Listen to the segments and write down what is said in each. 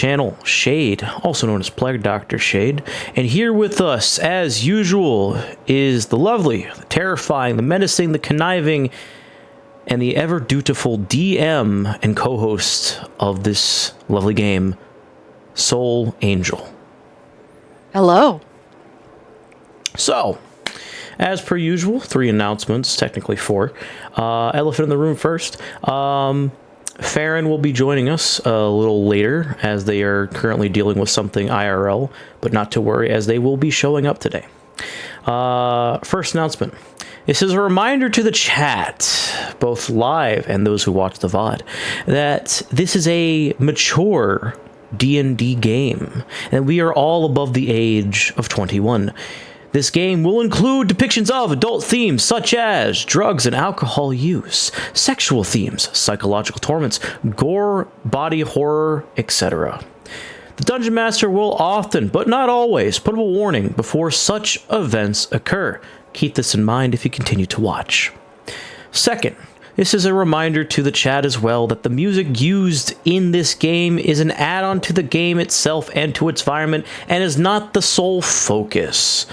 channel, Shade, also known as Plague Dr. Shade. And here with us, as usual, is the lovely, the terrifying, the menacing, the conniving, and the ever dutiful DM and co-host of this lovely game, Soul Angel. Hello. So, as per usual, 3 announcements, technically 4. Elephant in the room first. Farron will be joining us a little later, as they are currently dealing with something IRL, but not to worry, as they will be showing up today. First announcement. This is a reminder to the chat, both live and those who watch the VOD, that this is a mature D&D game, and we are all above the age of 21. This game will include depictions of adult themes such as drugs and alcohol use, sexual themes, psychological torments, gore, body horror, etc. The Dungeon Master will often, but not always, put up a warning before such events occur. Keep this in mind if you continue to watch. Second, this is a reminder to the chat as well that the music used in this game is an add-on to the game itself and to its environment, and is not the sole focus.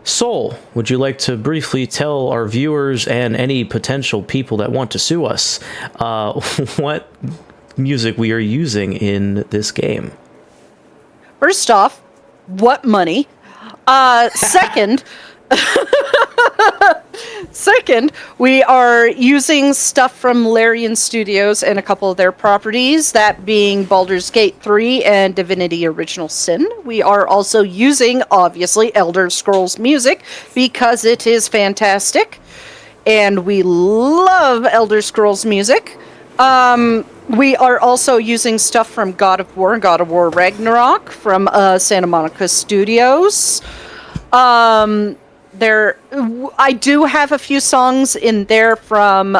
Soul, would you like to briefly tell our viewers and any potential people that want to sue us what music we are using in this game? First off, what money? Second, we are using stuff from Larian Studios and a couple of their properties, that being Baldur's Gate 3 and Divinity Original Sin. We are also using, obviously, Elder Scrolls music because it is fantastic, and we love Elder Scrolls music. We are also using stuff from God of War and God of War Ragnarok from Santa Monica Studios. I do have a few songs in there from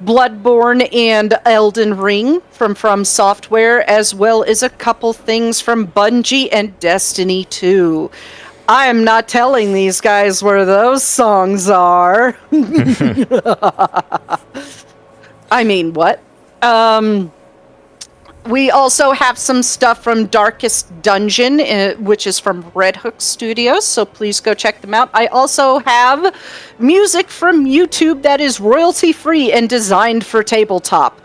Bloodborne and Elden Ring from Software, as well as a couple things from Bungie and Destiny 2. I am not telling these guys where those songs are. I mean, what? We also have some stuff from Darkest Dungeon, which is from Red Hook Studios, so please go check them out. I also have music from YouTube that is royalty-free and designed for tabletop.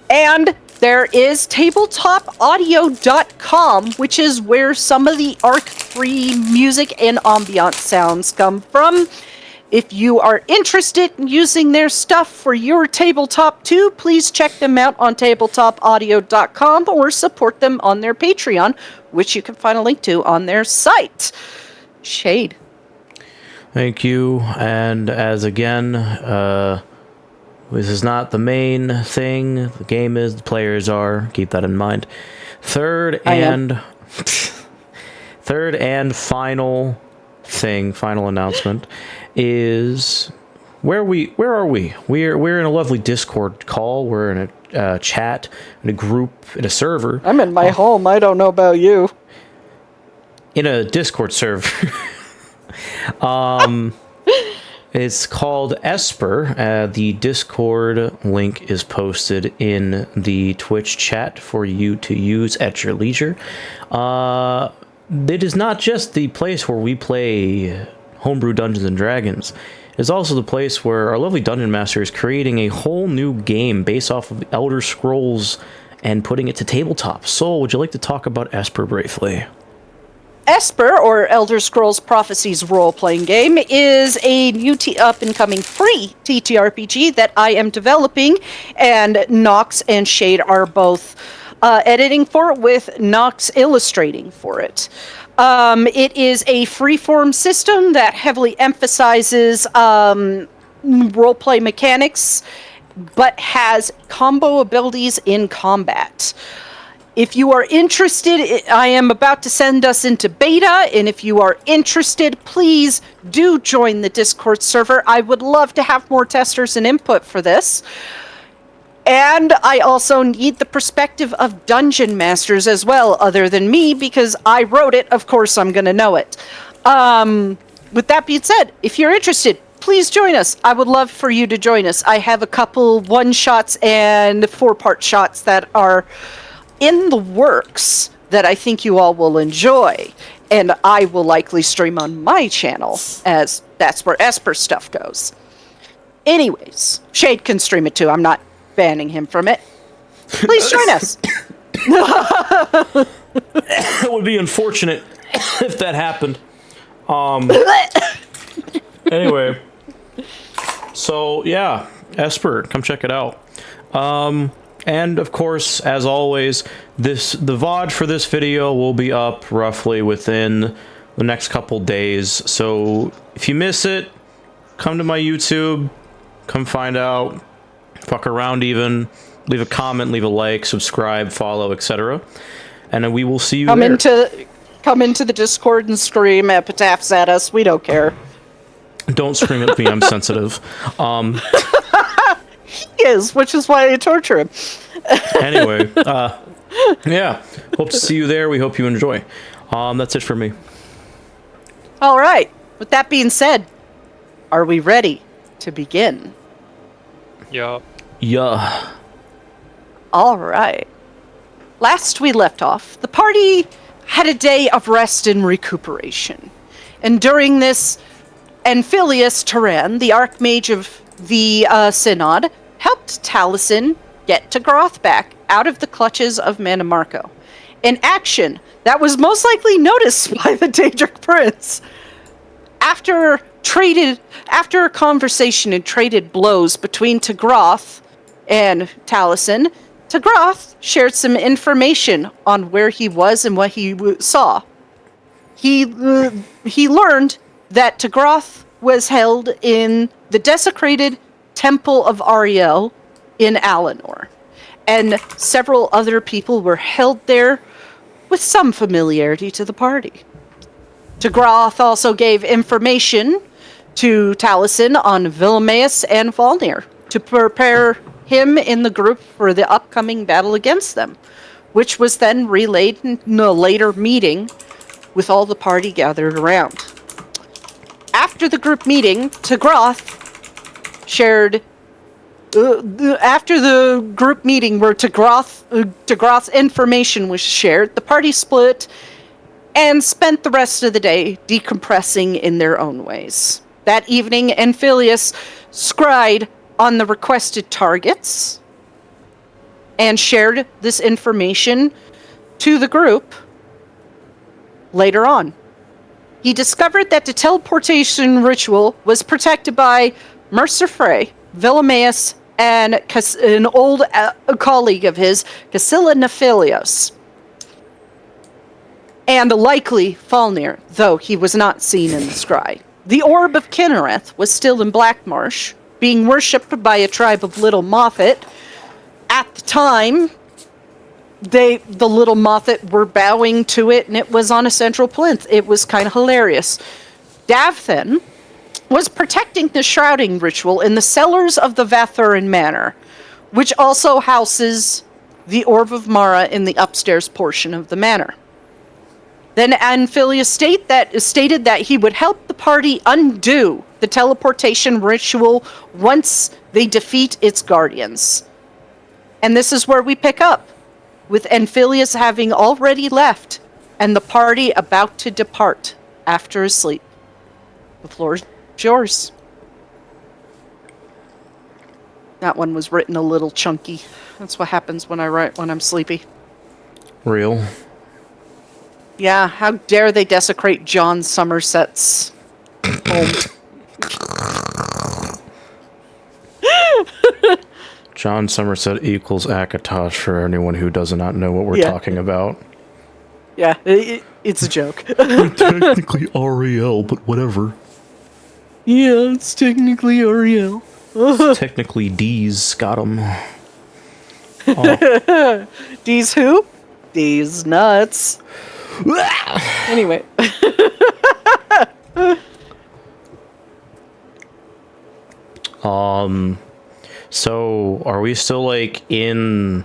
And there is tabletopaudio.com, which is where some of the Arc 3 music and ambient sounds come from. If you are interested in using their stuff for your tabletop too, please check them out on tabletopaudio.com or support them on their Patreon, which you can find a link to on their site. Shade. Thank you. And as again, this is not the main thing. The game is, the players are. Keep that in mind. Third and final announcement is where are we? We're in a lovely Discord call. We're in a chat, in a group, in a server. I'm in my home. I don't know about you. In a Discord server. It's called Esper. The Discord link is posted in the Twitch chat for you to use at your leisure. It is not just the place where we play homebrew Dungeons and Dragons. It's also the place where our lovely Dungeon Master is creating a whole new game based off of Elder Scrolls and putting it to tabletop. Soul, would you like to talk about Esper briefly? Esper, or Elder Scrolls Prophecies role-playing game, is a new up-and-coming free TTRPG that I am developing, and Nox and Shade are both editing for it, with Nox illustrating for it. It is a freeform system that heavily emphasizes roleplay mechanics, but has combo abilities in combat. If you are interested, I am about to send us into beta, and if you are interested, please do join the Discord server. I would love to have more testers and input for this. And I also need the perspective of dungeon masters as well, other than me, because I wrote it. Of course, I'm going to know it. With that being said, if you're interested, please join us. I would love for you to join us. I have a couple one-shots and four-part shots that are in the works that I think you all will enjoy, and I will likely stream on my channel, as that's where Esper stuff goes. Anyways, Shade can stream it too. I'm not banning him from it. Please join us. It would be unfortunate if that happened. Anyway, so yeah, Esper, come check it out. And of course, as always, the VOD for this video will be up roughly within the next couple days. So if you miss it, come to my YouTube, come find out, fuck around even, leave a comment, leave a like, subscribe, follow, etc. And then we will see you there. Come into the Discord and scream epitaphs at us. We don't care. Don't scream at me, I'm sensitive. He is, which is why I torture him. Anyway, yeah, hope to see you there. We hope you enjoy. That's it for me. All right. With that being said, are we ready to begin? Yeah. Yeah. All right. Last we left off, the party had a day of rest and recuperation. And during this, Amphilius Turan, the Archmage of the Synod, helped Taliesin get Tagroth back out of the clutches of Mannimarco. An action that was most likely noticed by the Daedric Prince. After a conversation and traded blows between Tagroth and Taliesin, Tagroth shared some information on where he was and what he saw. He learned that Tagroth was held in the desecrated Temple of Ariel in Alinor, and several other people were held there with some familiarity to the party. Tagroth also gave information to Taliesin on Vilmaeus and Volnir to prepare him in the group for the upcoming battle against them, which was then relayed in a later meeting with all the party gathered around. After the group meeting, Tagroth shared... after the group meeting where Tagroth's information was shared, the party split and spent the rest of the day decompressing in their own ways. That evening, Amphilius scried on the requested targets and shared this information to the group later on. He discovered that the teleportation ritual was protected by Mercer Frey, Vilmaeus, and an old colleague of his, Cassilla Nephilios, and likely Volnir, though he was not seen in the scry. The Orb of Kinnereth was still in Blackmarsh, being worshipped by a tribe of Little Moffat. At the time, the Little Moffat were bowing to it, and it was on a central plinth. It was kind of hilarious. Davthen was protecting the shrouding ritual in the cellars of the Vathurin Manor, which also houses the Orb of Mara in the upstairs portion of the manor. Then Amphilius stated that he would help the party undo the teleportation ritual once they defeat its guardians. And this is where we pick up, with Amphilius having already left and the party about to depart after a sleep. The floor is yours. That one was written a little chunky. That's what happens when I write when I'm sleepy. Real. Yeah, how dare they desecrate John Somerset's home. John Somerset equals Akatosh for anyone who does not know what we're talking about. Yeah, it's a joke. Technically Ariel, but whatever. Yeah, it's technically Ariel. Technically D's got him. D's who? D's nuts. Anyway. So are we still like in...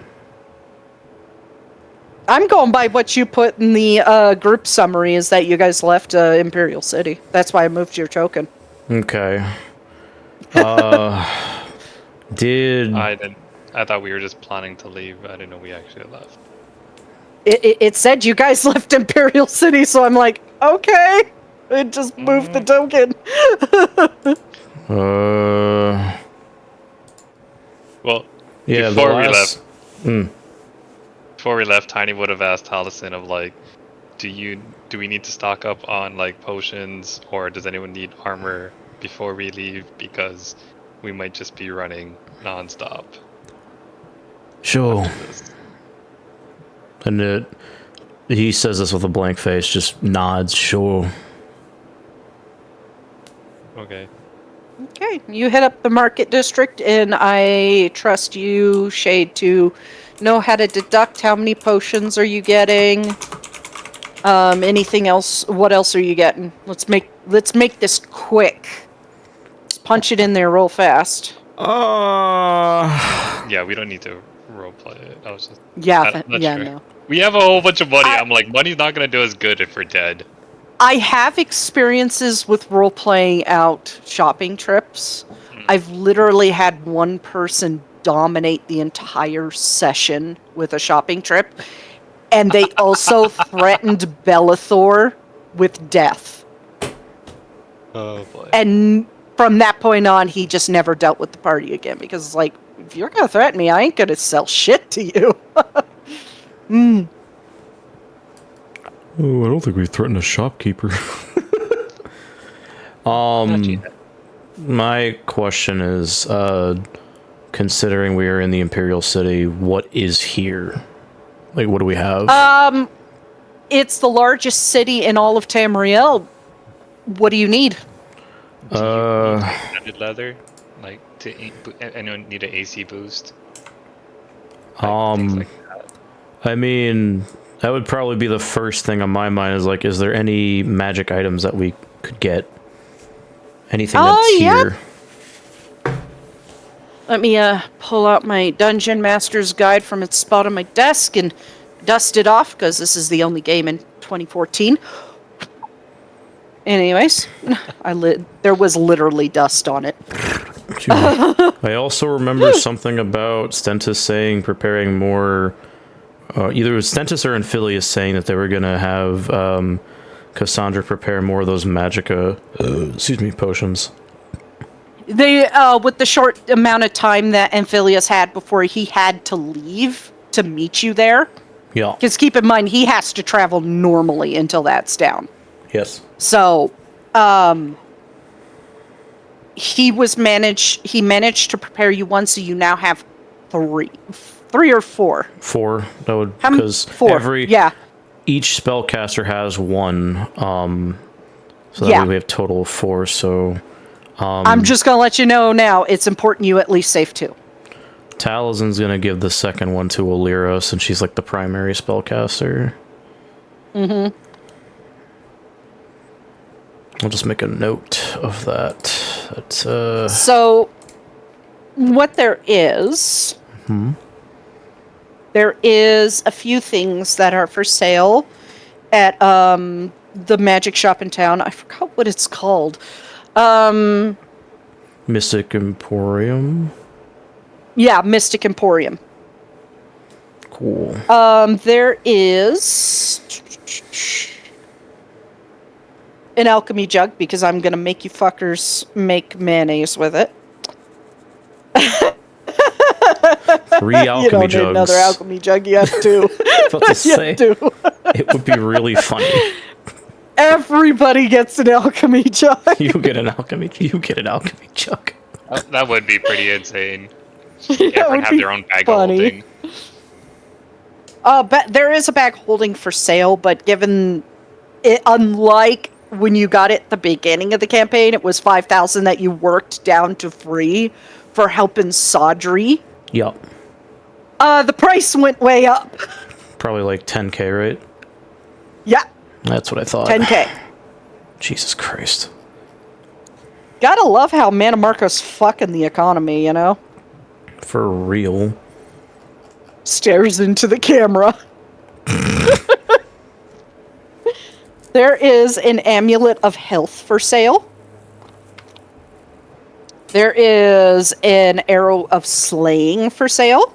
I'm going by what you put in the group summary is that you guys left Imperial City. That's why I moved your token. Okay. Did... I thought we were just planning to leave. I didn't know we actually left. It said you guys left Imperial City, so I'm like, okay. It just moved the token. Well, Yeah, before the we last... left, before we left, Tiny would have asked Hallison of like, do we need to stock up on like potions, or does anyone need armor before we leave, because we might just be running nonstop. Sure. after this. And he says this with a blank face, just nods, sure. Okay. Okay, you head up the market district, and I trust you, Shade, to know how to deduct how many potions are you getting. Anything else? What else are you getting? Let's make this quick. Just punch it in there real fast. Yeah, we don't need to roleplay it. I was just Yeah, not yeah, sure. no. We have a whole bunch of money. I'm like, money's not gonna do us good if we're dead. I have experiences with role-playing out shopping trips. I've literally had one person dominate the entire session with a shopping trip, and they also threatened Bellathor with death. Oh boy. And from that point on, he just never dealt with the party again, because it's like, if you're gonna threaten me, I ain't gonna sell shit to you. Oh, I don't think we've threatened a shopkeeper. My question is, considering we are in the Imperial City, what is here? Like, what do we have? It's the largest city in all of Tamriel. What do you need? Standard leather, like anyone need an AC boost? Things like that. I mean, that would probably be the first thing on my mind is like, is there any magic items that we could get? Anything that's here? Let me pull out my Dungeon Master's Guide from its spot on my desk and dust it off, because this is the only game in 2014. Anyways, there was literally dust on it. I also remember something about Stentis saying preparing more. Either it was Stentis or Amphilius saying that they were going to have Cassandra prepare more of those Magicka, potions. They, with the short amount of time that Amphilius had before he had to leave to meet you there. Yeah. Because keep in mind, he has to travel normally until that's down. Yes. So, he managed to prepare you one, so you now have three or four. Four. That would, because each spellcaster has one. So that way we have a total of four. So, I'm just gonna let you know now. It's important you at least save two. Taliesin's gonna give the second one to Alira since she's like the primary spellcaster. Mm-hmm. I'll just make a note of that. So, what there is... There is a few things that are for sale at the magic shop in town. I forgot what it's called. Mystic Emporium? Yeah, Mystic Emporium. Cool. There is... an alchemy jug, because I'm gonna make you fuckers make mayonnaise with it. 3 alchemy you don't jugs. Need another alchemy jug. You have two. About to say, it would be really funny. Everybody gets an alchemy jug. You get an alchemy jug. That would be pretty insane. That Everyone would have be their own bag funny. of holding. But there is a bag holding for sale, but given it, unlike when you got it at the beginning of the campaign, it was 5,000 that you worked down to 3 for helping Sodri. Yup. The price went way up. Probably like 10k, right? Yeah. That's what I thought. 10k. Jesus Christ. Gotta love how Mana Marco's fucking the economy, you know? For real. Stares into the camera. There is an amulet of health for sale. There is an arrow of slaying for sale.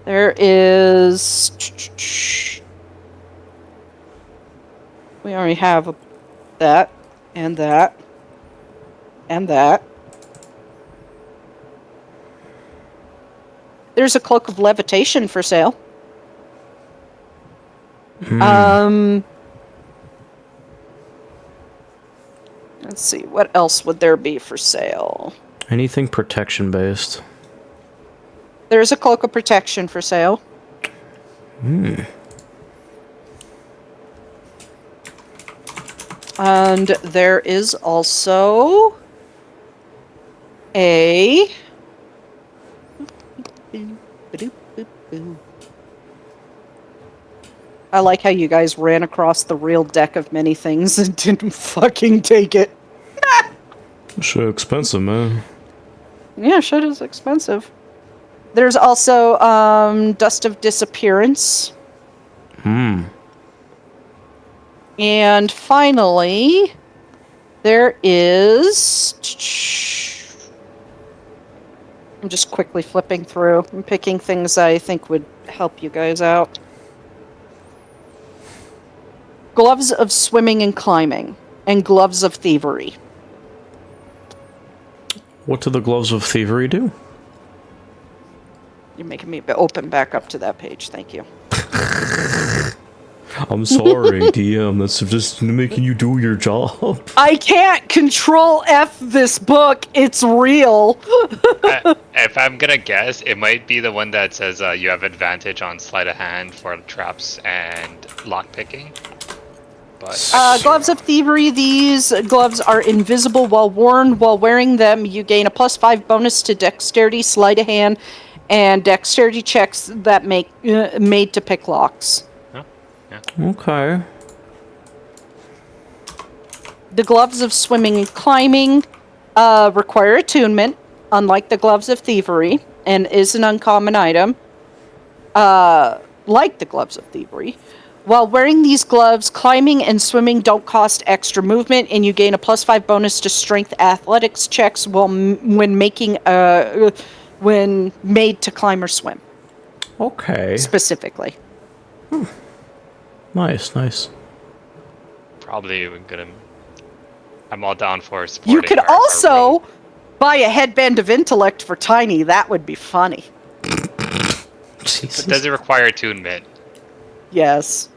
There is... We already have that, and that, and that. There's a cloak of levitation for sale. Let's see, what else would there be for sale? Anything protection based. There's a cloak of protection for sale. And there is also a... I like how you guys ran across the real deck of many things and didn't fucking take it. Shit expensive, man. Yeah, shit is expensive. There's also Dust of Disappearance. And finally, there is... I'm just quickly flipping through and picking things I think would help you guys out. Gloves of Swimming and Climbing, and Gloves of Thievery. What do the gloves of thievery do? You're making me open back up to that page, thank you. I'm sorry, DM. That's just making you do your job. I can't control F this book. It's real. If I'm gonna guess, it might be the one that says you have advantage on sleight of hand for traps and lockpicking. But Gloves of Thievery. These gloves are invisible while worn. While wearing them, you gain a +5 bonus to dexterity, sleight of hand, and dexterity checks that make made to pick locks. Okay. The Gloves of Swimming and Climbing require attunement, unlike the Gloves of Thievery, and is an uncommon item, like the Gloves of Thievery. While wearing these gloves, climbing and swimming don't cost extra movement, and you gain a +5 bonus to strength athletics checks when made to climb or swim. Okay. Specifically. Nice, nice. probably gonna. I'm all down for supporting. You could our also role. buy a headband of intellect for Tiny. That would be funny. Jesus. Does it require attunement? Yes.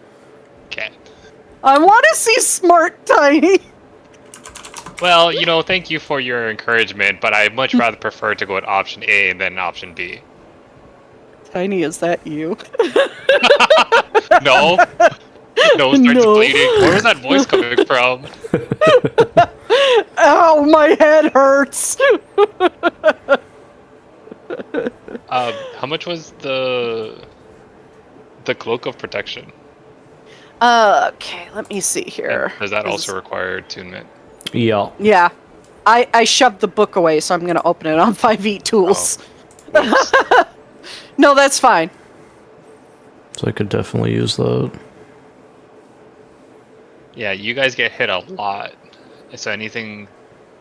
Okay. I want to see smart Tiny. Well, you know, thank you for your encouragement, but I'd much rather prefer to go with option A than option B. Tiny, is that you? No. No, starts No. bleeding. Where was that voice coming from? Ow, my head hurts. How much was the cloak of protection? Okay, let me see here. Does that also require attunement? Yeah. Yeah. I shoved the book away, so I'm going to open it on 5e Tools. Whoops. No, that's fine. So I could definitely use that. Yeah, you guys get hit a lot. So anything,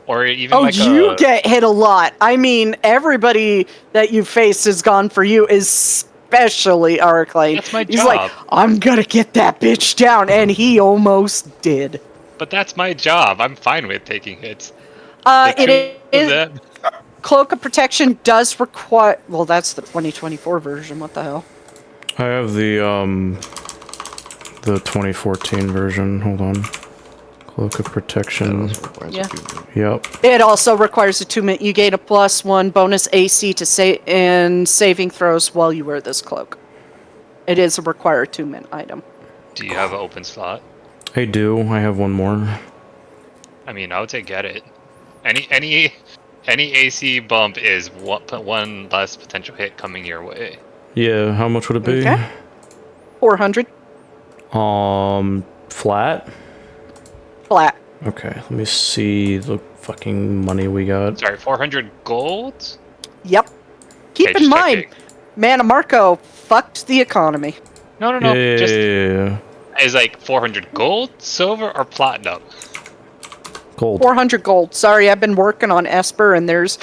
or even Oh, like you get hit a lot. I mean, everybody that you faced has gone for you, especially Arclane. That's my He's job. like, I'm going to get that bitch down, and he almost did. But that's my job. I'm fine with taking hits. It is... Them. Cloak of Protection does require... Well, that's the 2024 version. What the hell? I have the 2014 version. Hold on. Cloak of Protection. Yeah. Yep. It also requires attunement. You gain a +1 bonus AC to in saving throws while you wear this cloak. It is a required attunement item. Do you have an open slot? I do. I have one more. I mean, I would say get it. Any AC bump is one less potential hit coming your way. Yeah. How much would it be? Okay. 400 flat. flat. Okay. Let me see the fucking money we got. Sorry, 400 gold? Yep. Keep Okay, in just mind, checking. Mana Marco fucked the economy. No. Yeah. Just is like 400 gold, silver, or platinum? Gold. 400 gold. Sorry, I've been working on Esper, and there's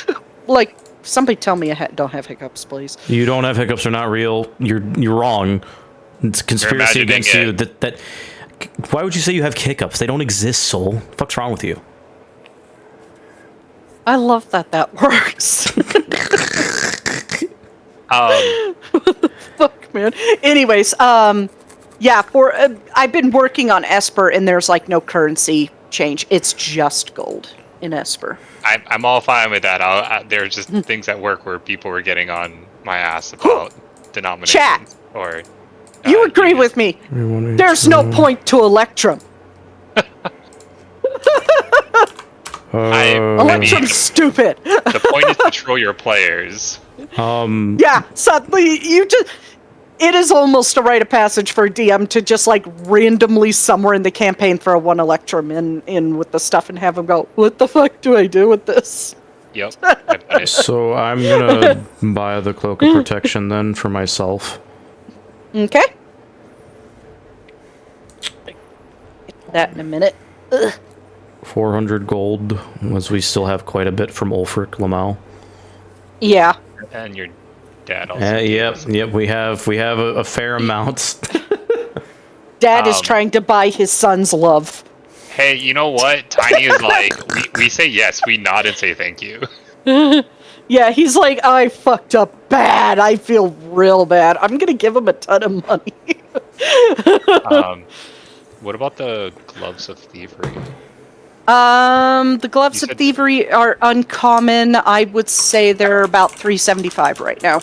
like Somebody tell me I don't have hiccups, please. You don't have hiccups. They're not real. You're wrong. It's a conspiracy against you. That. Why would you say you have hiccups? They don't exist, Soul. What the fuck's wrong with you? I love that works. What the fuck, man? Anyways, yeah, I've been working on Esper, and there's like no currency change. It's just gold in Esper. I'm all fine with that. There's just things at work where people were getting on my ass about denominations. Chat. Or you agree with me? There's no point to Electrum. Electrum's stupid. The point is to control your players. Yeah, suddenly it is almost a rite of passage for a DM to just like randomly somewhere in the campaign throw one Electrum in with the stuff and have them go, what the fuck do I do with this? Yep. I've done it. So I'm gonna buy the Cloak of Protection then for myself. Okay. Get that in a minute. Ugh. 400 gold, as we still have quite a bit from Ulfric Lamau. Yeah. And your dad also. Yep. We have a fair amount. Dad is trying to buy his son's love. Hey, you know what? Tiny is like, we say yes, we nod and say thank you. Yeah, he's like, I fucked up bad. I feel real bad. I'm gonna give him a ton of money. What about the Gloves of Thievery? The Gloves of Thievery are uncommon. I would say they're about 375 right now.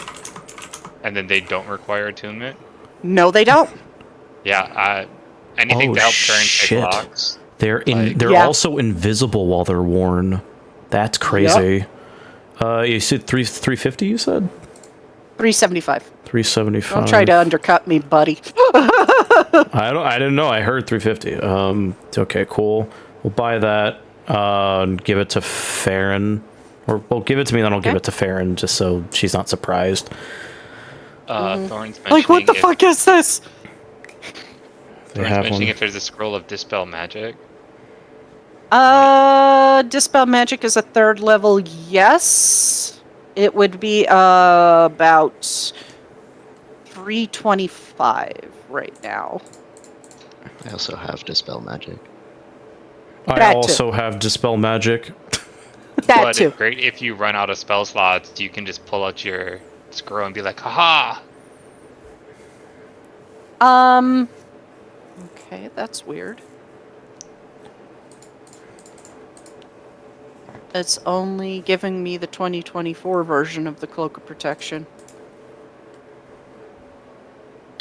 And then they don't require attunement? No, they don't. Yeah, anything to help turn take blocks. They're also invisible while they're worn. That's crazy. Yep. You said 350, you said? 375. 375. Don't try to undercut me, buddy. I didn't know. I heard 350. Okay, cool. We'll buy that. Give it to Farron. Or, well, give it to me, then I'll give it to Farron, just so she's not surprised. Thorn's mentioning like, what the fuck is this? Thorn's mentioning if there's a scroll of Dispel Magic. Dispel Magic is a 3rd level, yes. It would be about 325 right now. I also have Dispel Magic. I also have Dispel Magic. That too. Great if you run out of spell slots, you can just pull out your scroll and be like, haha! Okay, that's weird. It's only giving me the 2024 version of the Cloak of Protection.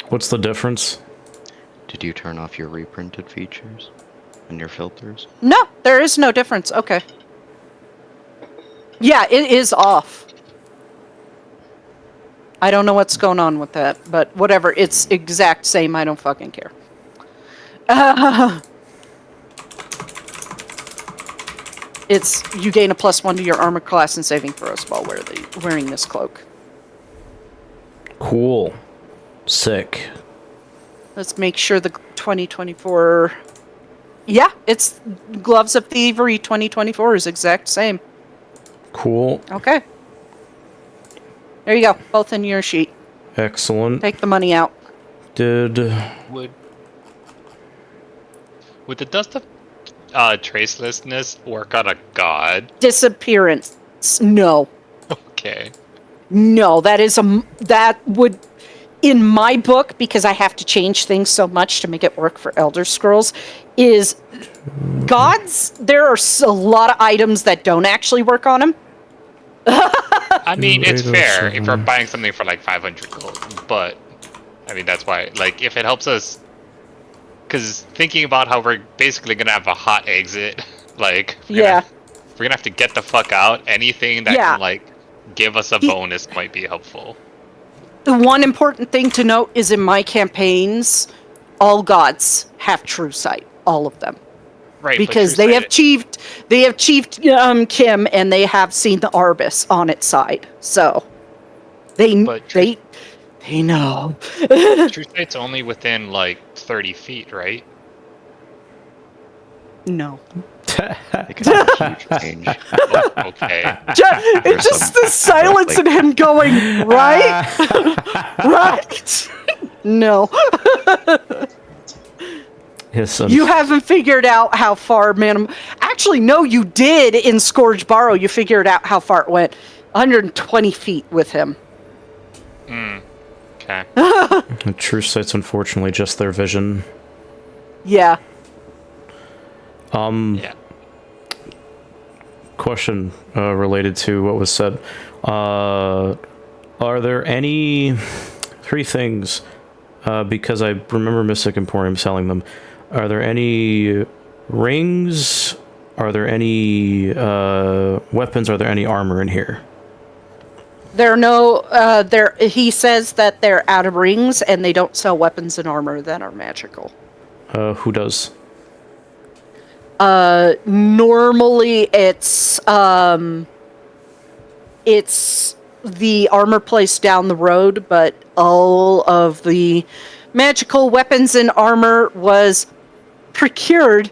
What's the difference? Did you turn off your reprinted features and your filters? No, there is no difference. Okay. Yeah, it is off. I don't know what's going on with that, but whatever. It's exact same. I don't fucking care. It's you gain a +1 to your armor class and saving throws while wearing this cloak. Cool. Sick. Let's make sure the 2024... Yeah, it's Gloves of Thievery 2024 is exact same. Cool. Okay. There you go. Both in your sheet. Excellent. Take the money out. Would the Dust of Tracelessness work on a god? Disappearance. No. Okay. No, that would... In my book, because I have to change things so much to make it work for Elder Scrolls, is gods, there are a lot of items that don't actually work on them. I mean, it's fair if we're buying something for like 500 gold, but I mean, that's why, like, if it helps us, because thinking about how we're basically going to have a hot exit, like, we're going to have to get the fuck out, anything that can, like, give us a bonus might be helpful. The one important thing to note is in my campaigns, all gods have true sight, all of them. Right, because they have chiefed Kim, and they have seen the Arbus on its side. So they know. True sight's only within like 30 feet, right? No. It can be a huge change. Okay. It's just the silence and him going, right? Right? No. Yes, You haven't figured out how far minimum. Actually, no, you did in Scourge Borrow. You figured out how far it went. 120 feet with him. Okay. The true sight's unfortunately just their vision. Yeah. Yeah. Question related to what was said. Are there any 3 things, because I remember Mystic Emporium selling them, are there any rings? Are there any weapons? Are there any armor in here? There are no, he says that they're out of rings and they don't sell weapons and armor that are magical. Who does? Normally it's the armor place down the road, but all of the magical weapons and armor was procured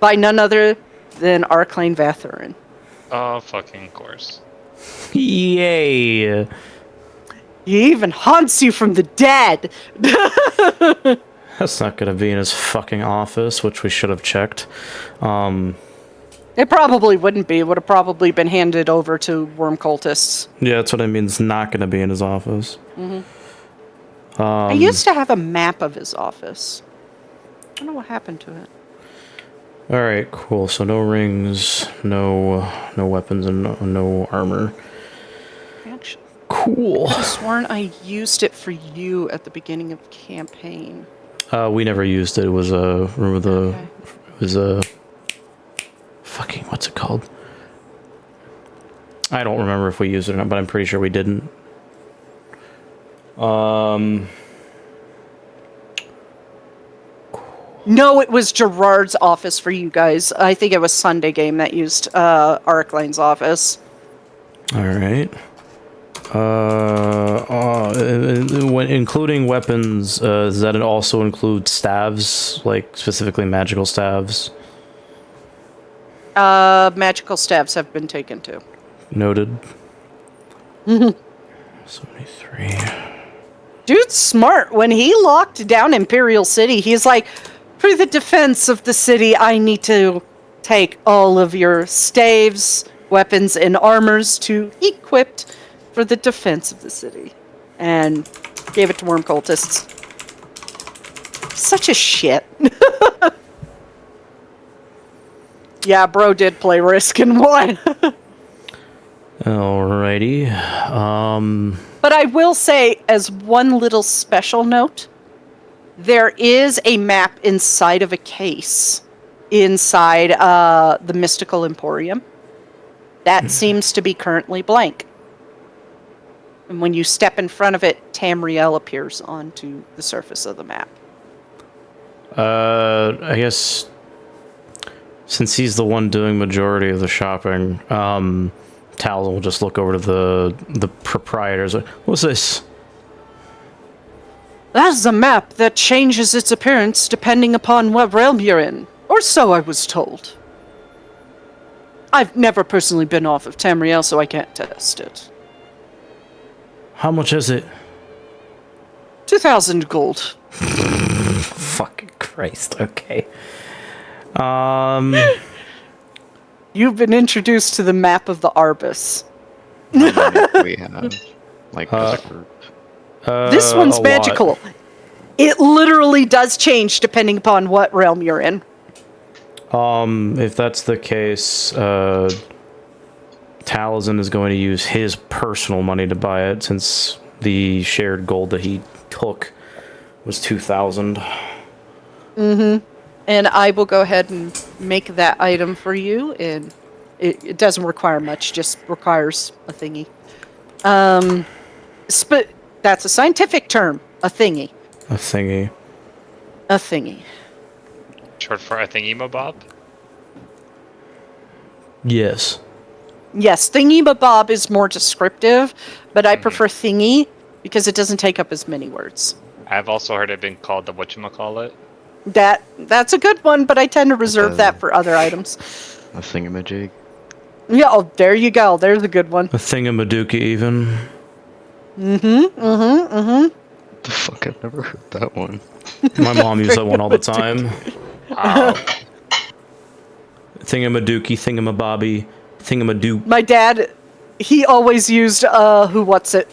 by none other than Arcane Vathurin. Oh, fucking course. Yay! He even haunts you from the dead. That's not gonna be in his fucking office, which we should have checked. It probably wouldn't be. It would have probably been handed over to worm cultists. Yeah, that's what I mean. It's not gonna be in his office. I used to have a map of his office. I don't know what happened to it. All right, cool. So no rings, no weapons, and no armor. Actually, Cool. I could have sworn I used it for you at the beginning of the campaign. We never used it. It was a remember the Okay. it was a fucking what's it called? I don't remember if we used it or not, but I'm pretty sure we didn't. No, it was Gerard's office for you guys. I think it was Sunday Game that used Arclane's office. All right. When including weapons, does that also include staves, like specifically magical staves? Magical staves have been taken too. Noted. 73. Dude's smart. When he locked down Imperial City, he's like, for the defense of the city, I need to take all of your staves, weapons, and armors to equipped for the defense of the city. And gave it to worm cultists. Such a shit. Yeah, bro did play Risk and won. Alrighty. But I will say, as one little special note, there is a map inside of a case inside the Mystical Emporium that seems to be currently blank. And when you step in front of it, Tamriel appears onto the surface of the map. I guess since he's the one doing majority of the shopping, Tal will just look over to the proprietors. What's this? That is a map that changes its appearance depending upon what realm you're in. Or so I was told. I've never personally been off of Tamriel, so I can't test it. How much is it? 2,000 gold. Fucking Christ. Okay. You've been introduced to the map of the Arbus. We have, like, as a group. This one's a lot. magical. It literally does change depending upon what realm you're in. If that's the case, Taliesin is going to use his personal money to buy it, since the shared gold that he took was 2,000. Mm-hmm. And I will go ahead and make that item for you, and it doesn't require much, just requires a thingy. That's a scientific term, a thingy. A thingy. A thingy. Short for I think Emo-Bob? Yes. Yes, thingy-mabob is more descriptive, but I prefer thingy because it doesn't take up as many words. I've also heard it been called the whatchamacallit. That's a good one, but I tend to reserve that for other items. A thingamajig. Yeah, oh, there you go. There's a good one. A thingamadookie, even. The fuck, I've never heard that one. My mom used that one all the time. Thingamadookie, thingamabobby, thingamadoo. My dad, he always used what's it?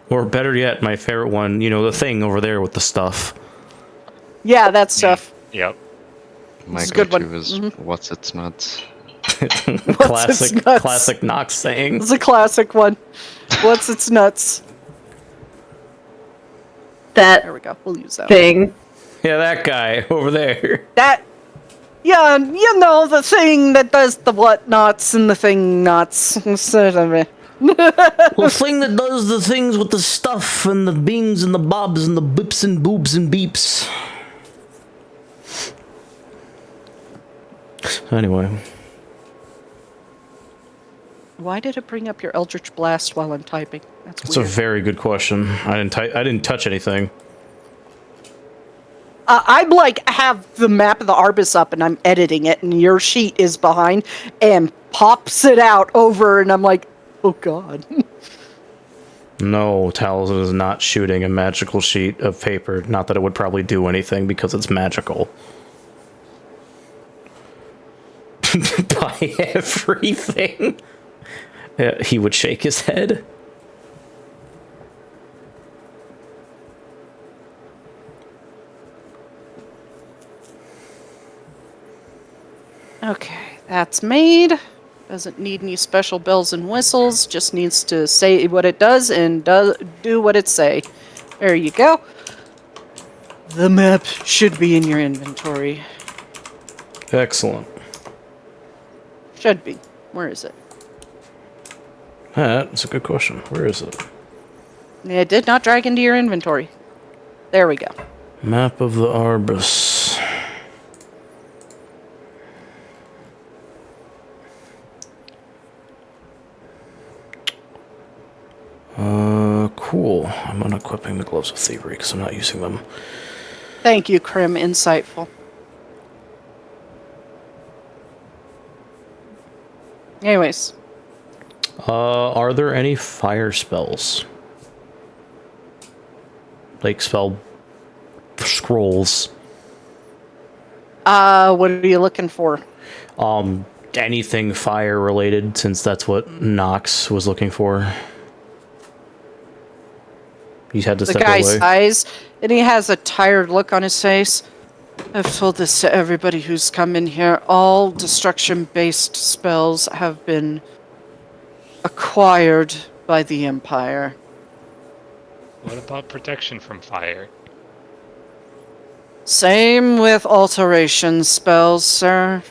Or better yet, my favorite one, the thing over there with the stuff. Yeah, that stuff. Yep. My It's a good go-to one. is what's its nuts. classic nuts? classic Knox saying. It's a classic one. What's its nuts? That There we go. We'll use that. thing. Yeah, that guy over there. That. Yeah, the thing that does the whatnots and the thing knots. The thing that does the things with the stuff and the bings and the bobs and the bips and boobs and beeps. Anyway. Why did it bring up your Eldritch Blast while I'm typing? That's a very good question. I didn't touch anything. I'm have the map of the Arbus up and I'm editing it and your sheet is behind and pops it out over and I'm like, oh god. No, Taliesin is not shooting a magical sheet of paper. Not that it would probably do anything because it's magical. By everything. He would shake his head. Okay, that's made. Doesn't need any special bells and whistles. Just needs to say what it does and do what it say. There you go. The map should be in your inventory. Excellent. Should be. Where is it? That's a good question. Where is it? It did not drag into your inventory. There we go. Map of the Arbus. Cool. I'm unequipping the Gloves of Thievery because I'm not using them. Thank you, Krim. Insightful. Anyways. Are there any fire spells? Like spell scrolls? What are you looking for? Anything fire related, since that's what Nox was looking for. He had to The step guy's away. eyes, and he has a tired look on his face. I've told this to everybody who's come in here. All destruction-based spells have been acquired by the Empire. What about protection from fire? Same with alteration spells, sir.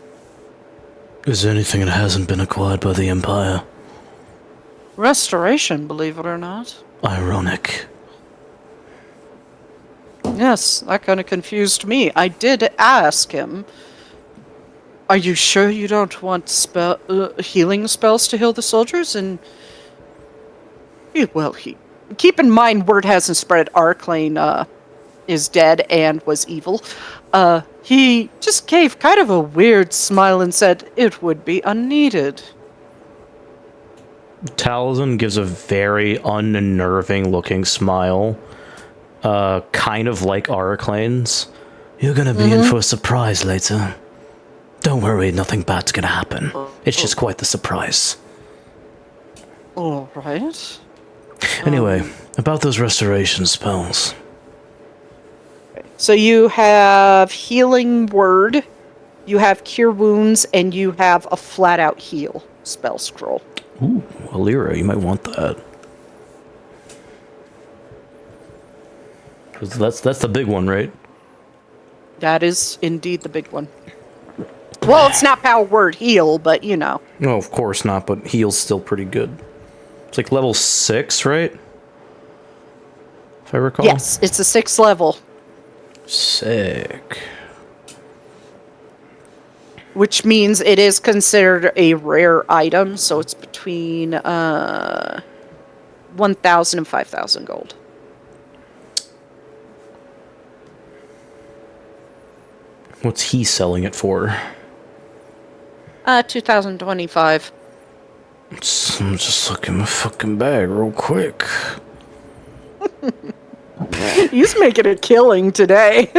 Is there anything that hasn't been acquired by the Empire? Restoration, believe it or not. Ironic. Yes, that kind of confused me. I did ask him, are you sure you don't want healing spells to heal the soldiers? And, keep in mind, word hasn't spread. Arclane is dead and was evil. He just gave kind of a weird smile and said it would be unneeded. Taliesin gives a very unnerving looking smile. Kind of like Arclane's. You're gonna be in for a surprise later. Don't worry, nothing bad's gonna happen. It's just quite the surprise. All right. Anyway, about those restoration spells. So you have Healing Word, you have Cure Wounds, and you have a Flat Out Heal spell scroll. Ooh, Alira, you might want that. 'Cause that's the big one, right? That is indeed the big one. Well, it's not Power Word Heal, but you know. No, of course not, but heal's still pretty good. It's like level 6, right? If I recall. Yes, it's a 6th level, Sick. which means it is considered a rare item, so it's between 1,000 and 5,000 gold. What's he selling it for? 2025. I'm just looking at my fucking bag real quick. He's making a killing today.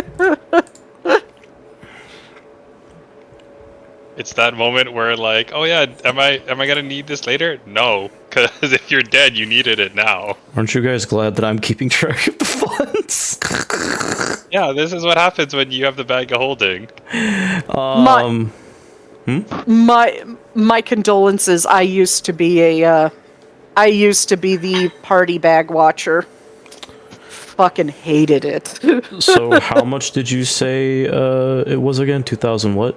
It's that moment where like, oh yeah, am I gonna need this later? No, because if you're dead, you needed it now. Aren't you guys glad that I'm keeping track of the funds? Yeah, this is what happens when you have the bag of holding. My condolences. I used to be the party bag watcher. Fucking hated it. So how much did you say it was again? 2000 what?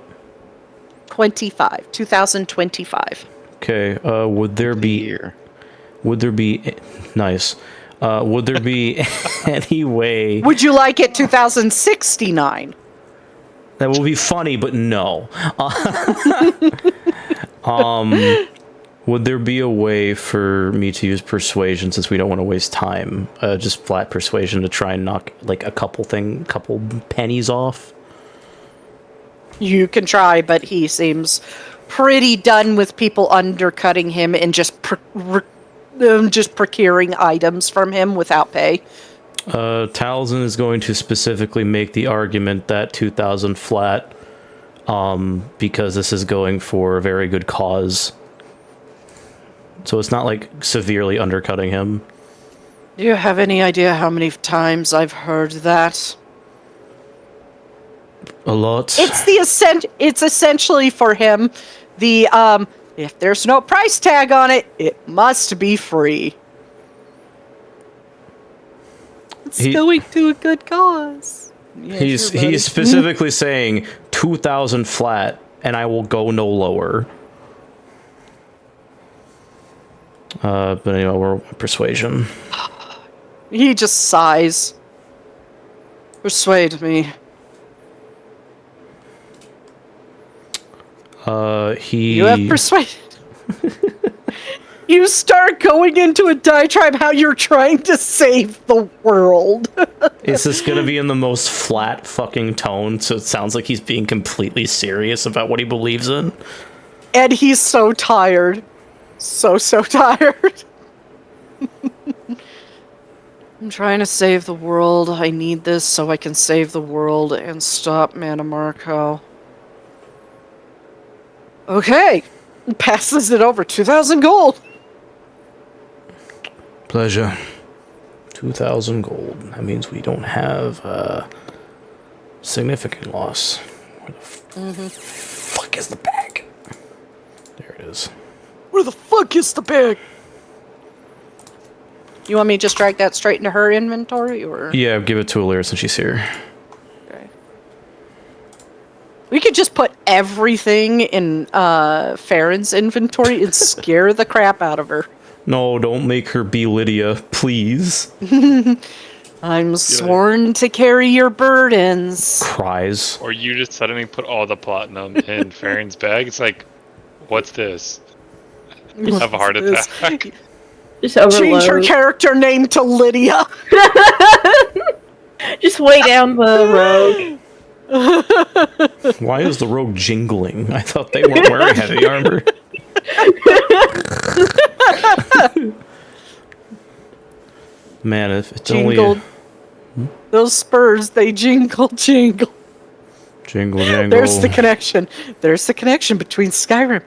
2025. Okay. Would there be nice? Would there be any way? Would you like it 2069? That will be funny, but no. Would there be a way for me to use persuasion, since we don't want to waste time? Just flat persuasion to try and knock like a couple pennies off. You can try, but he seems pretty done with people undercutting him and just procuring items from him without pay. Talzin is going to specifically make the argument that 2,000 flat, because this is going for a very good cause. So it's not like severely undercutting him. Do you have any idea how many times I've heard that? A lot. It's essentially for him the if there's no price tag on it, it must be free. It's going to a good cause. Yes, he's specifically saying 2,000 flat, and I will go no lower. But anyway, we're persuasion. He just sighs. Persuade me. You have persuaded. You start going into a diatribe how you're trying to save the world. Is this gonna be in the most flat fucking tone, so it sounds like he's being completely serious about what he believes in? And he's so tired. So tired. I'm trying to save the world. I need this so I can save the world and stop Mana Marco. Okay. Passes it over. 2,000 gold. Pleasure. 2,000 gold. That means we don't have significant loss. Where the fuck is the bag? There it is. Where the fuck is the bag? You want me to just drag that straight into her inventory, or? Yeah, give it to Alira since she's here. Okay. We could just put everything in Farron's inventory and scare the crap out of her. No, don't make her be Lydia, please. I'm sworn to carry your burdens. Cries. Or you just suddenly put all the platinum in Farron's bag. It's like, what's this? Have a heart attack. Just overload. Change her character name to Lydia. Just way down the road. Why is the rogue jingling? I thought they weren't wearing heavy armor. Man, if it's Jingled. only Those spurs, they jingle. jingle jangle. There's the connection. There's the connection between Skyrim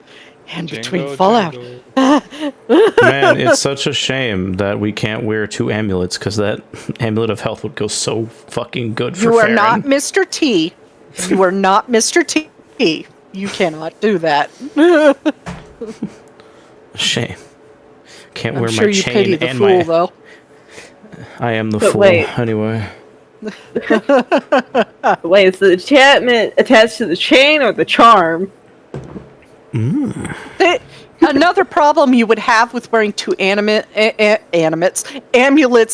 and between Fallout. Man, it's such a shame that we can't wear 2 amulets, because that amulet of health would go so fucking good for You are Farron. not Mr. T. You are not Mr. T. You cannot do that. Shame. Can't I'm wear sure my you chain pity the and fool, my... though. I am the But fool. wait. Anyway. Wait, is the enchantment attached to the chain or the charm? Another problem you would have with wearing 2 amulets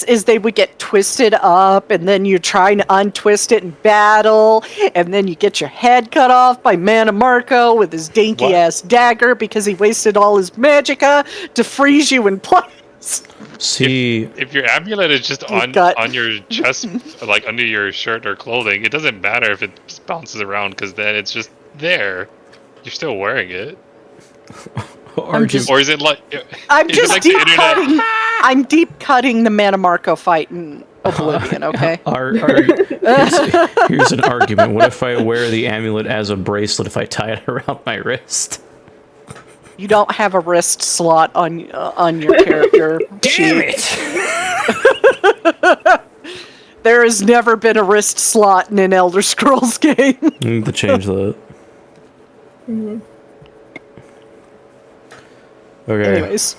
is they would get twisted up, and then you're trying to untwist it in battle, and then you get your head cut off by Mana Marco with his dinky ass dagger because he wasted all his magicka to freeze you in place. See, If your amulet is just on your chest, like under your shirt or clothing, it doesn't matter if it bounces around because then it's just there. You're still wearing it. I'm just, or is it like? I'm is just it like deep the internet? cutting. I'm deep cutting the Mana Marco fight in Oblivion. Okay. Here's an argument. What if I wear the amulet as a bracelet if I tie it around my wrist? You don't have a wrist slot on your character. Damn it! There has never been a wrist slot in an Elder Scrolls game. You need to change that. Okay. Anyways.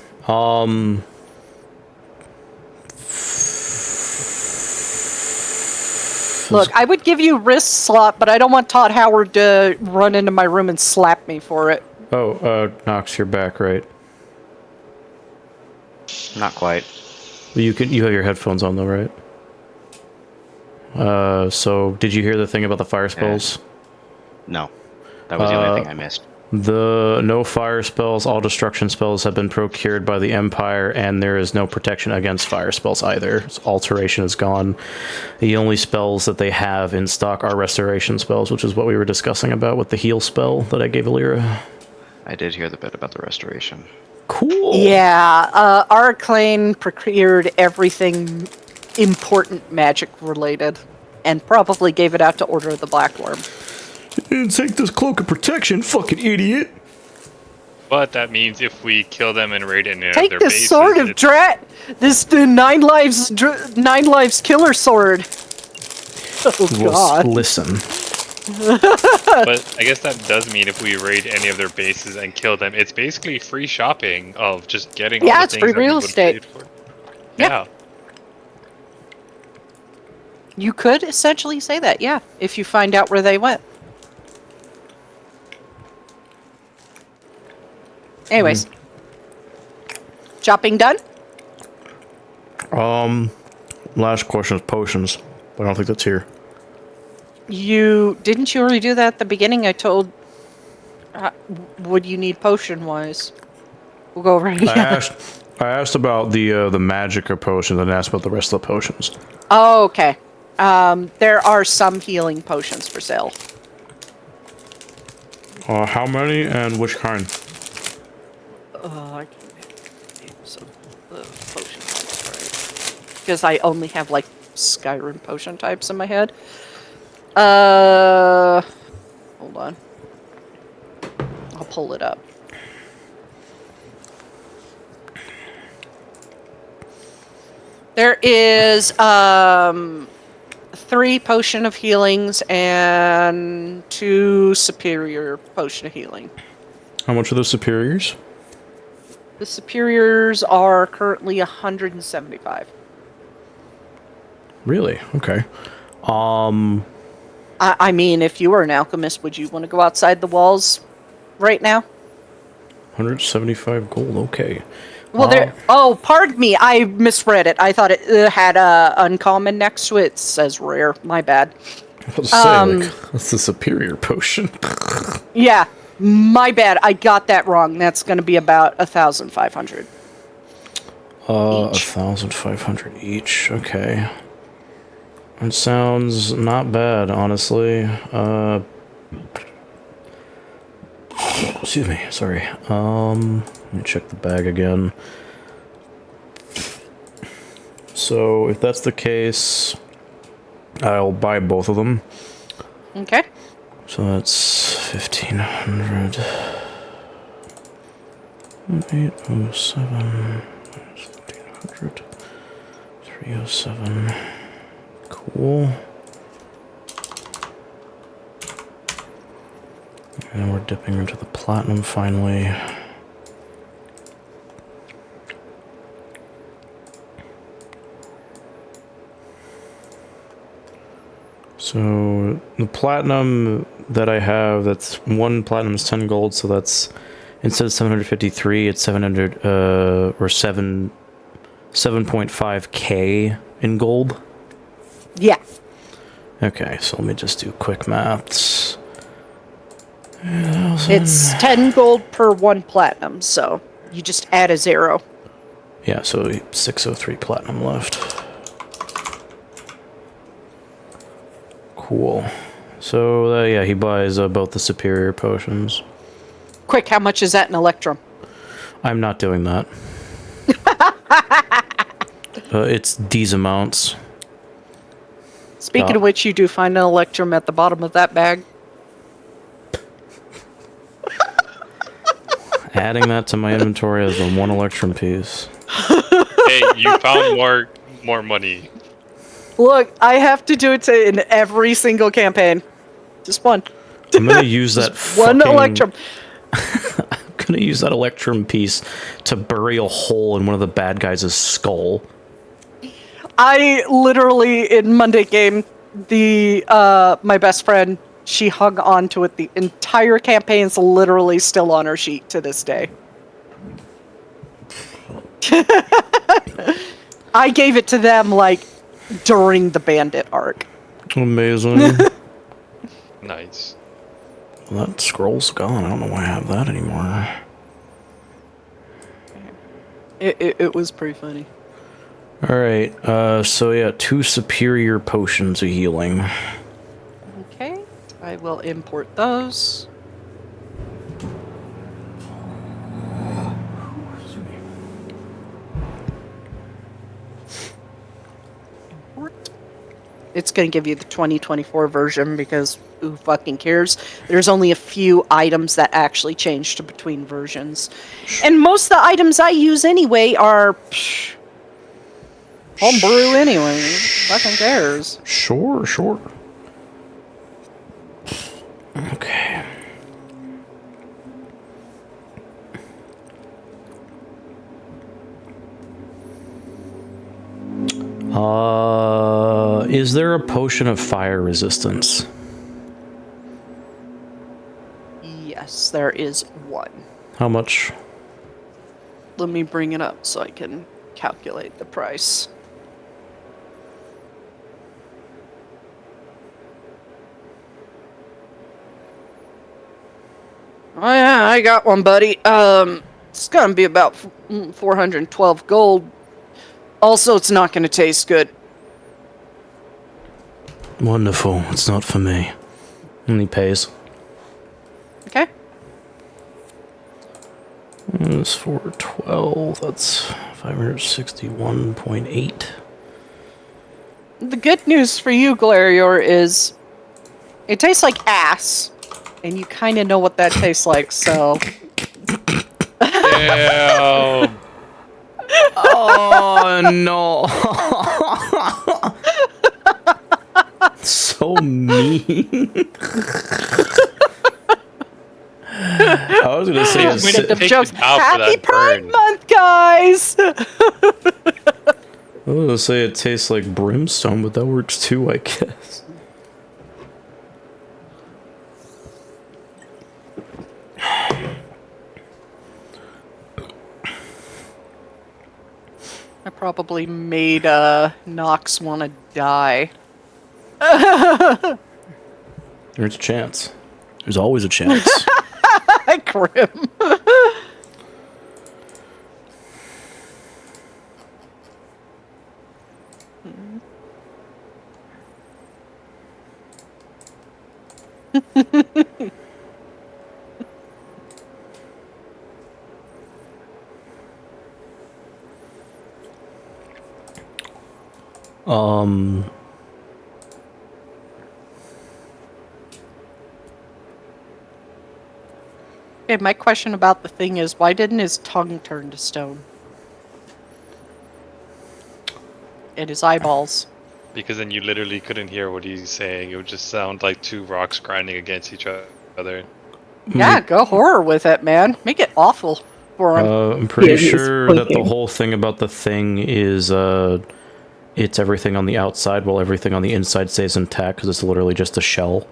Look, I would give you wrist slot, but I don't want Todd Howard to run into my room and slap me for it. Oh, Nox, you're back, right? Not quite. You have your headphones on though, right? So did you hear the thing about the fire spells? No. That was the only thing I missed. The no fire spells, all destruction spells have been procured by the Empire, and there is no protection against fire spells either. Alteration is gone. The only spells that they have in stock are restoration spells, which is what we were discussing about with the heal spell that I gave Alira. I did hear the bit about the restoration. Cool. Yeah, Arcane procured everything important magic related, and probably gave it out to Order of the Black Worm. And take this cloak of protection, fucking idiot. But that means if we kill them and raid any of Take their this bases, sword of Drat, the 9 lives killer sword. Oh God! Listen. But I guess that does mean if we raid any of their bases and kill them, it's basically free shopping of just getting all the it's things free that we real would estate. paid for. Yeah. You could essentially say that, yeah, if you find out where they went. Anyways. Shopping done? Last question is potions, but I don't think that's here. Didn't you already do that at the beginning? I told, would you need potion-wise? We'll go over it again. I asked about the magic potions and asked about the rest of the potions. Oh, okay. There are some healing potions for sale. How many and which kind? I can make names of the potion types, right? Because I only have, like, Skyrim potion types in my head. Hold on. I'll pull it up. There is, 3 potion of healings and 2 superior potion of healing. How much are the superiors? The superiors are currently 175. Really? Okay. I mean, if you were an alchemist, would you want to go outside the walls right now? 175 gold. Okay. Well, oh, pardon me. I misread it. I thought it had uncommon next to it. It says rare. My bad. I was saying, that's a superior potion. Yeah, my bad. I got that wrong. That's going to be about 1,500. 1,500 each. Okay. It sounds not bad, honestly. Excuse me. Sorry. Let me check the bag again. So, if that's the case, I'll buy both of them. Okay. So that's 1,500. 807. 1,500. 307. Cool. And we're dipping into the platinum finally. So the platinum that I have, that's one platinum is 10 gold, so that's instead of 753, it's 700 or 7.5k in gold. Yeah. Okay, so let me just do quick maths. It's 10 gold per 1 platinum, so you just add a 0. Yeah, so 603 platinum left. Cool. So, yeah, he buys both the superior potions. Quick, how much is that in Electrum? I'm not doing that. It's these amounts. Speaking of which, you do find an Electrum at the bottom of that bag. Adding that to my inventory as a 1 Electrum piece. Hey, you found more money. Look, I have to do it in every single campaign. Just one. I'm gonna use that One fucking... Electrum. I'm gonna use that Electrum piece to bury a hole in one of the bad guys' skull. I literally, in Monday game, my best friend, she hung on to it. The entire campaign's literally still on her sheet to this day. I gave it to them, like, during the bandit arc. Amazing. Nice. Well, that scroll's gone. I don't know why I have that anymore. It was pretty funny. Alright, so yeah, 2 superior potions of healing. Okay, I will import those. Import. It's going to give you the 2024 version because who fucking cares? There's only a few items that actually changed between versions. And most of the items I use anyway are homebrew anyway. Who fucking cares? Sure. Okay. Is there a potion of fire resistance? Yes, there is one. How much? Let me bring it up so I can calculate the price. Oh yeah, I got one, buddy. It's gonna be about 412 gold. Also, it's not gonna taste good. Wonderful. It's not for me. And he pays. Okay. It's 412. That's 561.8. The good news for you, Glarior, is it tastes like ass, and you kind of know what that tastes like. So. Damn. Oh no! So mean. I was gonna say Way to take jokes. it out for Happy that Pride burn. Month, guys! I was gonna say it tastes like brimstone, but that works too, I guess. I probably made Nox want to die. There's a chance. There's always a chance. Grim. Okay, my question about the thing is, why didn't his tongue turn to stone? And his eyeballs. Because then you literally couldn't hear what he's saying. It would just sound like 2 rocks grinding against each other. Yeah, go horror with it, man. Make it awful for him. I'm pretty Yeah, he's sure that the blinking. whole thing about the thing is it's everything on the outside while everything on the inside stays intact because it's literally just a shell.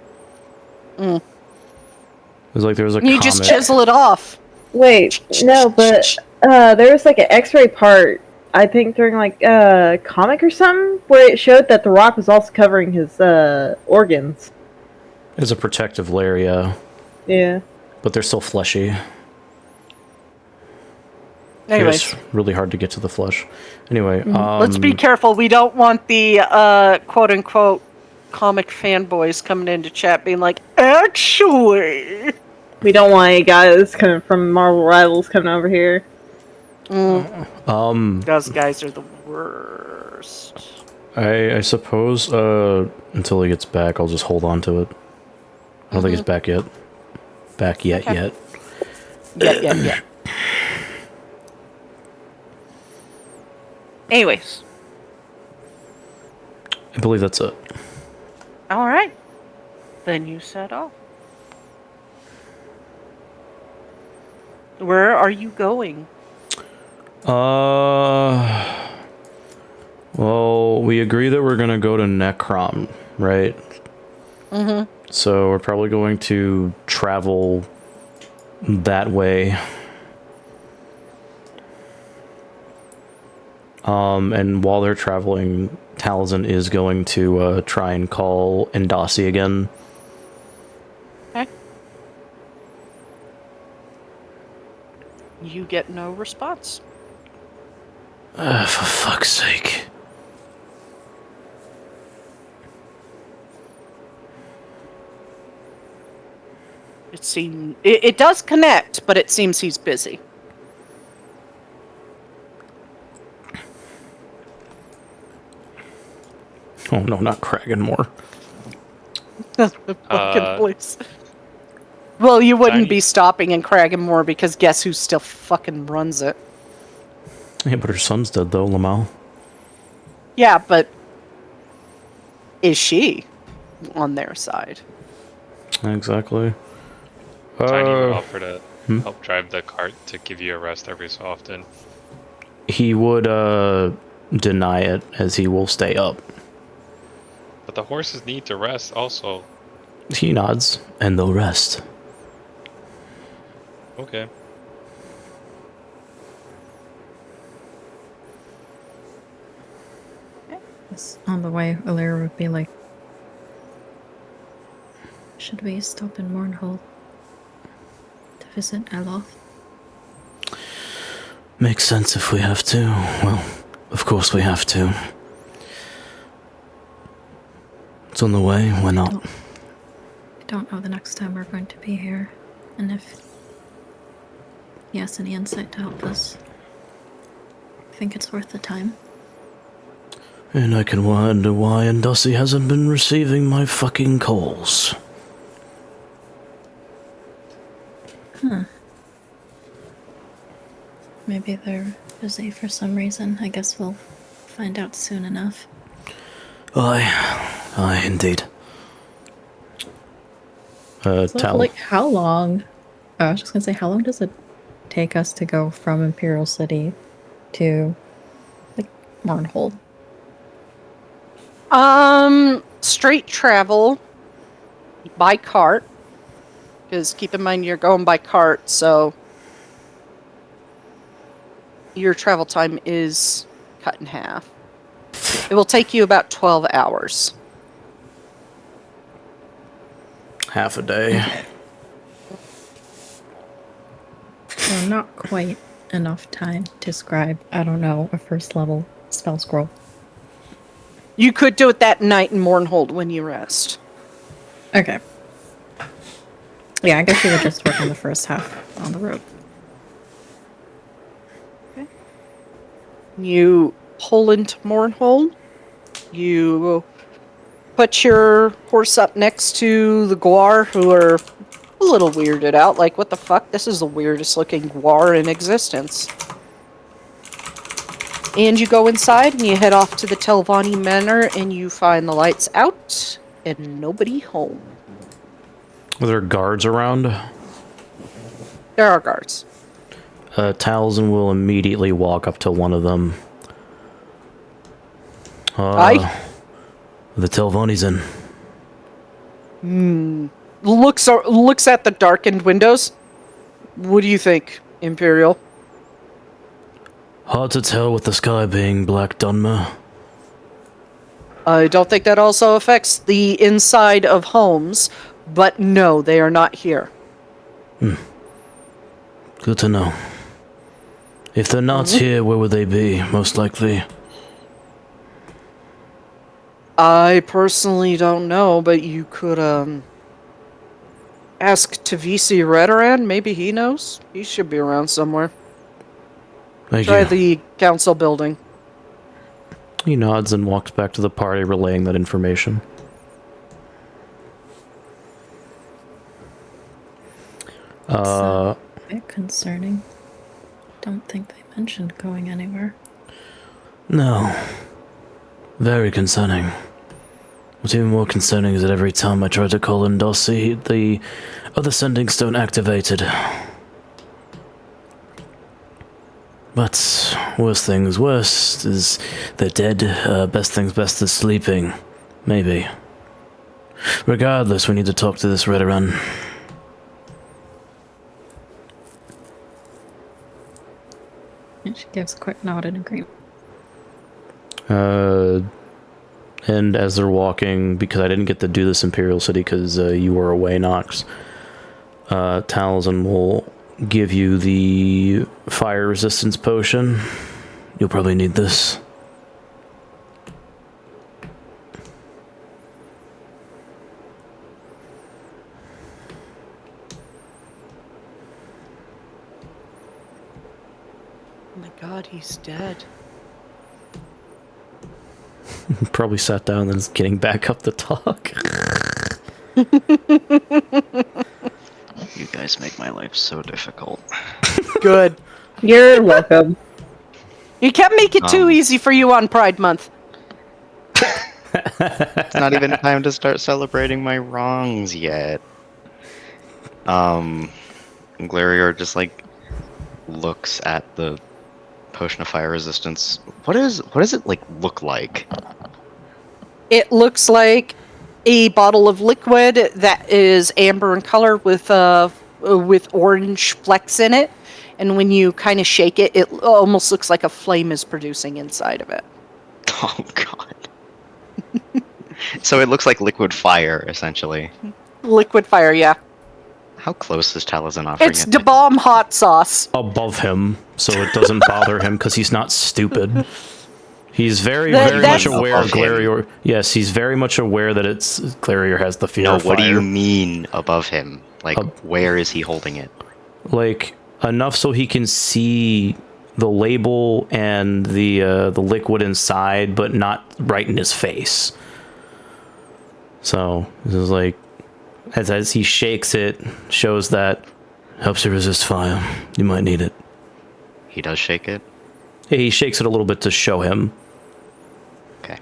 It's like there was a You comet. just chisel it off. Wait, no, but there was like an X-ray part, I think during like a comic or something, where it showed that the rock was also covering his organs. It's a protective layer, yeah. Yeah. But they're still fleshy. Anyways, It's really hard to get to the flesh. Anyway, let's be careful. We don't want the quote-unquote comic fanboys coming into chat being like, actually... We don't want any guys coming from Marvel Rivals coming over here. Those guys are the worst. I suppose until he gets back, I'll just hold on to it. I don't think he's back yet. Back yet. Yeah. Anyways. I believe that's it. All right. Then you set off. Where are you going? Well, we agree that we're gonna go to Necrom, right? Mm-hmm. So we're probably going to travel that way. And while they're traveling, Taliesin is going to try and call Endasi again. Okay. You get no response. For fuck's sake. It does connect, but it seems he's busy. Oh no, not Kraganmore. Fucking place. Well, you wouldn't Tiny. be stopping in Kraganmore because guess who still fucking runs it? Yeah, but her son's dead though, Lamal. Yeah, but is she on their side? Exactly. Tiny would offer to help drive the cart to give you a rest every so often. He would deny it, as he will stay up. But the horses need to rest also. He nods, and they'll rest. Okay. On the way, Illyria would be like, should we stop in Mournhold to visit Eloth? Makes sense if we have to. Well, of course we have to. It's on the way, why not? I don't know the next time we're going to be here, and if he has any insight to help us, I think it's worth the time. And I can wonder why Endasi hasn't been receiving my fucking calls. Maybe they're busy for some reason. I guess we'll find out soon enough. Aye, indeed. So, Tal. like, how long? I was just gonna say, how long does it take us to go from Imperial City to, like, Mournhold? Straight travel by cart. Because keep in mind you're going by cart, so your travel time is cut in half. It will take you about 12 hours. Half a day. Well, not quite enough time to scribe, I don't know, a first level spell scroll. You could do it that night in Mournhold when you rest. Okay. Yeah, I guess we would just work on the first half on the road. You pull into Mournhold. You put your horse up next to the Guar, who are a little weirded out. Like, what the fuck? This is the weirdest looking Guar in existence. And you go inside and you head off to the Telvanni Manor and you find the lights out and nobody home. Are there guards around? There are guards. Taliesin will immediately walk up to one of them. Aye. The Telvanni's in. Looks at the darkened windows. What do you think, Imperial? Hard to tell with the sky being black, Dunmer. I don't think that also affects the inside of homes, but no, they are not here. Good to know. If they're not here, where would they be, most likely? I personally don't know, but you could, ask Tavisi Redoran. Maybe he knows. He should be around somewhere. Thank Try you. the council building. He nods and walks back to the party, relaying that information. A bit concerning. Don't think they mentioned going anywhere. No. Very concerning. What's even more concerning is that every time I try to call in Dossi, the other sending stone activated. But worst things worst is they're dead. Best things best is sleeping. Maybe. Regardless, we need to talk to this Redoran. And she gives a quick nod in agreement. And as they're walking, because I didn't get to do this Imperial City because you were away, Nox, Taliesin will give you the fire resistance potion. You'll probably need this. Oh my god, he's dead. Probably sat down and is getting back up to talk. You guys make my life so difficult. Good. You're welcome. You can't make it too easy for you on Pride Month. It's not even time to start celebrating my wrongs yet. Glarior just like looks at the potion of fire resistance. What does it like look like? It looks like a bottle of liquid that is amber in color with orange flecks in it, and when you kind of shake it, it almost looks like a flame is producing inside of it. Oh god. So it looks like liquid fire, essentially. Liquid fire, yeah. How close is Taliesin offering It's it? the bomb hot sauce. Above him, so it doesn't bother him because he's not stupid. He's very much that's- aware of Above him. Glarior. Yes, he's very much aware that it's Glarior has the fear No, of what do fire. you mean above him? Like, where is he holding it? Like enough so he can see the label and the liquid inside, but not right in his face. So this is like as he shakes it, shows that helps you resist fire. You might need it. He does shake it? He shakes it a little bit to show him, Okay.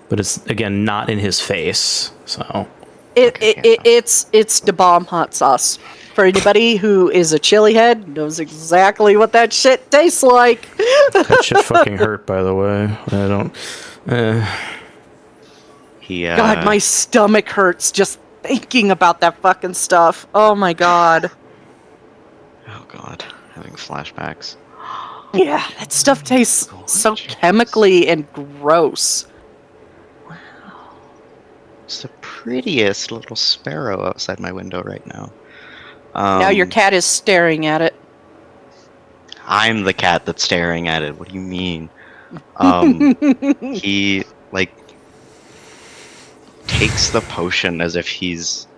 but it's again not in his face. So It's the bomb hot sauce. For anybody who is a chili head, knows exactly what that shit tastes like. that shit fucking hurt. By the way, I don't. He, God, my stomach hurts just thinking about that fucking stuff. Oh my god. Oh god, having flashbacks. Yeah, that stuff tastes so chemically and gross. It's the prettiest little sparrow outside my window right now. Now your cat is staring at it. I'm the cat that's staring at it. What do you mean? He, like, takes the potion as if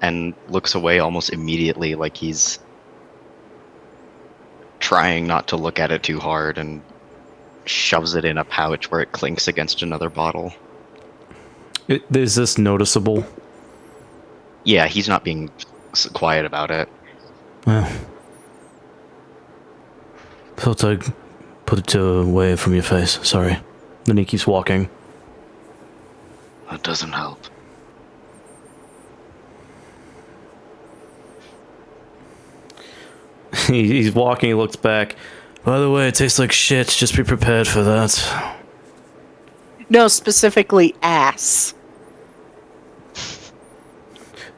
and looks away almost immediately, like he's trying not to look at it too hard, and shoves it in a pouch where it clinks against another bottle. Is this noticeable? Yeah, he's not being quiet about it. Well, thought I'd put it away from your face. Sorry. Then he keeps walking. That doesn't help. He's walking, he looks back. By the way, it tastes like shit. Just be prepared for that. No, specifically ass.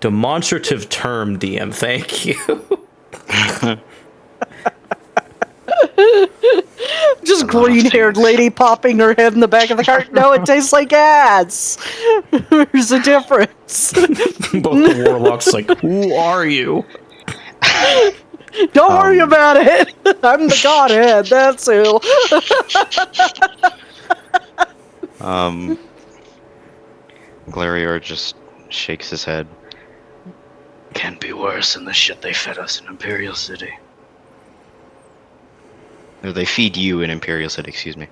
Demonstrative term, DM. Thank you. Just green-haired lady popping her head in the back of the cart. No, it tastes like ass. There's a difference. Both the warlocks like, who are you? Don't worry about it. I'm the godhead. That's who. Glarior just shakes his head. Can't be worse than the shit they fed us in Imperial City. Or they feed you in Imperial City, excuse me.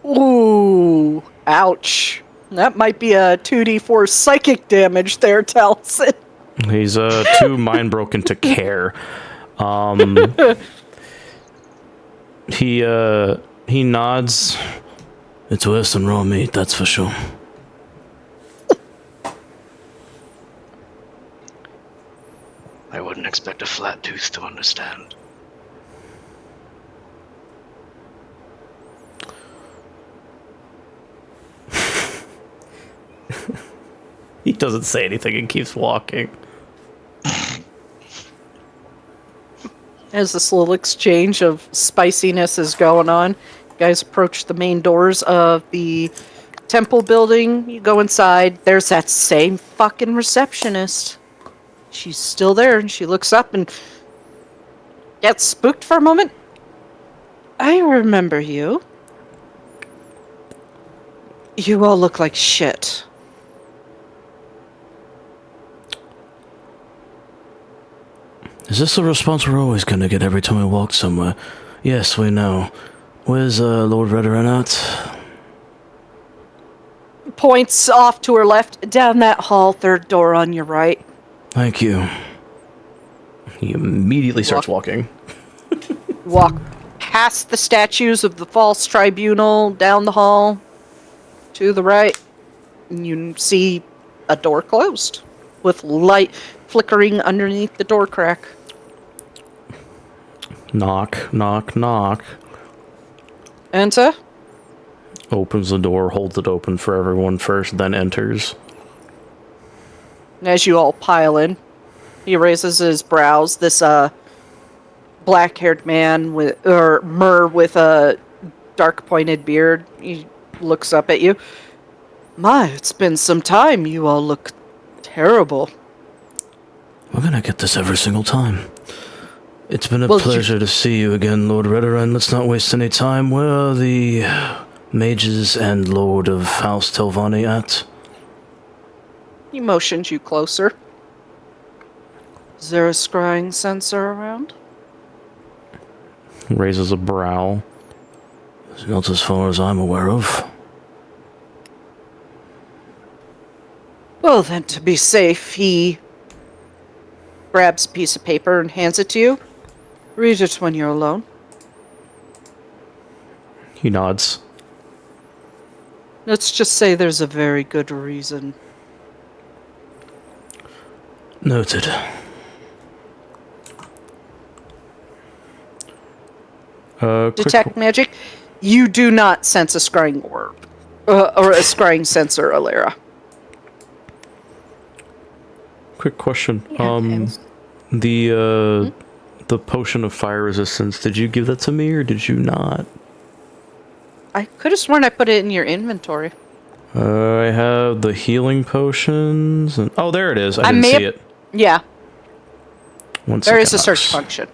Ooh, ouch. That might be a 2d4 psychic damage there, Taliesin. He's too mind broken to care. He nods. It's worse than raw meat, that's for sure. I wouldn't expect a flat tooth to understand. He doesn't say anything and keeps walking. As this little exchange of spiciness is going on, you guys approach the main doors of the temple building. You go inside. There's that same fucking receptionist. She's still there, and she looks up and gets spooked for a moment. I remember you. You all look like shit. Is this the response we're always gonna get every time we walk somewhere? Yes, we know. Where's Lord Redoran at? Points off to her left, down that hall, third door on your right. Thank you. He immediately starts walking. Walk past the statues of the false tribunal, down the hall, to the right, and you see a door closed, with light flickering underneath the door crack. Knock, knock, knock. Enter. Opens the door, holds it open for everyone first, then enters. And as you all pile in, he raises his brows. This black-haired man with a dark pointed beard. He looks up at you. My, it's been some time. You all look terrible. We're gonna get this every single time. It's been a Well, pleasure to see you again, Lord Redoran. Let's not waste any time. Where are the mages and Lord of House Telvanni at? He motions you closer. Is there a scrying sensor around? Raises a brow. Not as far as I'm aware of. Well, then, to be safe, he grabs a piece of paper and hands it to you. Read it when you're alone. He nods. Let's just say there's a very good reason. Noted. Detect magic. You do not sense a scrying orb. Or a scrying sensor, Alera. Quick question. Okay. The potion of fire resistance, did you give that to me or did you not? I could have sworn I put it in your inventory. I have the healing potions and oh, there it is. I didn't may see have- it. Yeah, One there is a second, search Alex.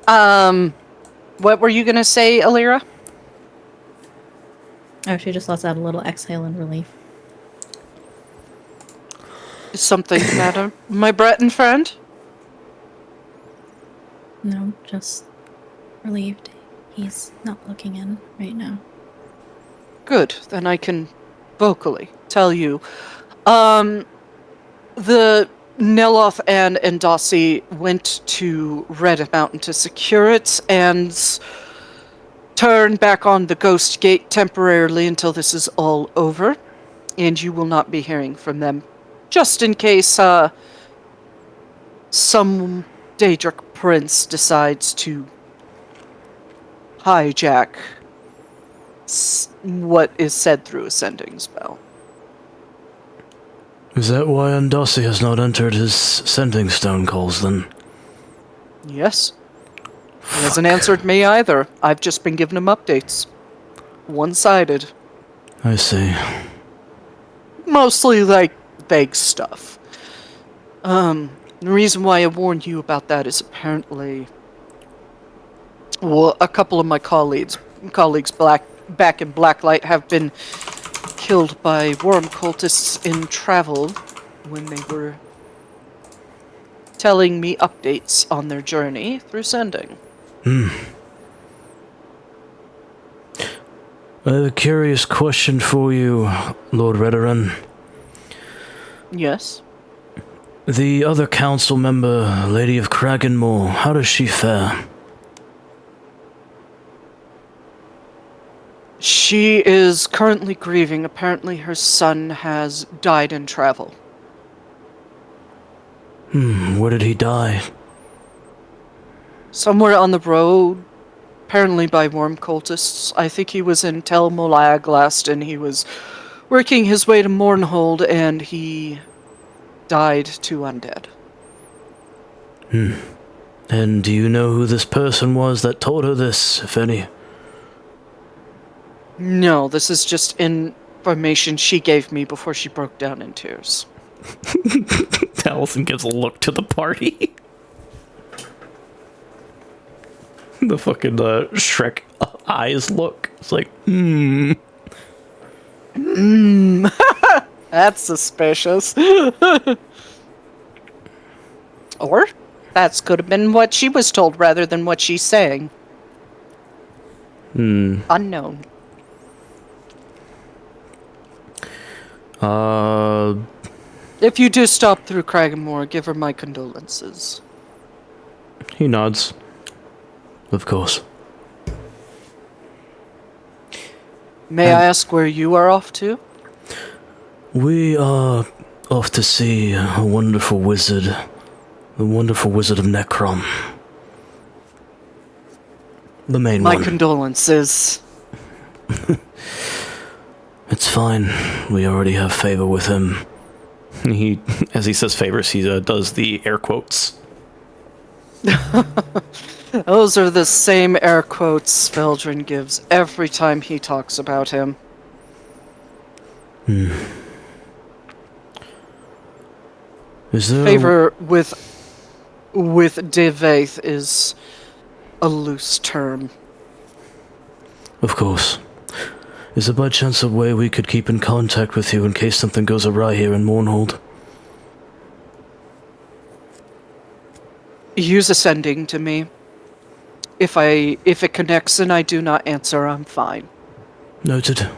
function. What were you gonna say, Alera? Oh, she just lets out a little exhale in relief. Is something the matter, my Breton friend? No, just relieved. He's not looking in right now. Good, then I can vocally tell you. The Neloth and Endossi went to Red Mountain to secure it and turn back on the Ghost Gate temporarily until this is all over. And you will not be hearing from them. Just in case some Daedric prince decides to hijack what is said through a sending spell. Is that why Andossi has not entered his sending stone calls then? Yes. He hasn't answered me either. I've just been giving him updates. One-sided. I see. Mostly, like, vague stuff. The reason why I warned you about that is apparently, well, a couple of my colleagues back in Blacklight have been killed by worm cultists in travel when they were telling me updates on their journey through sending. I have a curious question for you, Lord Redoran. Yes? The other council member, Lady of Kragenmoor, how does she fare? She is currently grieving. Apparently her son has died in travel. Where did he die? Somewhere on the road, apparently by worm cultists. I think he was in Tel Molaglast and he was working his way to Mournhold and he died to undead. And do you know who this person was that told her this, if any? No, this is just information she gave me before she broke down in tears. Allison gives a look to the party. The fucking Shrek eyes look. It's like, That's suspicious. Or that could have been what she was told rather than what she's saying. Unknown. If you do stop through Kragenmoor, give her my condolences. He nods. Of course. May I ask where you are off to? We are off to see a wonderful wizard. The wonderful wizard of Necrom. The main one. My condolences. It's fine. We already have favor with him. He, as he says favors, he does the air quotes. Those are the same air quotes Veldrin gives every time he talks about him. Is there Favor with Devaith is a loose term. Of course. Is there by chance a way we could keep in contact with you in case something goes awry here in Mournhold? Use ascending to me. If it connects and I do not answer, I'm fine. Noted.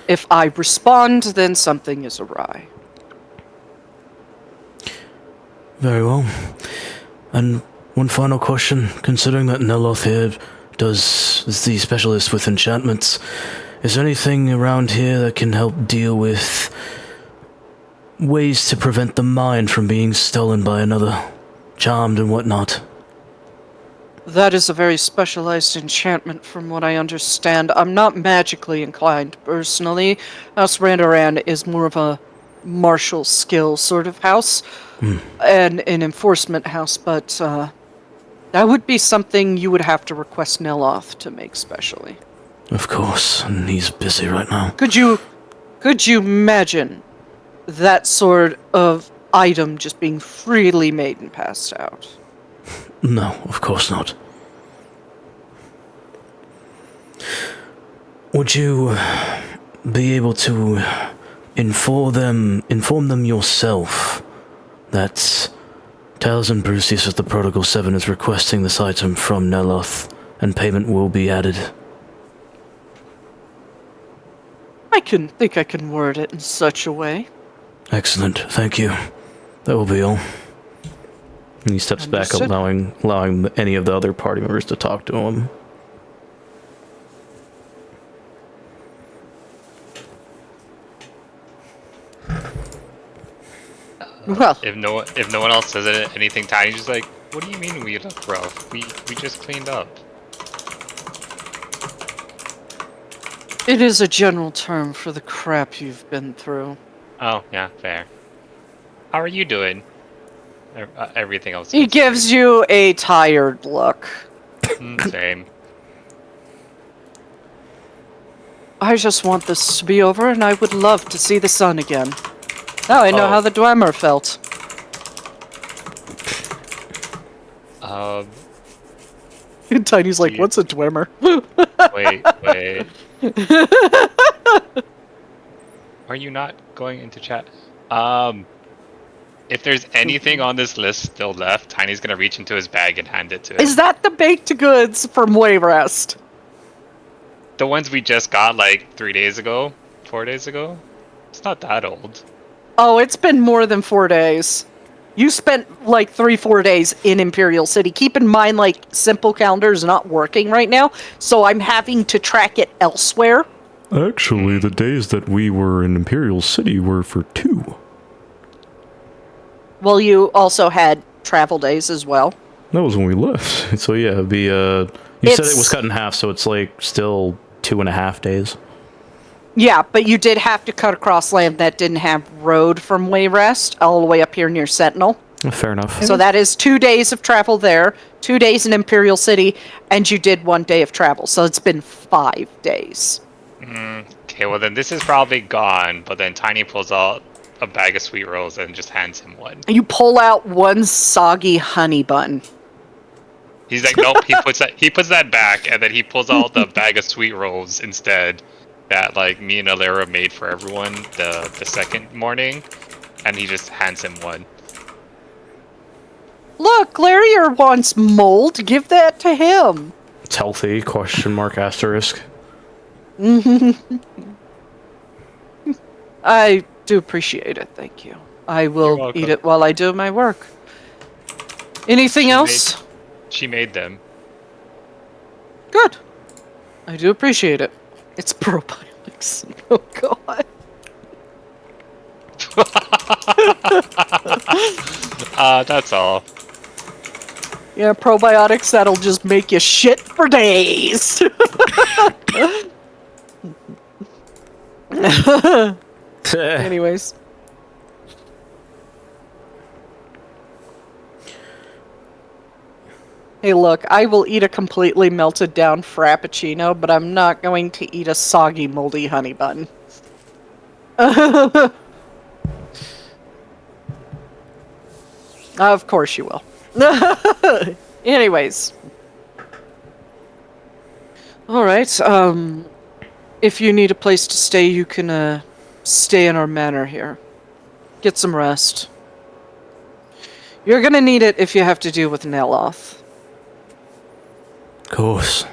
If I respond, then something is awry. Very well. And one final question. Considering that Neloth here is the specialist with enchantments, is there anything around here that can help deal with ways to prevent the mind from being stolen by another, charmed and whatnot? That is a very specialized enchantment from what I understand. I'm not magically inclined, personally. House Randoran is more of a martial skill sort of house, and an enforcement house, but that would be something you would have to request Neloth to make specially. Of course, and he's busy right now. Could you imagine that sort of item just being freely made and passed out? No, of course not. Would you be able to inform them yourself that Taliesin Brucius of the Prodigal Seven is requesting this item from Neloth, and payment will be added? I think I can word it in such a way. Excellent, thank you. That will be all. And he steps back, allowing any of the other party members to talk to him. Well, If no one else says anything, Tiny's just like, what do you mean we look rough? We just cleaned up. it is a general term for the crap you've been through. Oh, yeah, fair. How are you doing? Everything else. He gives you a tired look. Same. I just want this to be over, and I would love to see the sun again. Now I know how the Dwemer felt. Tiny's like, Yeah. what's a Dwemer? Wait. Are you not going into chat? If there's anything on this list still left, Tiny's gonna reach into his bag and hand it to him. Is that the baked goods from Wayrest? The ones we just got like 3 days ago? 4 days ago? It's not that old. Oh, it's been more than 4 days. You spent like 3-4 days in Imperial City. Keep in mind, like, Simple Calendar is not working right now, so I'm having to track it elsewhere. Actually, the days that we were in Imperial City were for 2. Well, you also had travel days as well. That was when we left. So yeah, it'd be you said it was cut in half, so it's like still 2.5 days. Yeah, but you did have to cut across land that didn't have road from Wayrest all the way up here near Sentinel. Fair enough. So that is 2 days of travel there, 2 days in Imperial City, and you did 1 day of travel. So it's been 5 days. Okay, well then this is probably gone, but then Tiny pulls out a bag of sweet rolls and just hands him one. You pull out one soggy honey bun. He's like, nope, he puts that back, and then he pulls out the bag of sweet rolls instead that like me and Alera made for everyone the second morning, and he just hands him one. Look, Glarior wants mold. Give that to him. It's healthy, question mark, asterisk. I do appreciate it, thank you. I You're will welcome. eat it while I do my work. Anything else? She made them. Good. I do appreciate it. It's probiotics. Oh god. That's all. Yeah, probiotics that'll just make you shit for days. Anyways. Hey, look, I will eat a completely melted down frappuccino, but I'm not going to eat a soggy, moldy honey bun. Of course you will. Anyways. Alright, if you need a place to stay, you can, stay in our manor here. Get some rest. You're gonna need it if you have to deal with Neloth. Of course.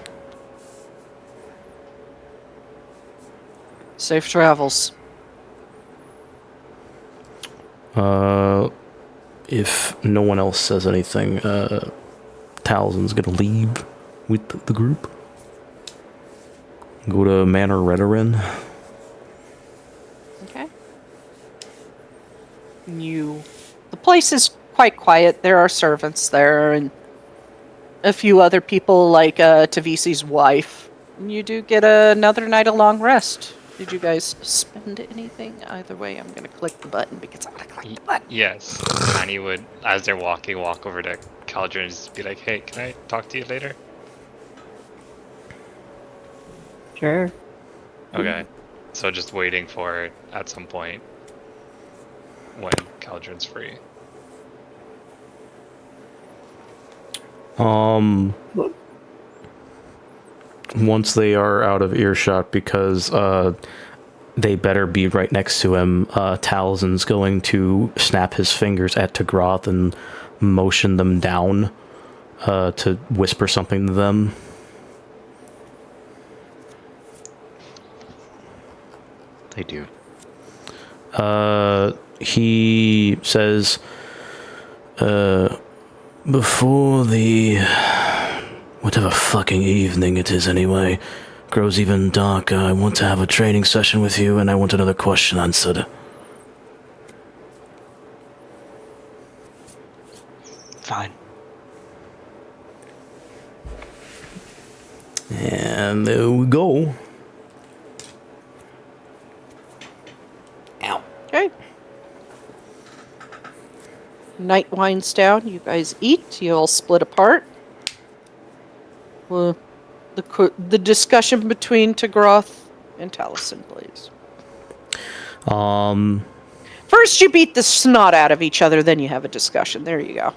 Safe travels. If no one else says anything, Talzin's gonna leave with the group. Go to Manor Redorin. Okay. The place is quite quiet. There are servants there and a few other people like Tavisi's wife. You do get another night of long rest. Did you guys spend anything? Either way, I'm gonna click the button because I'm gonna click the button. Yes. Tiny would, as they're walking, walk over to Caldron and just be like, hey, can I talk to you later? Sure. Okay. So just waiting for it at some point when Caldron's free. Once they are out of earshot, because they better be right next to him, Talzin's going to snap his fingers at Tagroth and motion them down to whisper something to them. They do. He says, before the whatever fucking evening it is anyway grows even darker, I want to have a training session with you, and I want another question answered. Fine. And there we go. Okay. Night winds down. You guys eat. You all split apart. Well, the discussion between Tagroth and Taliesin, please. First, you beat the snot out of each other. Then you have a discussion. There you go.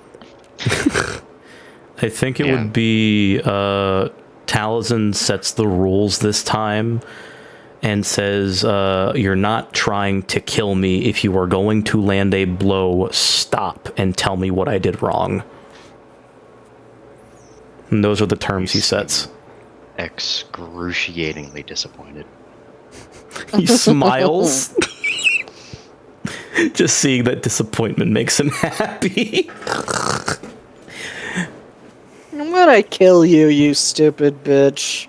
I think it Yeah. would be Taliesin sets the rules this time and says, you're not trying to kill me. If you are going to land a blow, stop and tell me what I did wrong. And those are the terms he sets. Excruciatingly disappointed. He smiles. Just seeing that disappointment makes him happy. I'm gonna kill you, you stupid bitch.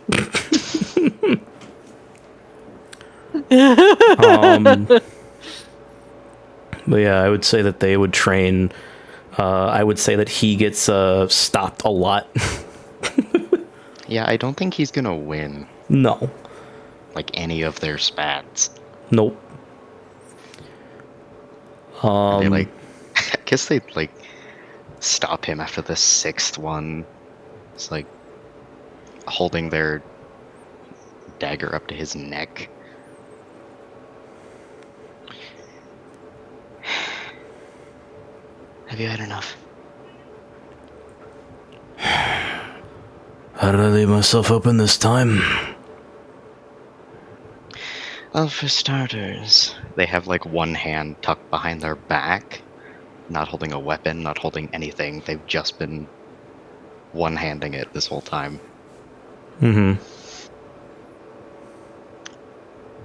But yeah, I would say that they would train. I would say that he gets stopped a lot. Yeah, I don't think he's gonna win, No. like, any of their spats. Nope. They, like, I guess they'd, like, stop him after the 6th one. It's like holding their dagger up to his neck. Have you had enough? How did I leave myself open this time? Well, for starters, they have like one hand tucked behind their back, not holding a weapon, not holding anything. They've just been one-handing it this whole time. Mm-hmm.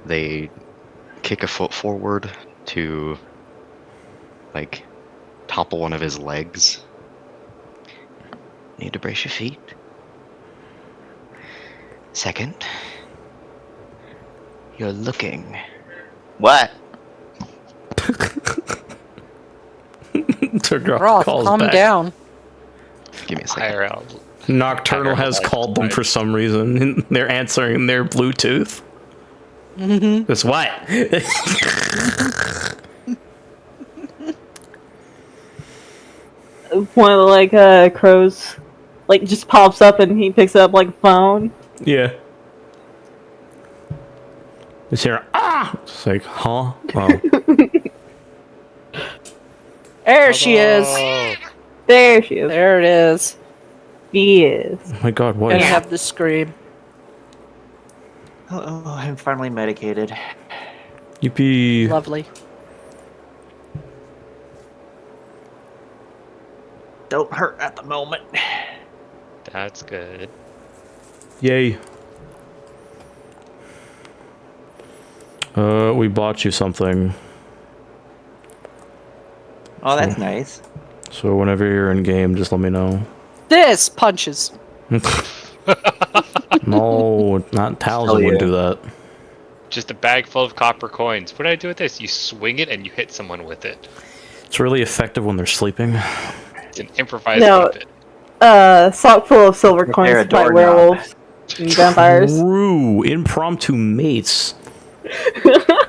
They kick a foot forward to, like, topple one of his legs. Need to brace your feet. Second, you're looking. What? Roth, calm down. Give me a second. IRL. Nocturnal has called them for some reason. They're answering their Bluetooth. Mm-hmm. It's what? One of the like crows like just pops up and he picks up like a phone. Yeah. It's here. Ah! It's like, huh? Oh. There she is. There she is. There it is. She is. Oh my god, what? Gonna have the scream. Oh, I'm finally medicated. Yippee. Lovely. Don't hurt at the moment. That's good. Yay. We bought you something. Oh, that's nice. So whenever you're in game, just let me know. This punches. No, not Taliesin wouldn't do that. Just a bag full of copper coins. What do I do with this? You swing it and you hit someone with it. It's really effective when they're sleeping. It's an improvised No. weapon. Sock full of silver Repair coins a to fight doorknob. werewolves and vampires. True. Impromptu mates. The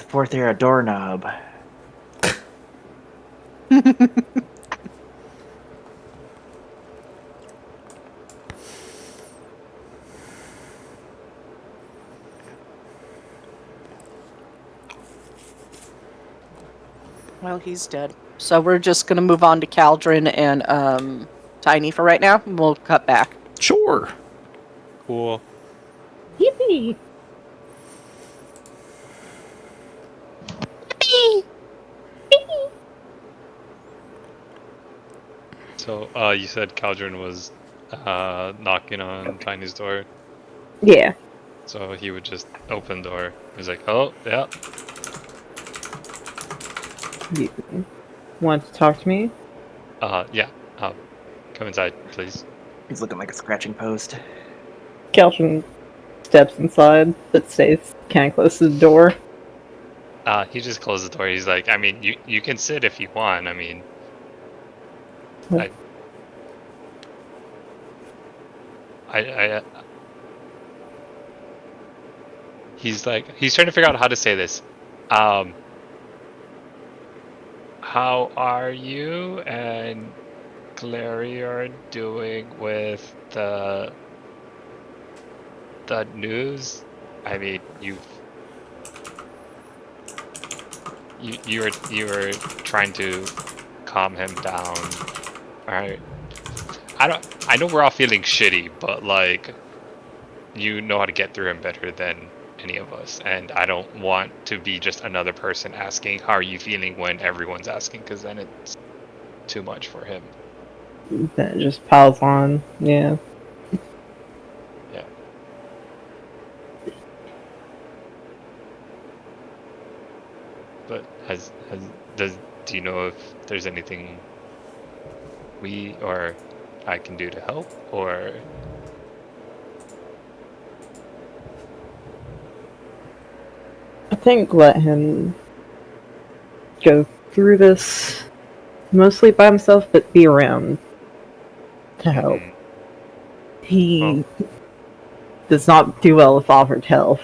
fourth era doorknob. Well, he's dead. So we're just gonna move on to Caldron and Tiny for right now. We'll cut back. Sure. Cool. Yippee! So, you said Caldron was knocking on Tiny's door, Yeah. so he would just open the door. He's like, "Oh, yeah." You want to talk to me? Yeah. Come inside, please. He's looking like a scratching post. Calvin steps inside, but stays kind of close to the door. He just closed the door. He's like, I mean, you can sit if you want. I mean, he's like, he's trying to figure out how to say this. How are you and Glarior doing with the news? I mean, you were trying to calm him down. Alright. I know we're all feeling shitty, but like, you know how to get through him better than any of us, and I don't want to be just another person asking how are you feeling when everyone's asking, because then it's too much for him. That just piles on. Yeah. Yeah. But do you know if there's anything we or I can do to help, or I think let him go through this mostly by himself, but be around to help. He does not do well if offered help.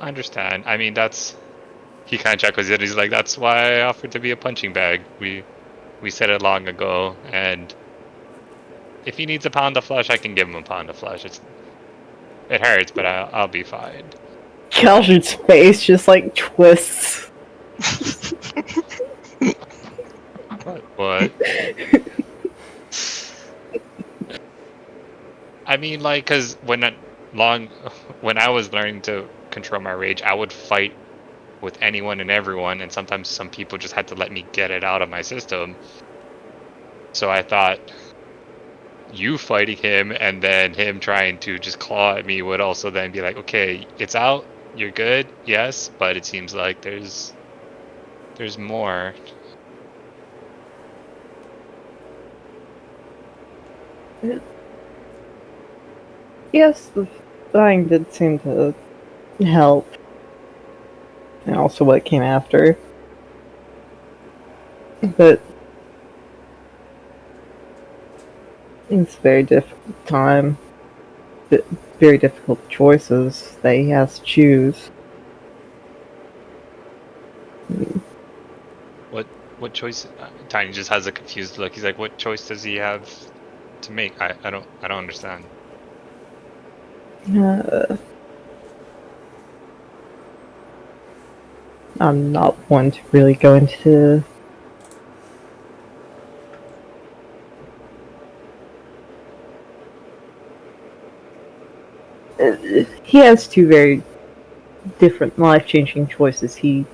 I understand. I mean, he kind of chuckles it. He's like, that's why I offered to be a punching bag. We said it long ago, and if he needs a pound of flesh, I can give him a pound of flesh. It hurts, but I'll be fine. Kalshut's face just like twists. What? I mean, like, cause when I was learning to control my rage, I would fight with anyone and everyone, and sometimes some people just had to let me get it out of my system. So I thought you fighting him and then him trying to just claw at me would also then be like, okay, it's out, you're good, yes, but it seems like there's more. Yes, the dying did seem to help. And also what came after. But it's a very difficult time. Very difficult choices that he has to choose. What choice? Tiny just has a confused look. He's like, what choice does he have to make? I don't understand. I'm not one to really go into he has two very different life-changing choices he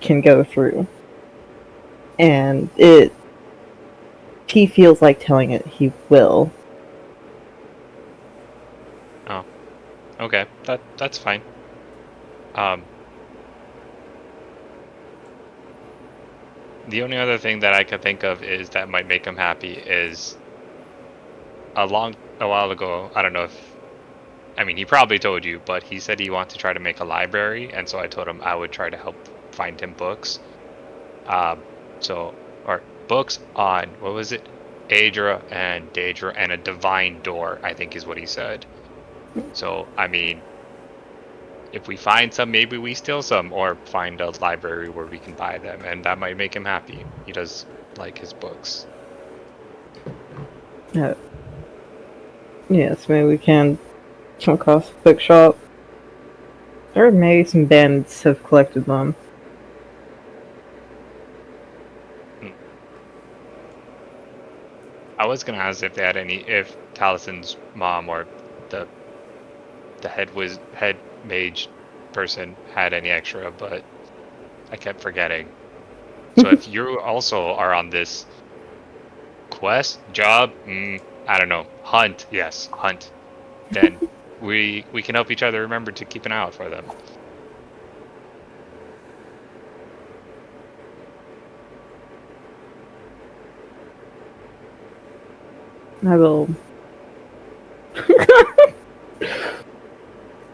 can go through. And he feels like telling it, he will. Oh. Okay. That's fine. The only other thing that I could think of is that might make him happy is a while ago, I don't know if, I mean, he probably told you, but he said he wants to try to make a library, and so I told him I would try to help find him books. Or books on, what was it? Aedra and Daedra and a divine door, I think is what he said. So, I mean, if we find some, maybe we steal some, or find a library where we can buy them, and that might make him happy. He does like his books. Yes, maybe we can come across a bookshop. Or maybe some bandits have collected them. I was gonna ask if they had if Talison's mom or the head mage person had any extra, but I kept forgetting. So if you also are on this quest, job, I don't know, hunt, yes, hunt, then we can help each other remember to keep an eye out for them. I will.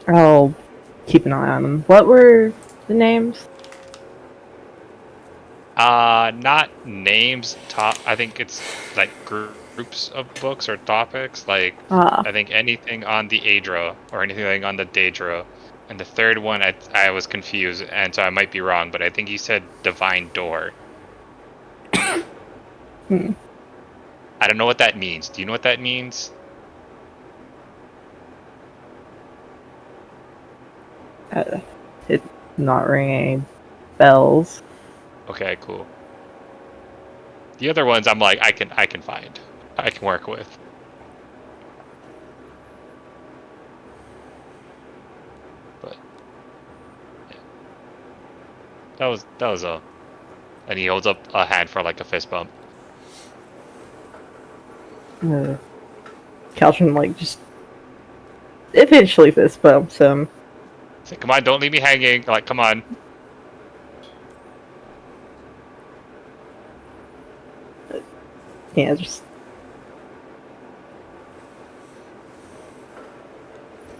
I'll keep an eye on them. What were the names? Not names. I think it's like groups of books or topics. Like I think anything on the Aedra or anything on the Daedra, and the third one I was confused, and so I might be wrong, but I think he said Divine Door. I don't know what that means. Do you know what that means? It not ringing any bells. Okay, cool. The other ones, I'm like, I can find, I can work with. But yeah. that was all. And he holds up a hand for like a fist bump. Caltrin, like, just eventually fist bumps him. He's like, come on, don't leave me hanging. Like, come on. Yeah, just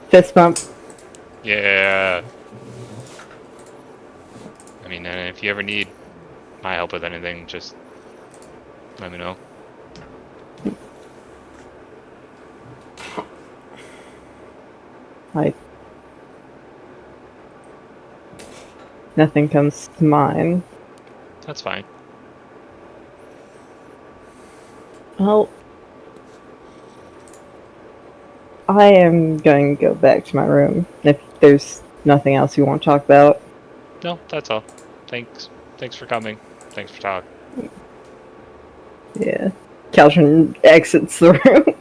fist bump. Yeah. I mean, and if you ever need my help with anything, just let me know. Like, nothing comes to mind. That's fine. Well, I am going to go back to my room if there's nothing else you want to talk about. No, that's all. Thanks for coming. Thanks for talking. Yeah. Caltrin exits the room.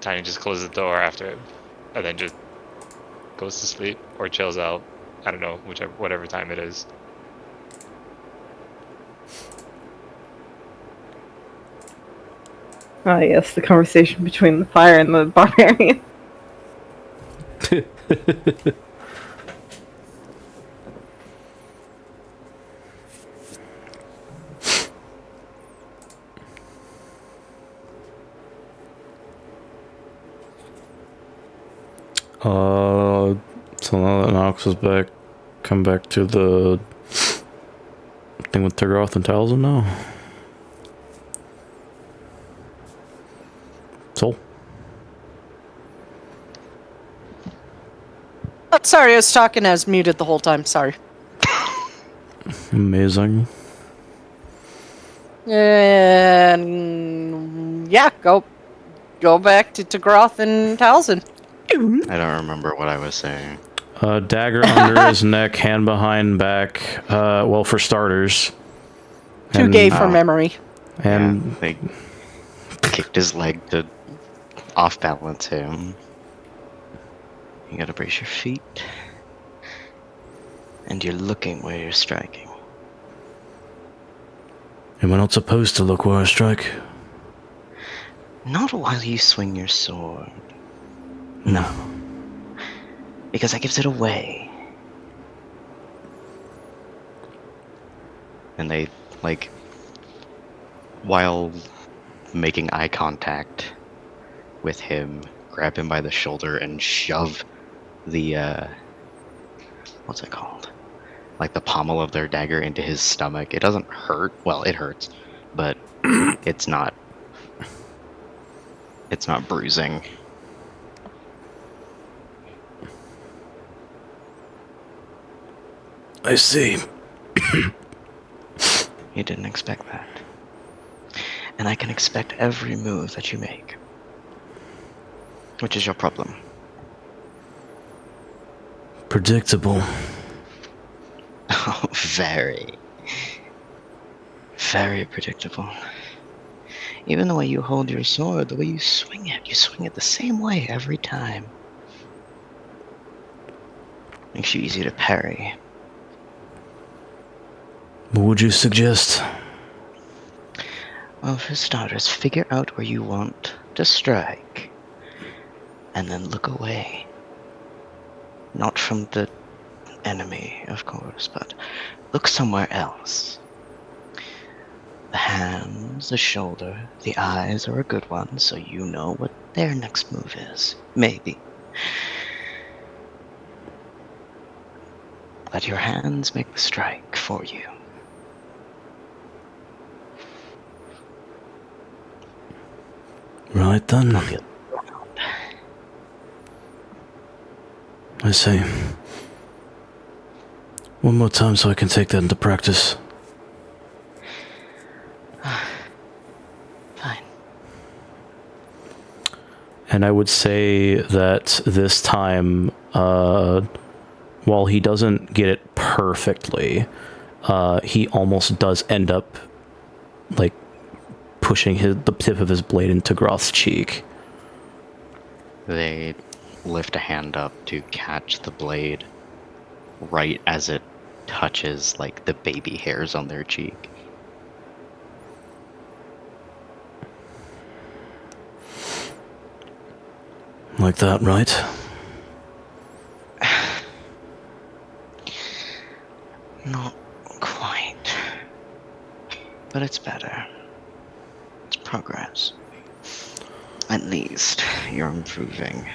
Tiny just closes the door after it, and then just goes to sleep or chills out. I don't know, whatever time it is. Oh, yes, the conversation between the fire and the barbarian. So now that Nox is back, come back to the thing with Tigroth and Talzin now. Soul. Oh, sorry, I was talking. I was muted the whole time. Sorry. Amazing. And yeah, go back to Tigroth and Talzin. I don't remember what I was saying. Dagger under his neck, hand behind back. Well, for starters. Too gay for memory. And yeah, they kicked his leg to off balance him. You gotta brace your feet. And you're looking where you're striking. am I not supposed to look where I strike? Not while you swing your sword. No. Because that gives it away. And they, like, while making eye contact with him, grab him by the shoulder and shove the, what's it called? Like the pommel of their dagger into his stomach. It doesn't hurt. Well, it hurts, but it's not bruising. I see. You didn't expect that. And I can expect every move that you make. Which is your problem. Predictable. Oh, very. Very predictable. Even the way you hold your sword, the way you swing it the same way every time. Makes you easy to parry. What would you suggest? Well, for starters, figure out where you want to strike. And then look away. Not from the enemy, of course, but look somewhere else. The hands, the shoulder, the eyes are a good one, so you know what their next move is. Maybe. Let your hands make the strike for you. Right then. I'll be around. I see. One more time so I can take that into practice. Fine. And I would say that this time, while he doesn't get it perfectly, he almost does end up, like, pushing the tip of his blade into Groth's cheek. They lift a hand up to catch the blade right as it touches, like, the baby hairs on their cheek. Like that, right? Not quite. But it's better. It's progress. At least you're improving.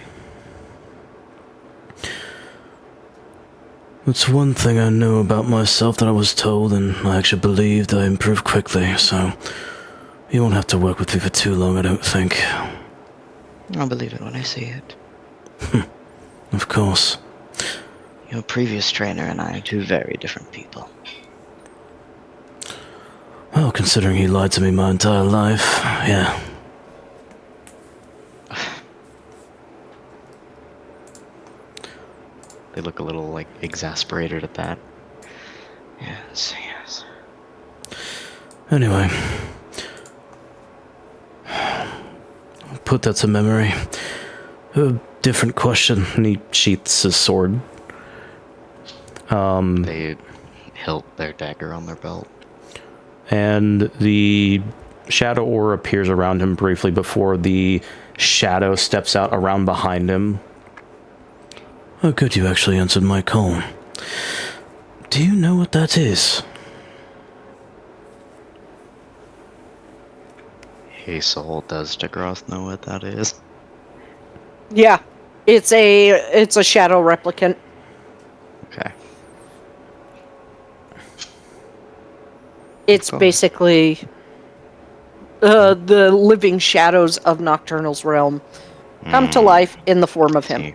It's one thing I know about myself that I was told, and I actually believed I improved quickly, so you won't have to work with me for too long, I don't think. I'll believe it when I see it. Of course. Your previous trainer and I are two very different people. Well, considering he lied to me my entire life, yeah. They look a little, like, exasperated at that. Yes, yes. Anyway. Put that to memory. A different question, and he sheaths his sword. They hilt their dagger on their belt. And the shadow aura appears around him briefly before the shadow steps out around behind him. Oh, good, you actually answered my call. Do you know what that is? Hazel, does Degroth know what that is? Yeah, it's a shadow replicant. Okay. It's Cool. basically the living shadows of Nocturnal's realm come to life in the form of him. See.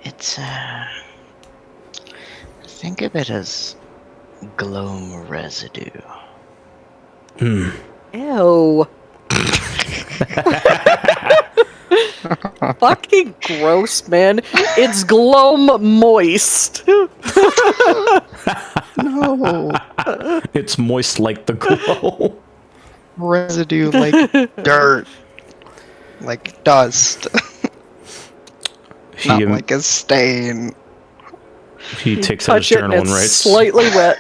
It's, think of it as gloam residue. Ew. Fucking gross, man. It's gloam moist. No! It's moist like the glow. Residue like dirt. Like dust. Not like a stain. He takes out his Touch it journal and it's writes, slightly wet.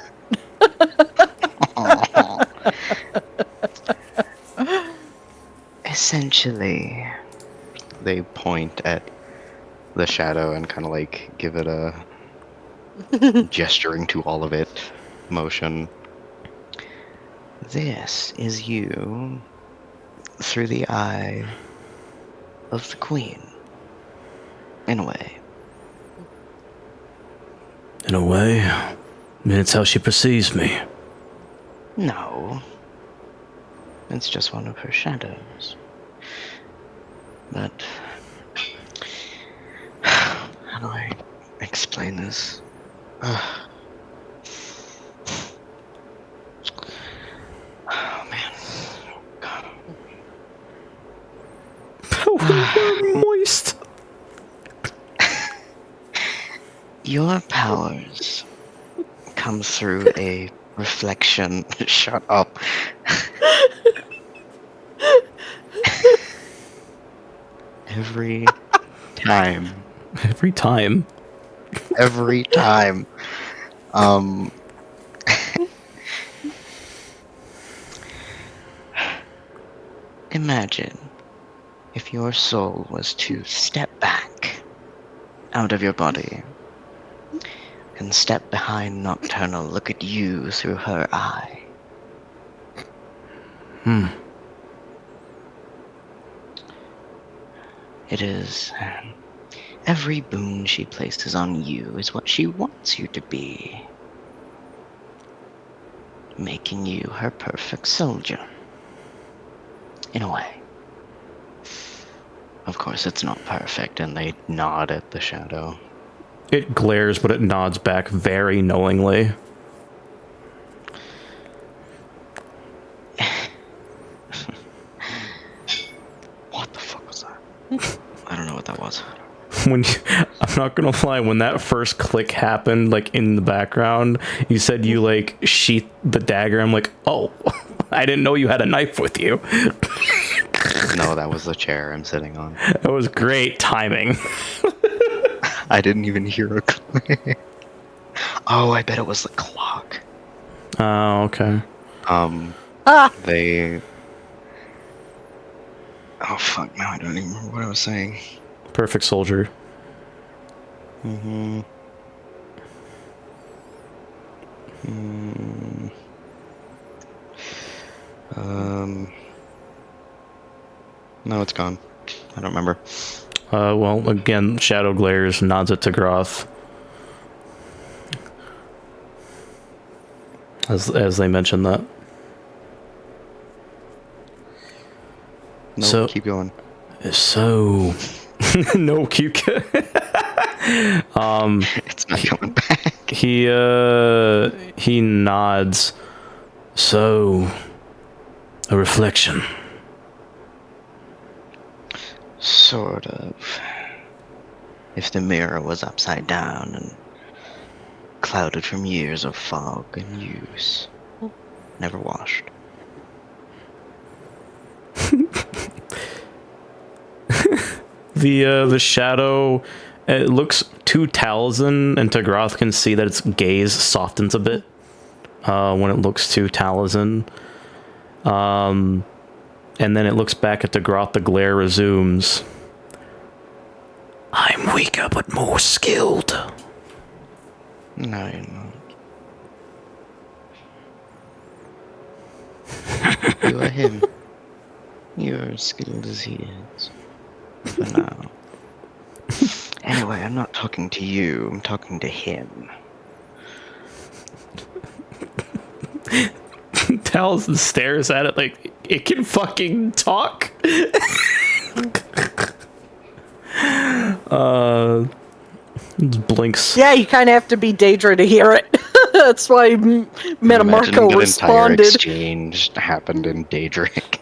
Essentially, they point at the shadow and kind of like give it a gesturing to all of it motion. This is you through the eye of the queen. In a way. in a way, it's how she perceives me. No. It's just one of her shadows. But how do I explain this? Oh man. Moist. Your powers come through a reflection. Shut up. Every time. Every time. Every time. Imagine if your soul was to step back out of your body and step behind Nocturnal, look at you through her eye. It is every boon she places on you is what she wants you to be, making you her perfect soldier. In a way. Of course, it's not perfect, and they nod at the shadow. It glares, but it nods back very knowingly. I'm not gonna lie, when that first click happened, like in the background, you said you like sheathed the dagger. I'm like, oh, I didn't know you had a knife with you. No, that was the chair I'm sitting on. That was great timing. I didn't even hear a click. Oh, I bet it was the clock. Oh, okay. They... Oh, fuck, now I don't even remember what I was saying. Perfect soldier. Mm-hmm. No, it's gone. I don't remember. Well, again, Shadow glares, nods it to Groth. As they mentioned that. No, So- keep going. So... no, Cuca. It's not coming back. He nods. So, a reflection. Sort of. If the mirror was upside down and clouded from years of fog and use, never washed. The shadow, it looks to Taliesin, and Tagroth can see that its gaze softens a bit when it looks to Taliesin. And then it looks back at Tagroth, the glare resumes. I'm weaker but more skilled. No, you're not. You are him. You're as skilled as he is. For now. Anyway, I'm not talking to you, I'm talking to him. Taliesin stares at it like it can fucking talk. It blinks. Yeah, you kind of have to be Daedra to hear it. That's why Imagine Metamarco that entire responded. exchange happened in Daedric.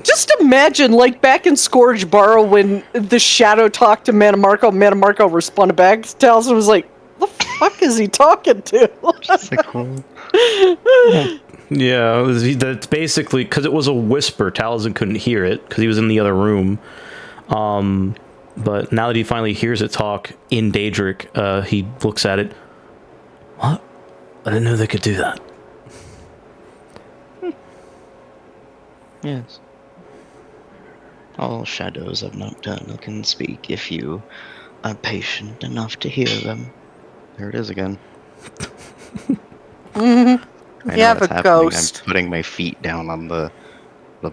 Just imagine, like back in Scourge Barrow, when the Shadow talked to Metamarco responded back. Taliesin was like, "The fuck is he talking to?" It's like, well, Yeah, that's basically because it was a whisper. Taliesin couldn't hear it because he was in the other room. But now that he finally hears it talk in Daedric, he looks at it. What? I didn't know they could do that. yes. All shadows of Nocturnal can speak if you are patient enough to hear them. There it is again. Mm-hmm. I You know have what's a happening. ghost. I'm putting my feet down on the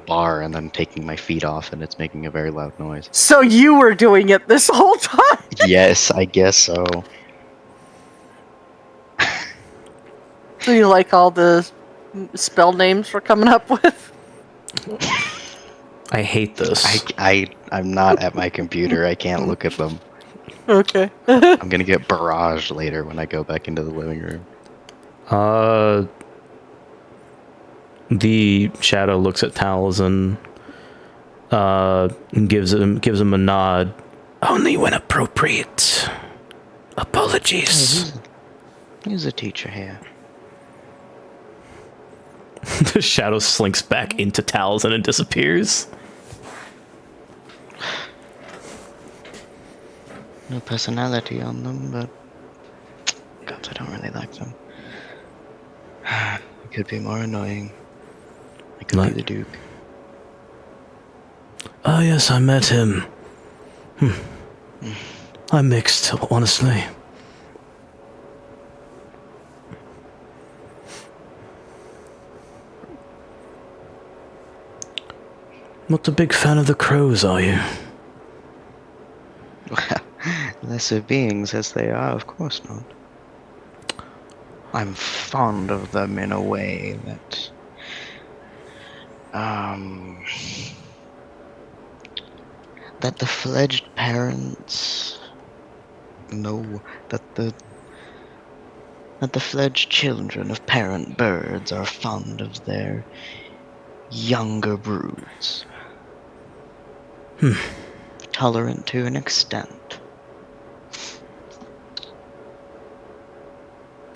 bar and then taking my feet off, and it's making a very loud noise. So you were doing it this whole time. Yes, I guess so. So you like all the spell names we're coming up with? I hate this. I'm not at my computer. I can't look at them. Okay. I'm gonna get barraged later when I go back into the living room. The shadow looks at Taliesin, and gives him a nod. Only when appropriate. Apologies. He's a teacher here. The shadow slinks back into Taliesin and disappears. No personality on them, but God, I don't really like them. It could be more annoying. I could Like- be the Duke. Oh yes, I met him. I'm mixed, honestly. Not a big fan of the crows, are you? Well, lesser beings as they are, of course not. I'm fond of them in a way that, that the fledged parents know that the fledged children of parent birds are fond of their younger broods. Tolerant to an extent,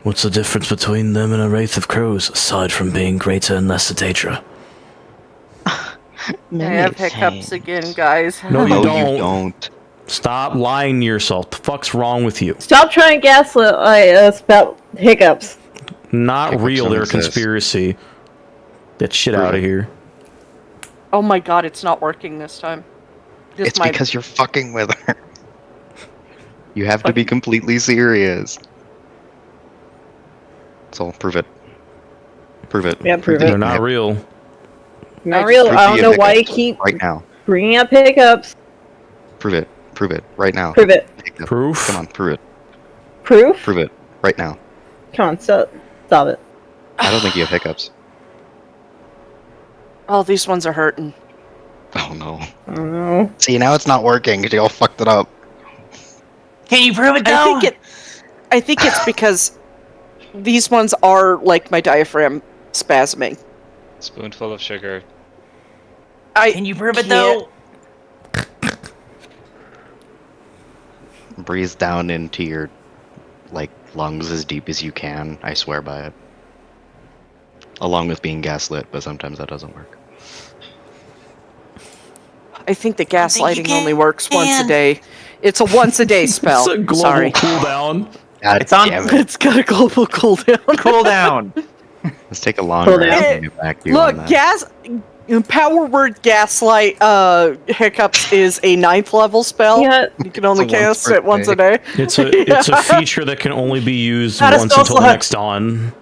What's the difference between them and a Wraith of Crows, aside from being greater and less a Daedra? I have hiccups again, guys. No, you No, don't. you don't. Stop lying to yourself. The fuck's wrong with you? Stop trying to gaslight us about hiccups. Not Hiccups real, don't they're a exist. conspiracy. Get shit Prove out of it. here. Oh my god, it's not working this time. It's because you're fucking with her. You have to be completely serious. So, prove it. Prove it. Yeah, prove that it. They're you can not have- real. Not real. prove I that don't you know have why you hiccups keep Right now. bringing up hiccups. Prove it. Prove it. Right now. Prove it. Hiccup. Proof? Come on, prove it. Proof? Prove it. Right now. Come on, stop it. I don't think you have hiccups. Oh, these ones are hurting. Oh no. I don't know. See, now it's not working because you all fucked it up. Can you prove it though? I think it's because these ones are like my diaphragm spasming. Spoonful of sugar. Can you prove it though? Breathe down into your, lungs as deep as you can. I swear by it. Along with being gaslit, but sometimes that doesn't work. I think the think you gaslighting only works once a day. It's a once a day spell. It's a global Sorry. cooldown. God It's on- damn it. It's got a global cooldown. Cool down. Let's take a long Hold rest on. and get back to you Look, on that. power word gaslight hiccups is a 9th level spell. Yeah, You can only It's a once cast per it once a day. day. It's a feature that can only be used Not a once spell until the slot. next dawn.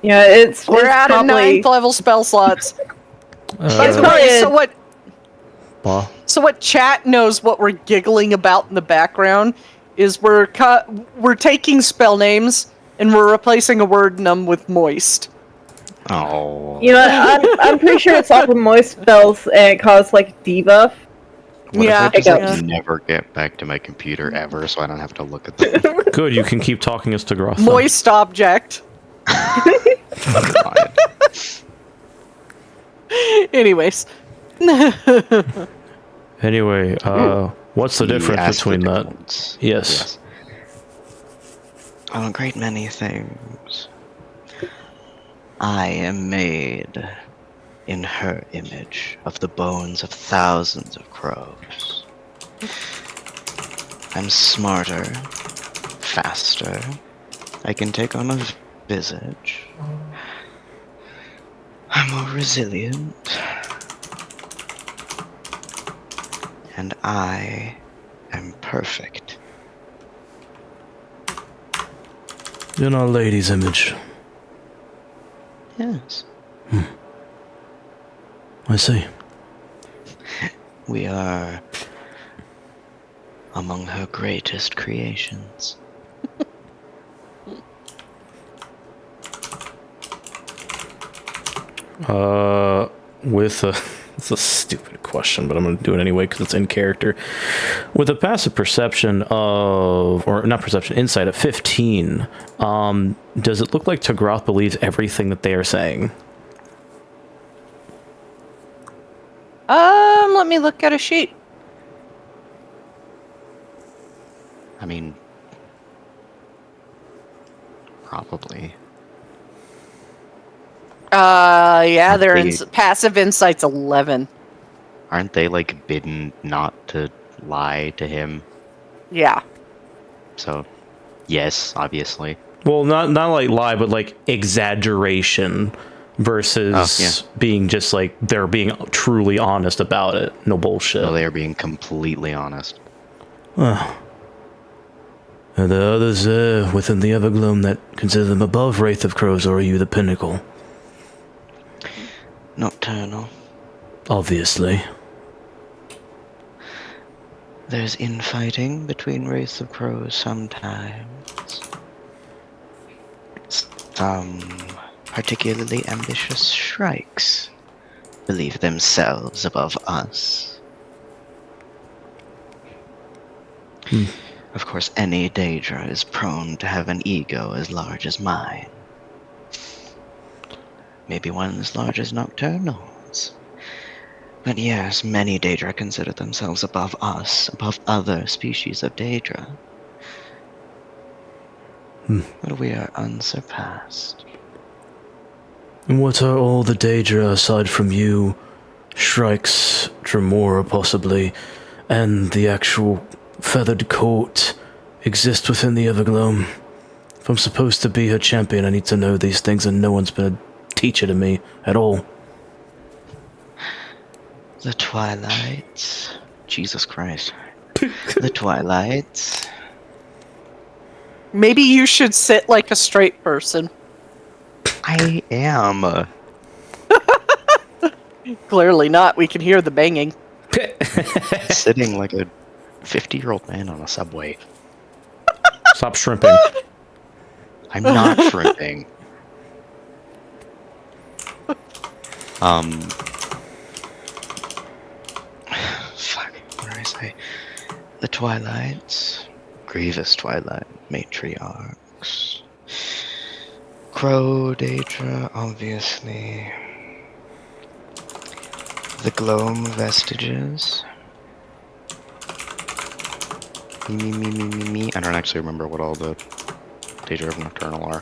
yeah, it's We're out of probably, 9th level spell slots. By the probably way, a- so what chat knows what we're giggling about in the background is we're taking spell names and we're replacing a word in them with moist. Oh. You know, I'm pretty sure it's off of moist spells and it caused debuff. What Yeah, if I just hiccups. never get back to my computer ever so I don't have to look at them? Good, you can keep talking us to Grotha. Moist object. Fine. Anyways. Anyway, what's the You difference asked the between that? difference. Yes. Oh, a great many things. I am made in her image of the bones of thousands of crows. I'm smarter, faster. I can take on a visage. I'm more resilient. And I am perfect. In Our Lady's image. Yes. I see. We are among her greatest creations. With a... It's a stupid question, but I'm going to do it anyway because it's in character. With a passive perception of... Or not perception, insight of 15, does it look like Tagroth believes everything that they are saying? Let me look at a sheet. I mean, probably. Yeah, Aren't their they- passive insight's 11. Aren't they bidden not to lie to him? Yeah. So, yes, obviously. Well, not like lie, but exaggeration versus being just they're being truly honest about it. No bullshit. No, they are being completely honest. Are there others within the Evergloom that consider them above Wraith of Crows, or are you the pinnacle? Nocturnal. Obviously. There's infighting between Wraiths of Crows sometimes. Some particularly ambitious shrikes believe themselves above us. Of course, any Daedra is prone to have an ego as large as mine. Maybe one as large as Nocturnal's. But yes, many Daedra consider themselves above us, above other species of Daedra. But we are unsurpassed. And what are all the Daedra aside from you, Shrikes, Dremora possibly, and the actual feathered court exist within the Evergloam? If I'm supposed to be her champion, I need to know these things, and no one's been a teacher to me at all. The Twilight. Jesus Christ. The Twilight. Maybe you should sit like a straight person. I am. Clearly not. We can hear the banging. Sitting like a 50-year-old man on a subway. Stop shrimping. I'm not shrimping. Fuck, what did I say? The Twilight, Grievous Twilight, Matriarchs, Crow Daedra, obviously. The Gloam Vestiges. Me. I don't actually remember what all the Daedra of Nocturnal are.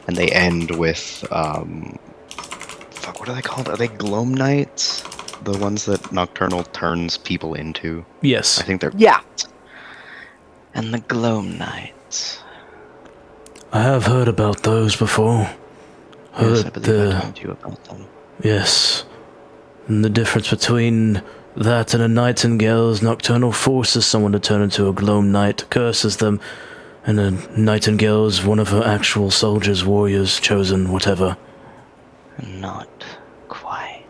And they end with, fuck, what are they called? Are they Gloam Knights? The ones that Nocturnal turns people into? Yes. I think they're... Yeah. And the Gloam Knights. I have heard about those before. Yes, I Heard believe I told you about them. Yes. And the difference between that and a nightingale is Nocturnal forces someone to turn into a Gloam Knight, curses them, and a nightingale is one of her actual soldiers, warriors, chosen, whatever. Not quite.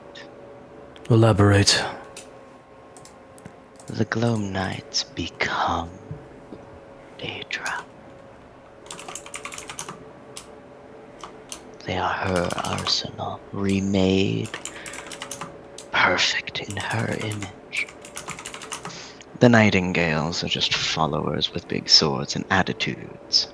Elaborate. The Gloam Knights become Daedra. They are her arsenal, remade, perfect in her image. The Nightingales are just followers with big swords and attitudes.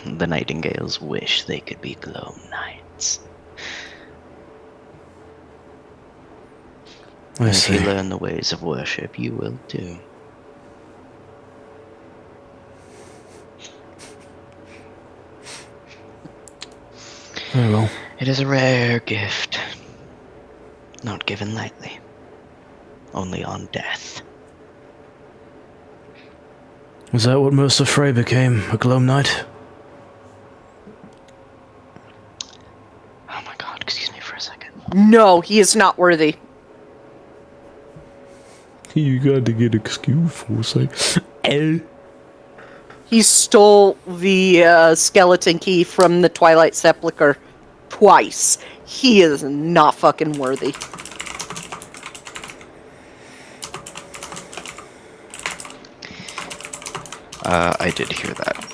The Nightingales wish they could be Gloam Knights. I If you see. learn the ways of worship, you will too. Very well. It is a rare gift, not given lightly, only on death. Is that what Mercer Frey became, a Gloam Knight? Oh my god, excuse me for a second. No, he is not worthy. You got to get excused for a sec. He stole the skeleton key from the Twilight Sepulchre twice. He is not fucking worthy. I did hear that.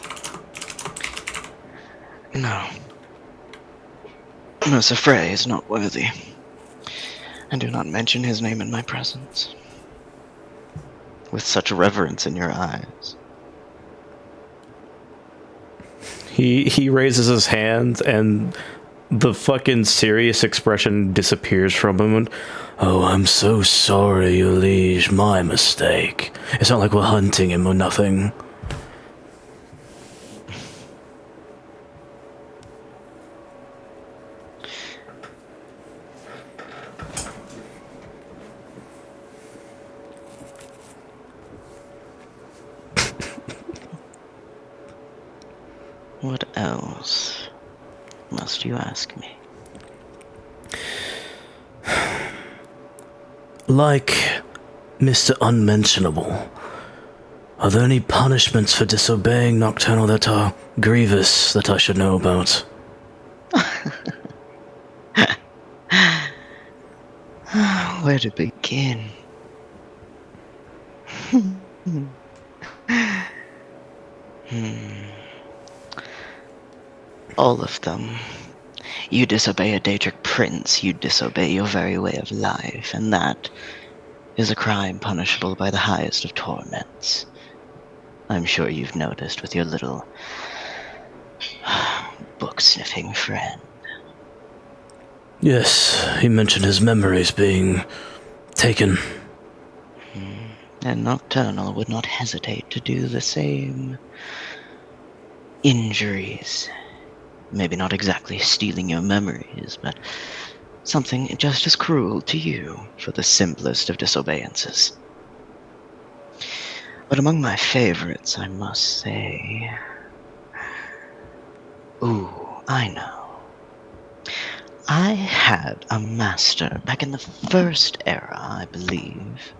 No. Mercer Frey is not worthy. And do not mention his name in my presence. With such reverence in your eyes. He raises his hand and the fucking serious expression disappears from him and, oh, I'm so sorry, your liege, my mistake. It's not like we're hunting him or nothing. What else must you ask me? Like Mr. Unmentionable, are there any punishments for disobeying Nocturnal that are grievous that I should know about? Where to begin? All of them. You disobey a Daedric prince, you disobey your very way of life, and that is a crime punishable by the highest of torments. I'm sure you've noticed with your little book-sniffing friend. Yes, he mentioned his memories being taken. And Nocturnal would not hesitate to do the same. Injuries. Maybe not exactly stealing your memories, but something just as cruel to you for the simplest of disobediences. But among my favorites, I must say... Ooh, I know. I had a master back in the first era, I believe.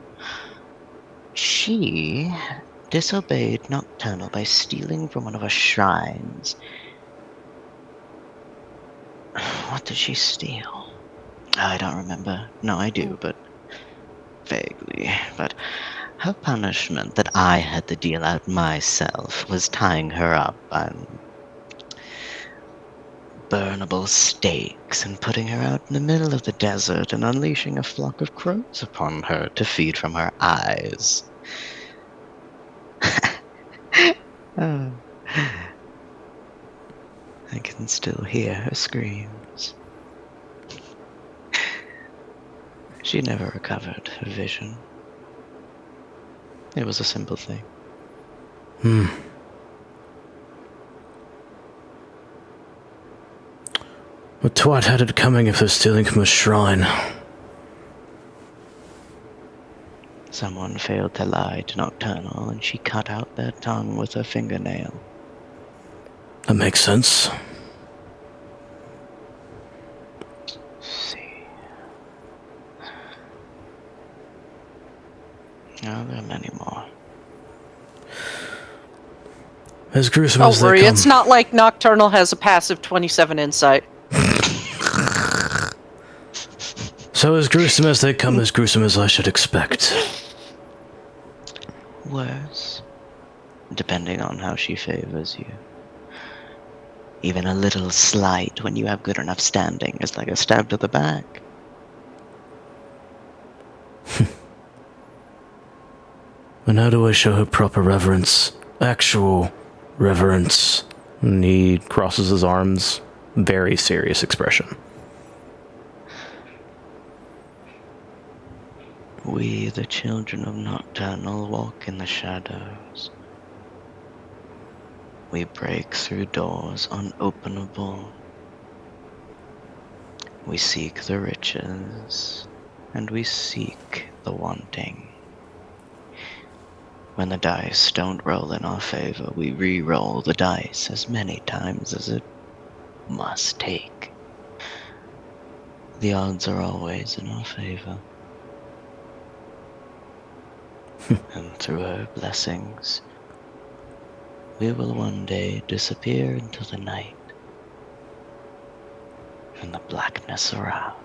She disobeyed Nocturnal by stealing from one of our shrines. What did she steal? I don't remember. No, I do, but vaguely. But her punishment that I had to deal out myself was tying her up on burnable stakes and putting her out in the middle of the desert and unleashing a flock of crows upon her to feed from her eyes. Oh. I can still hear her screams. She never recovered her vision. It was a simple thing. But Twat had it coming if they're stealing from a shrine. Someone failed to lie to Nocturnal, and she cut out their tongue with her fingernail. That makes sense. See. Oh, there are many more. As gruesome Don't as they worry, come. it's not like Nocturnal has a passive 27 insight. So as gruesome as they come, as gruesome as I should expect. Worse, depending on how she favors you. Even a little slight when you have good enough standing is like a stab to the back. And how do I show her proper reverence? Actual reverence. And he crosses his arms. Very serious expression. We, the children of Nocturnal, walk in the shadows. We break through doors unopenable. We seek the riches, and we seek the wanting. When the dice don't roll in our favor, we re-roll the dice as many times as it must take. The odds are always in our favor. And through her blessings, we will one day disappear into the night and the blackness around.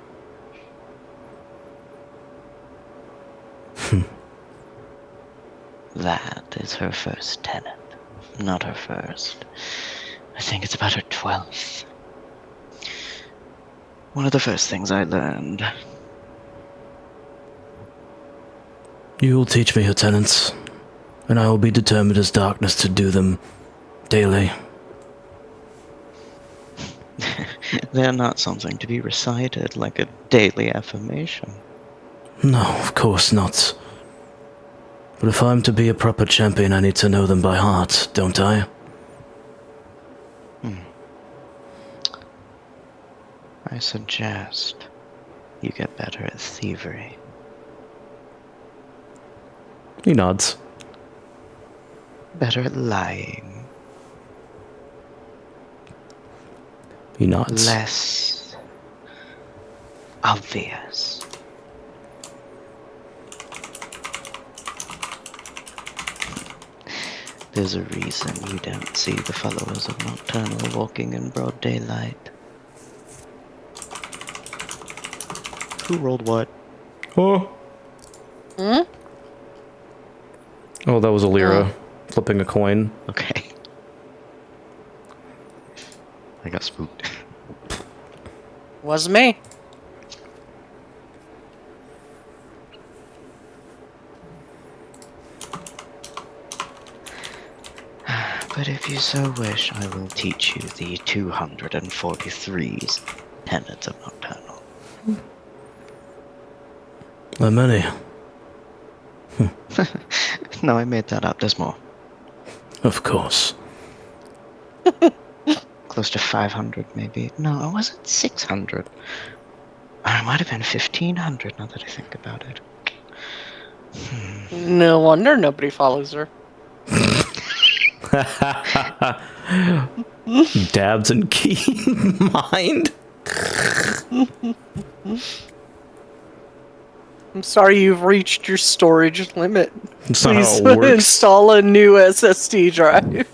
That is her first tenet. Not her first. I think it's about her 12th. One of the first things I learned. You will teach me her tenets, and I will be determined as darkness to do them daily. They're not something to be recited like a daily affirmation. No, of course not. But if I'm to be a proper champion, I need to know them by heart, don't I? I suggest you get better at thievery. He nods. Better at lying. He nods. Less obvious. There's a reason you don't see the followers of Nocturnal walking in broad daylight. Who rolled what? Oh. Hmm? Oh, that was a Lyra flipping a coin. Okay. I got spooked. Was me. But if you so wish, I will teach you the 243's tenets of Nocturnal. How many? No, I made that up. There's more. Of course. Close to 500, maybe. No, it wasn't 600. It might have been 1,500 now that I think about it. No wonder nobody follows her. Dabs and keen mind. I'm sorry you've reached your storage limit. That's not Please how it works. install a new SSD drive.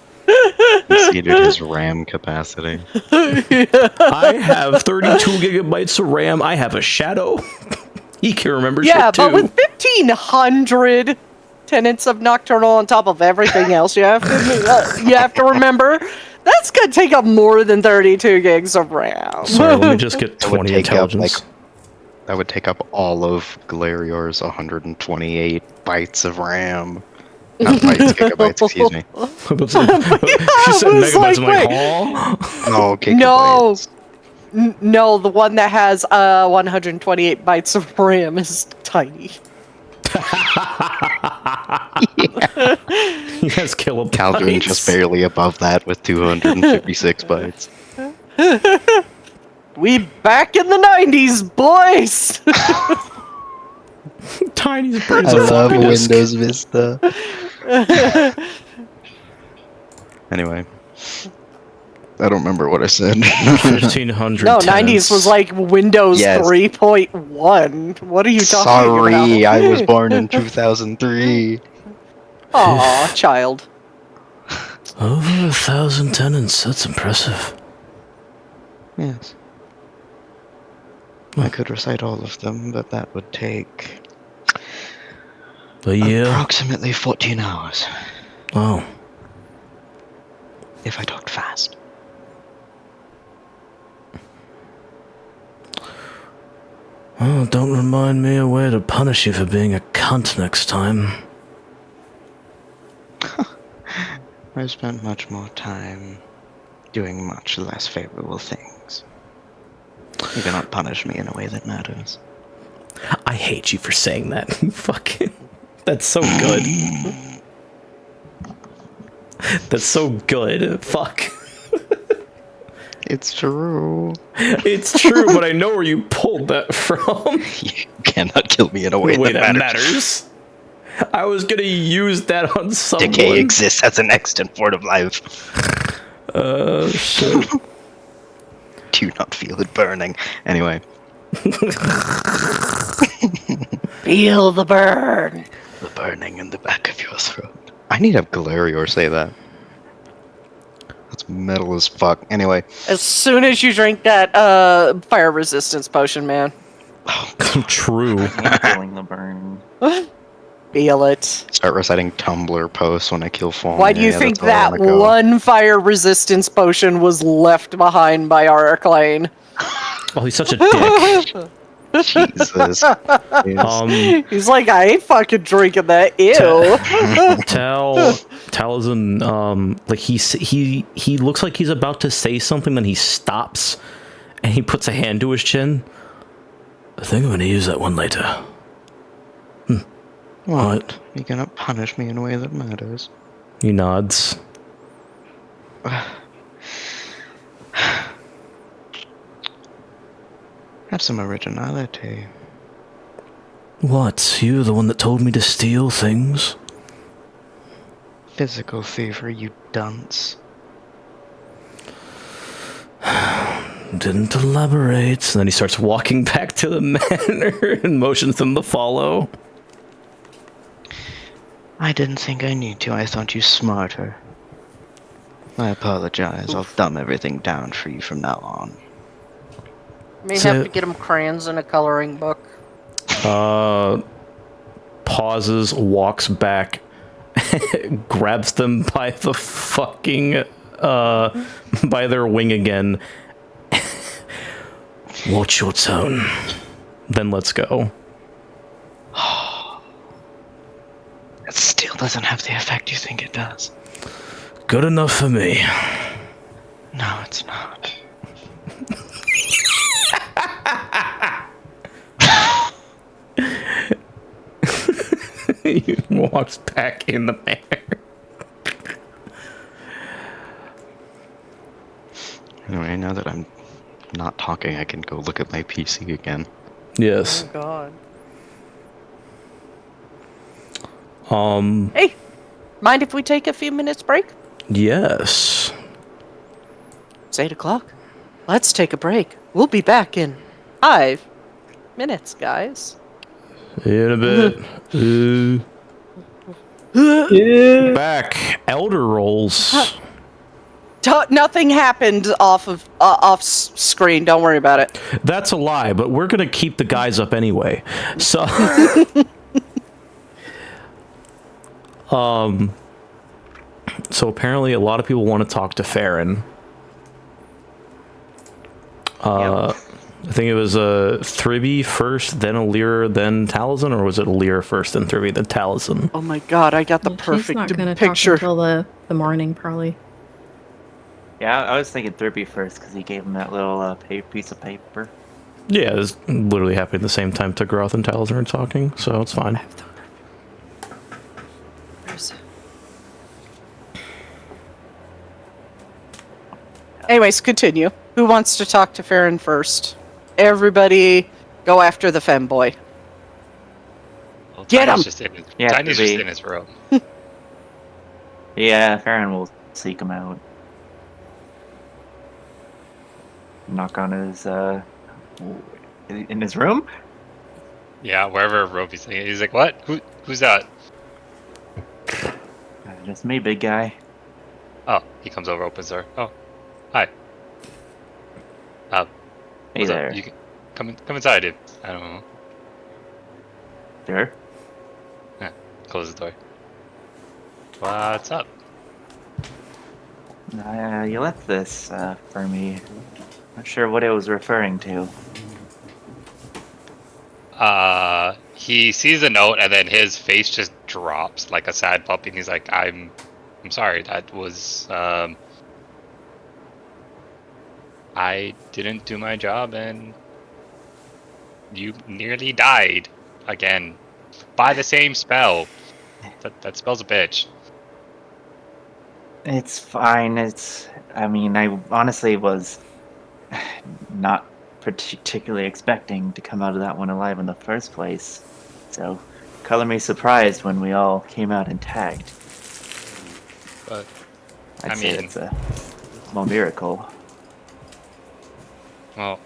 Exceeded his RAM capacity. I have 32 gigabytes of RAM. I have a shadow. He can remember Yeah, shit too. but with 1,500 tenants of Nocturnal on top of everything else, you have to remember that's gonna take up more than 32 gigs of RAM. Sorry, let me just get That would 20 take up, intelligence. That would take up all of Glarior's 128 bytes of RAM. Not bytes, gigabytes, excuse me. She said I was megabytes. I'm like, like, huh? No, No. gigabytes. No, the one that has 128 bytes of RAM is tiny. He has kilobytes. Caldron just barely above that with 256 bytes. We back in the 90s, boys! Tiny's I brains a love floppy disk. Windows Vista. Anyway. I don't remember what I said. 1,500 No, tenants. 90s was like Windows Yes. 3.1. What are you talking Sorry, about? I was born in 2003. Aw, child. Over 1,000 tenants. That's impressive. Yes. I could recite all of them, but that would take A year. approximately 14 hours Oh. if I talked fast. Well, don't remind me a way to punish you for being a cunt next time. I've spent much more time doing much less favorable things. You cannot punish me in a way that matters. I hate you for saying that. Fucking. That's so good. That's so good. Fuck. It's true. It's true, but I know where you pulled that from. You cannot kill me in a In way a way that that matters. matters. I was gonna use that on someone. Decay exists as an extant form of life. Shit. Do you not feel it burning? Anyway. Feel the burn. The burning in the back of your throat. I need to have Glarior say that. That's metal as fuck. Anyway. As soon as you drink that fire resistance potion, man. True. I'm feeling the burn. Feel it. Start reciting Tumblr posts when I kill Fawn. Why do you think that one fire resistance potion was left behind by Arclane? Oh, he's such a dick. Jesus. He's like, I ain't fucking drinking that. Ew. Tal is in, like he looks like he's about to say something, then he stops, and he puts a hand to his chin. I think I'm gonna use that one later. What? You cannot punish me in a way that matters. He nods. Have some originality. What? You the one that told me to steal things? Physical thievery, you dunce. Didn't elaborate. And then he starts walking back to the manor and motions them to follow. I didn't think I need to. I thought you smarter. I apologize. I'll dumb everything down for you from now on. May So- have to get him crayons and a coloring book. Pauses, walks back, grabs them by the fucking, by their wing again. Watch your tone. Then let's go. It still doesn't have the effect you think it does. Good enough for me. No, it's not. He walks back in the mare. Anyway, now that I'm not talking, I can go look at my PC again. Yes. God. Um. Hey, mind if we take a few minutes break? Yes. It's 8 o'clock. Let's take a break. We'll be back in 5 minutes, guys. In a bit. Yeah. Back. Elder rolls. Nothing happened off screen. Don't worry about it. That's a lie, but we're gonna keep the guys up anyway. So. So apparently a lot of people want to talk to Farron. I think it was Thribby first, then Alira, then Taliesin, or was it Alira first, then Thribby, then Taliesin? Oh my god, I got the She's perfect not gonna picture. talk until the morning, probably. Yeah, I was thinking Thribby first because he gave him that little piece of paper. Yeah, it's literally happening at the same time Tagroth and Taliesin are talking, so it's fine. Anyways, continue. Who wants to talk to Farron first? Everybody go after the femboy. Well, Get Tiny's him! just in his, Yeah, Tiny's just Thribby. in his room. Yeah, Farron will seek him out. Knock on his in his room. Yeah, wherever Roby's thinking. He's like, what? Who's that? Just me, big guy. Oh, he comes over, opens the door. Oh, hi. Hey what's up? there. You can come inside, dude. I don't know. Sure. Close the door. What's up? You left this for me. Not sure what it was referring to. He sees a note and then his face just drops like a sad puppy, and he's like, I'm sorry, that was, I didn't do my job and you nearly died again by the same spell. That spell's a bitch. It's fine. I mean, I honestly was not particularly expecting to come out of that one alive in the first place. So, color me surprised when we all came out intact. But I'd say it's a small miracle. well,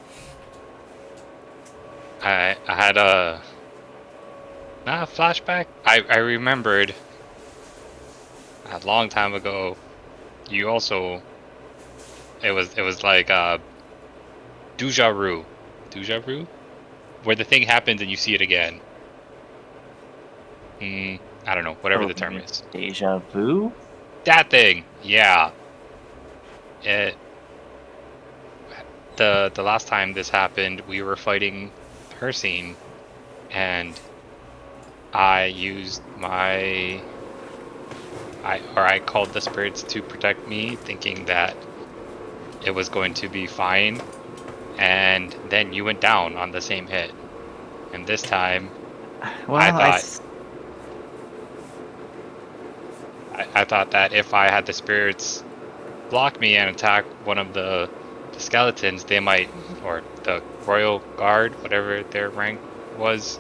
I had a flashback. I remembered a long time ago. You also, it was like deja vu, where the thing happens and you see it again. I don't know, whatever the term is. Deja vu? That thing, yeah. The last time this happened, we were fighting Hercene, and I used I called the spirits to protect me, thinking that it was going to be fine, and then you went down on the same hit. And this time, Well, I thought that if I had the spirits block me and attack one of the skeletons, they might, or the royal guard, whatever their rank was,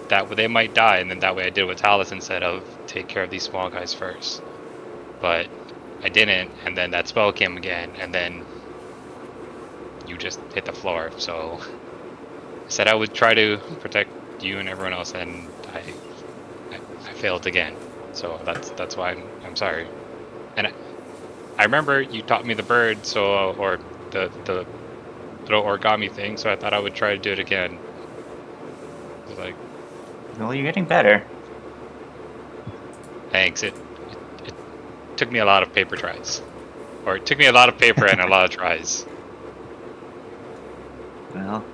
that they might die, and then that way I did what Taliesin said of take care of these small guys first. But I didn't, and then that spell came again, and then you just hit the floor. So I said I would try to protect you and everyone else, and I failed again. So that's why I'm sorry. And I remember you taught me the bird, so or the little origami thing, so I thought I would try to do it again. It was like, well, you're getting better. thanks. It took me a lot of paper tries, or it took me a lot of paper and a lot of tries. Well,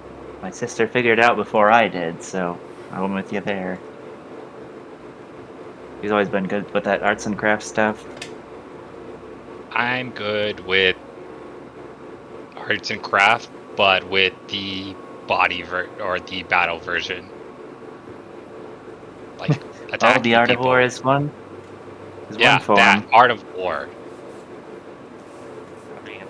my sister figured it out before I did, so I went with you there. She's always been good with that arts and crafts stuff. I'm good with arts and craft, but with the body or the battle version. Like attacking the Art of War people. is one. Yeah, one form. that Art of War. I mean,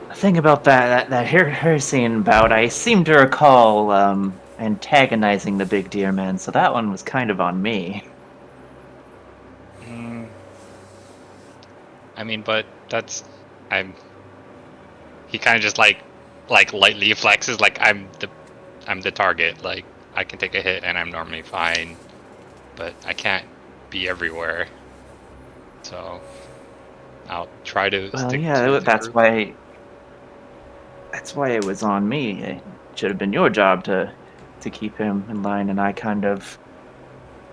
the thing about that Hersian bout, I seem to recall antagonizing the big deer man, so that one was kind of on me. Mm, I mean, but that's he kind of just like lightly flexes like I'm the target. Like I can take a hit and I'm normally fine, but I can't be everywhere. So I'll try to Well, stick yeah, to the that's group. why. That's why it was on me. It should have been your job to keep him in line, and I kind of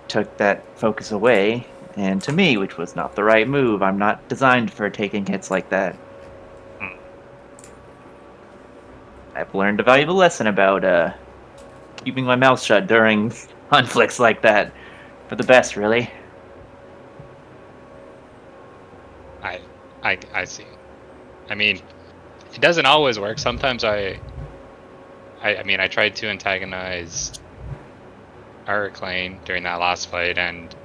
took that focus away. And to me, which was not the right move. I'm not designed for taking hits like that. Hmm. I've learned a valuable lesson about keeping my mouth shut during conflicts like that. For the best, really. I see. I mean, it doesn't always work. Sometimes I mean, I tried to antagonize Hurricane during that last fight, and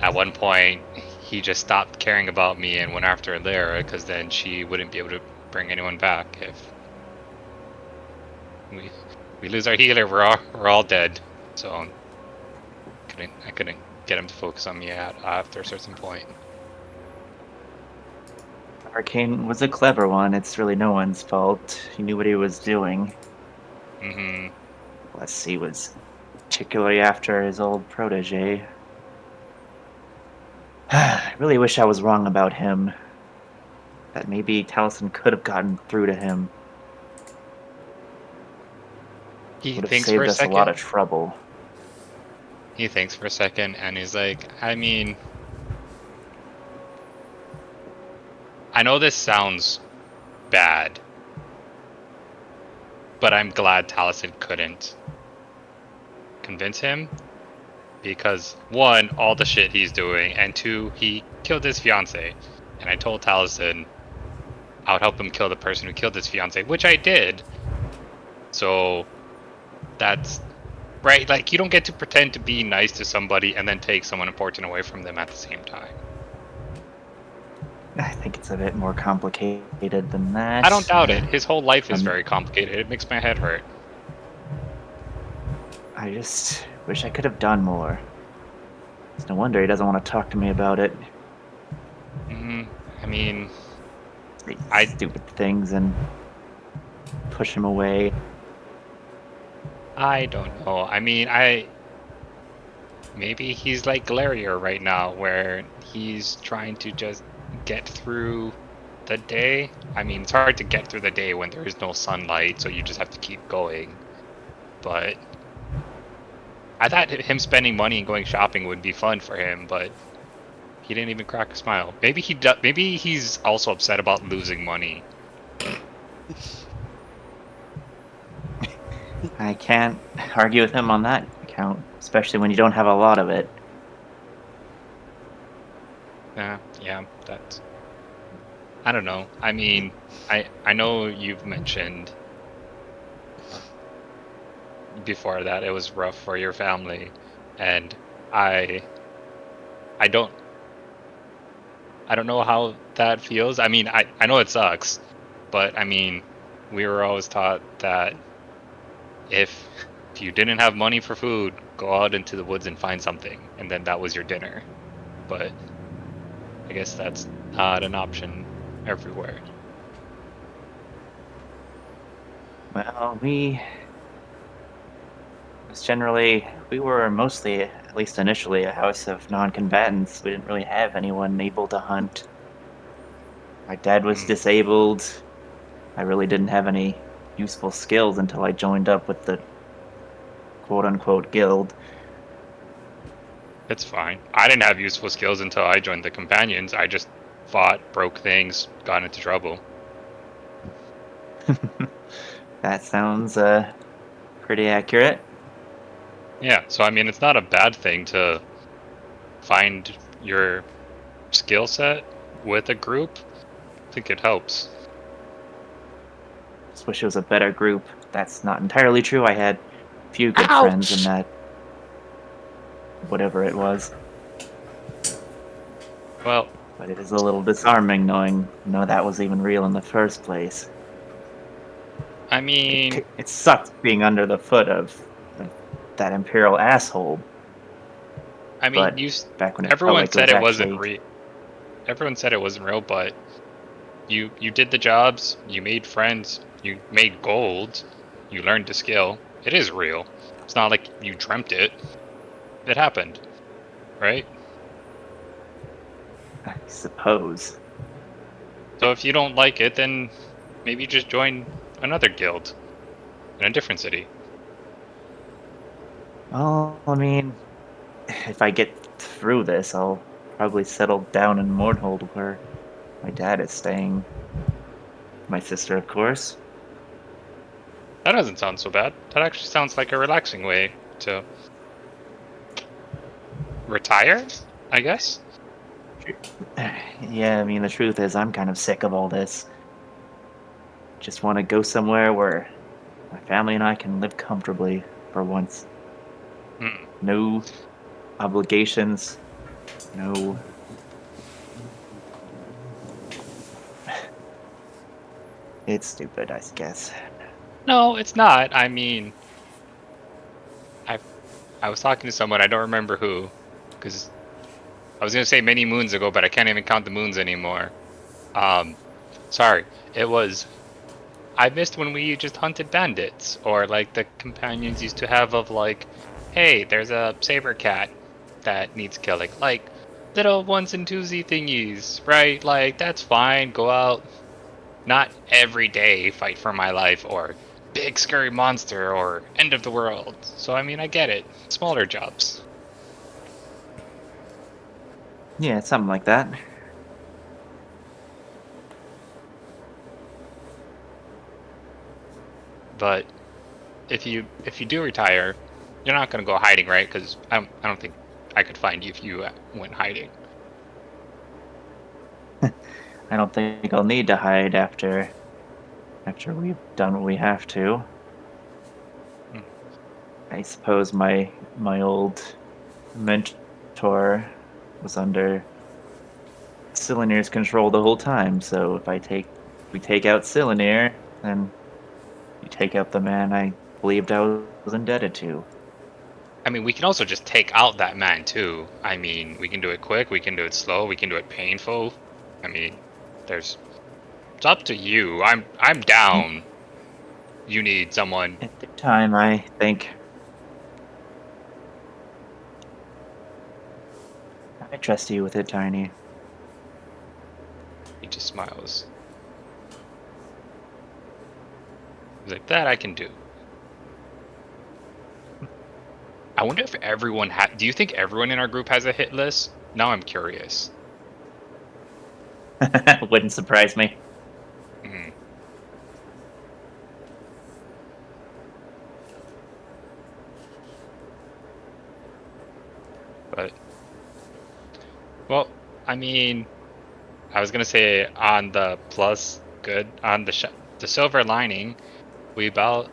at one point he just stopped caring about me and went after Lyra because then she wouldn't be able to bring anyone back if we lose our healer. We're all dead. So I couldn't get him to focus on me after a certain point. Arcane was a clever one. It's really no one's fault. He knew what he was doing. Mm-hmm. Let's see, was particularly after his old protege. I really wish I was wrong about him. That maybe Taliesin could have gotten through to him. He Would have thinks for saved a us a lot second. of trouble. He thinks for a second, and he's like, I mean, I know this sounds bad, but I'm glad Taliesin couldn't convince him because one, all the shit he's doing, and two, he killed his fiance. And I told Taliesin I would help him kill the person who killed his fiance, which I did. So that's right. Like you don't get to pretend to be nice to somebody and then take someone important away from them at the same time. I think it's a bit more complicated than that. I don't doubt it. His whole life is Um, very complicated. It makes my head hurt. I just wish I could have done more. It's no wonder he doesn't want to talk to me about it. I mean, Say stupid things and push him away. I don't know. I mean, maybe he's like Glarior right now, where he's trying to just get through the day. I mean, it's hard to get through the day when there is no sunlight, so you just have to keep going. But I thought him spending money and going shopping would be fun for him, but he didn't even crack a smile. Maybe maybe he's also upset about losing money. I can't argue with him on that account, especially when you don't have a lot of it. Yeah, that's. I don't know. I mean, I know you've mentioned before that it was rough for your family, and I don't know how that feels. I mean, I know it sucks, but I mean, we were always taught that if you didn't have money for food, go out into the woods and find something, and then that was your dinner. But I guess that's not an option everywhere. Well, we were mostly, at least initially, a house of non-combatants. We didn't really have anyone able to hunt. My dad was disabled. I really didn't have any useful skills until I joined up with the quote-unquote guild. It's fine. I didn't have useful skills until I joined the companions. I just fought, broke things, got into trouble. That sounds pretty accurate. Yeah, so I mean, it's not a bad thing to find your skill set with a group. I think it helps. Just wish it was a better group. That's not entirely true. I had a few good Ouch. friends in that. whatever it was. Well, But it is a little disarming knowing none of that was even real in the first place. I mean, It sucks being under the foot of that Imperial asshole. But back when it felt everyone like it said was it wasn't actually... real. Everyone said it wasn't real, but you did the jobs, you made friends, you made gold, you learned the skill. It is real. It's not like you dreamt it. It happened, right? I suppose. So if you don't like it, then maybe just join another guild in a different city. Well, I mean, if I get through this, I'll probably settle down in Mordhold where my dad is staying. My sister, of course. That doesn't sound so bad. That actually sounds like a relaxing way to retire, I guess. Yeah, I mean, the truth is, I'm kind of sick of all this. Just want to go somewhere where my family and I can live comfortably for once. Hmm. No obligations, no... It's stupid, I guess. No, it's not. I mean, I was talking to someone, I don't remember who, because I was gonna say many moons ago, but I can't even count the moons anymore. Sorry, it was. I missed when we just hunted bandits, or like the companions used to have of like, hey, there's a saber cat that needs killing, like little ones and twosy thingies, right? Like that's fine. Go out, not every day fight for my life, or big scary monster, or end of the world. So I mean, I get it. Smaller jobs. Yeah, something like that. But if you do retire, you're not gonna go hiding, right? Because I don't think I could find you if you went hiding. I don't think I'll need to hide after we've done what we have to. Hmm. I suppose my old mentor was under Cylinier's control the whole time, so if we take out Cylinear, then you take out the man I believed I was indebted to. I mean, we can also just take out that man too. I mean, we can do it quick, we can do it slow, we can do it painful. I mean, there's it's up to you. I'm down. You need someone. At the time, I think. I trust you with it, Tiny. He just smiles. He's like, that I can do. I wonder if everyone do you think everyone in our group has a hit list? Now I'm curious. Wouldn't surprise me. Hmm. But, well, I mean, I was gonna say on the plus good on the silver lining, we about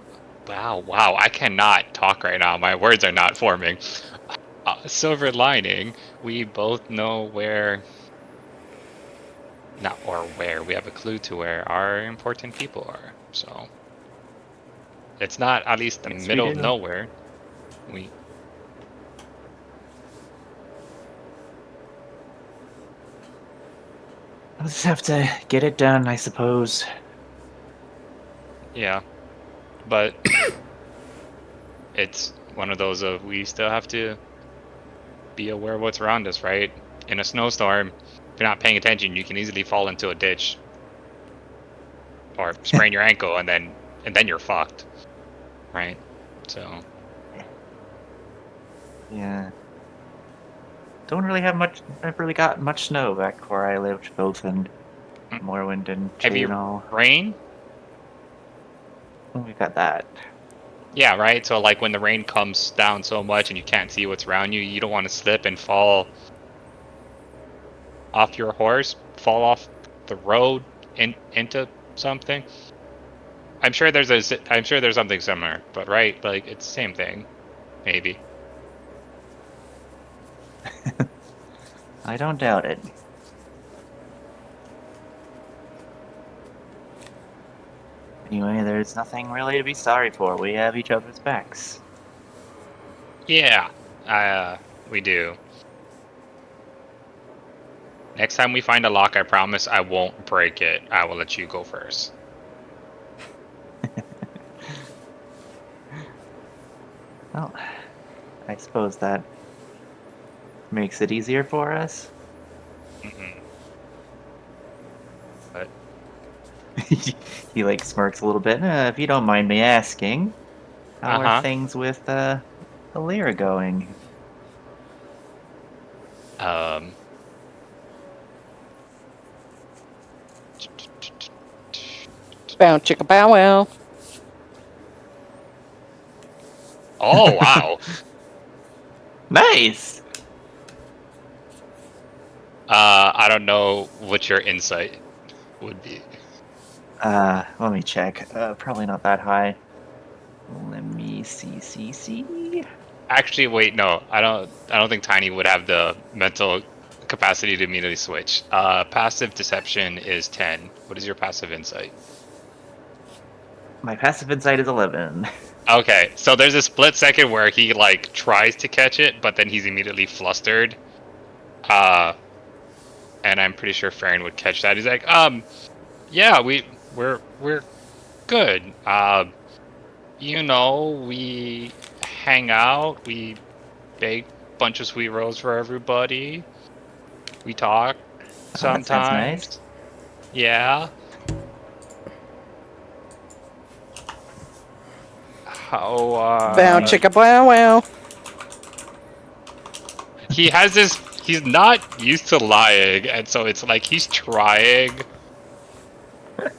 wow, I cannot talk right now. My words are not forming. Silver lining, we both know where, not or where, we have a clue to where our important people are. So it's not at least the Yes, we middle of do. nowhere. We I'll just have to get it done, I suppose. yeah, but it's one of those of we still have to be aware of what's around us, right? In a snowstorm, if you're not paying attention, you can easily fall into a ditch or sprain your ankle, and then you're fucked, right? So Yeah. Don't really have much. I've really got much snow back where I lived, both in Morrowind and heavy Chainall. rain. Oh, we got that. Yeah, right. So like when the rain comes down so much and you can't see what's around you, you don't want to slip and fall off your horse, fall off the road into something. I'm sure I'm sure there's something similar, but right, like it's the same thing, maybe. I don't doubt it. Anyway, there's nothing really to be sorry for. We have each other's backs. Yeah, we do. Next time we find a lock, I promise I won't break it. I will let you go first. Well, I suppose that makes it easier for us. Mm-hmm. But He like smirks a little bit. If you don't mind me asking, how are things with Alira going? Bow chicka bow wow. Oh wow. Nice. I don't know what your insight would be. Let me check. Probably not that high. Let me see. Actually, wait, no. I don't think Tiny would have the mental capacity to immediately switch. Passive deception is 10. What is your passive insight? My passive insight is 11. Okay, so there's a split second where he like tries to catch it, but then he's immediately flustered. And I'm pretty sure Farron would catch that. He's like, yeah, we're good. You know, we hang out, we bake a bunch of sweet rolls for everybody. We talk sometimes. That sounds nice. Yeah. How Bow chicka bow wow. he has this, he's not used to lying, and so it's like he's trying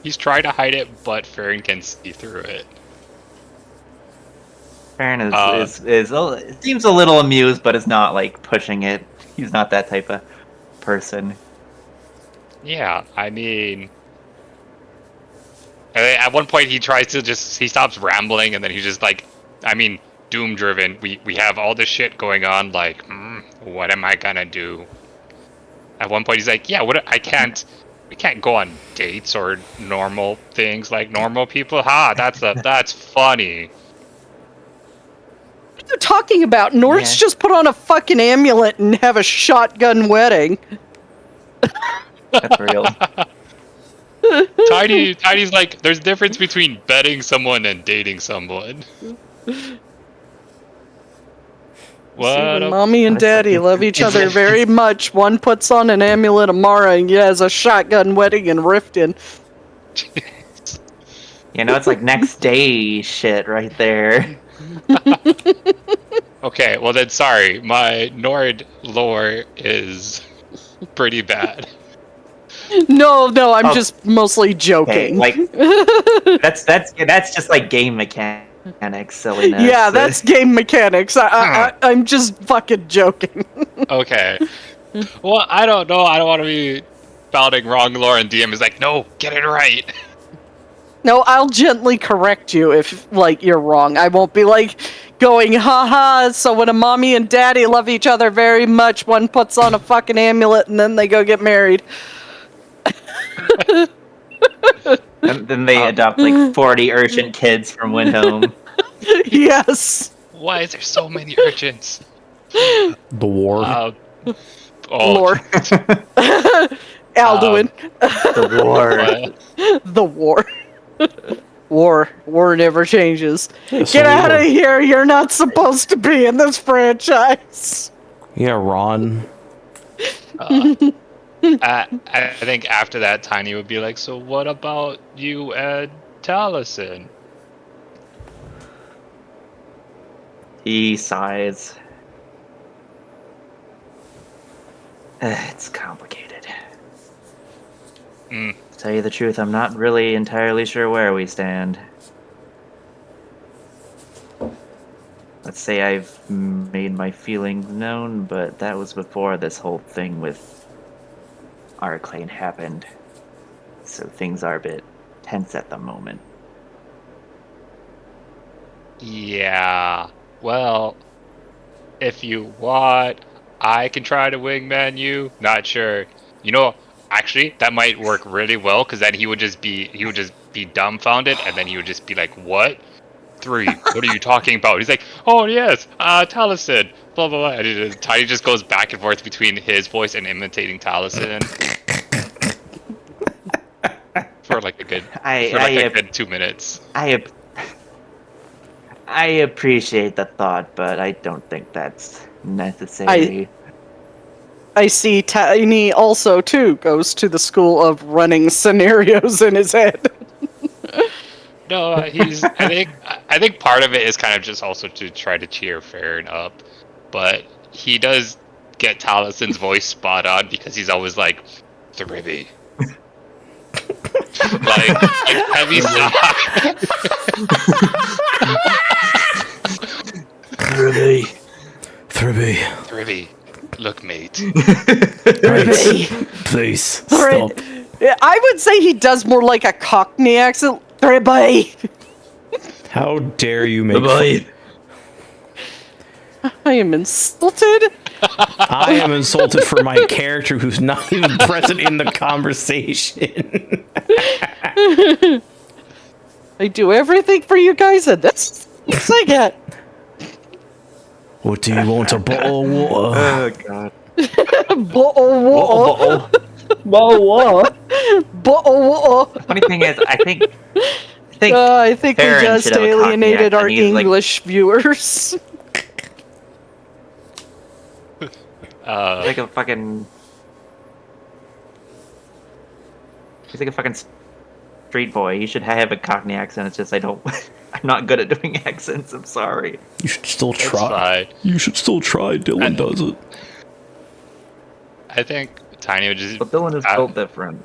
to hide it, but Farron can see through it. Farron seems a little amused, but is not like pushing it. He's not that type of person. Yeah, I mean, at one point he tries to he stops rambling, and then he's just like, I mean, doom driven. We have all this shit going on, like, what am I gonna do? At one point he's like, yeah, we can't go on dates or normal things like normal people. That's funny. What are you talking about? Nord's Yeah. just put on a fucking amulet and have a shotgun wedding. That's real. Tiny's like, there's a difference between betting someone and dating someone. What? See, mommy and daddy love each other very much. One puts on an amulet of Mara and has a shotgun wedding in Riften. You know, it's like next day shit right there. Okay, well then, sorry, my Nord lore is pretty bad. No, I'm just mostly joking. Like that's just like game mechanics, silliness. Yeah, that's game mechanics. I'm just fucking joking. Okay. Well, I don't know. I don't want to be spouting wrong lore, and DM is like, no, get it right. No, I'll gently correct you if, like, you're wrong. I won't be, like, going, haha, so when a mommy and daddy love each other very much, one puts on a fucking amulet and then they go get married. And then they adopt like 40 urchin kids from Windhome. Yes. Why is there so many urchins? The war. Lore. Alduin. The war. The war. War never changes. Yeah, Get out of here! You're not supposed to be in this franchise. Yeah, Ron. I think after that, Tiny would be like, so what about you and Taliesin? He sighs. It's complicated. To tell you the truth, I'm not really entirely sure where we stand. Let's say I've made my feelings known, but that was before this whole thing with Arclane happened. So things are a bit tense at the moment. Yeah. Well, if you want, I can try to wingman you. Not sure. You know, actually, that might work really well because then he would just be dumbfounded, and then he would just be like, "What? 3? What are you talking about?" He's like, "Oh yes, Taliesin." Blah blah blah. And Tiny just goes back and forth between his voice and imitating Taliesin for like a good a good 2 minutes. I appreciate the thought, but I don't think that's necessary. I see Tiny also, too, goes to the school of running scenarios in his head. No, I think part of it is kind of just also to try to cheer Farron up, but he does get Talison's voice spot on because he's always like, "Thribby." like heavy stock. Thribby. Look, mate. Please stop. I would say he does more like a Cockney accent. Thribby. How dare you make fun? I am insulted. I am insulted for my character who's not even present in the conversation. I do everything for you guys, and this is I get. What do you want, a bottle of water? Oh god. Bottle water. Bottle water. Funny thing is, I think I think we Farron just should have a Cockney alienated our accent. He's like- English viewers. like a fucking. He's like a fucking street boy. He should have a Cockney accent. It's just I'm not good at doing accents. I'm sorry. You should still It's try. fine. You should still try. Dylan does it. I think Tiny would just. But Dylan is built different.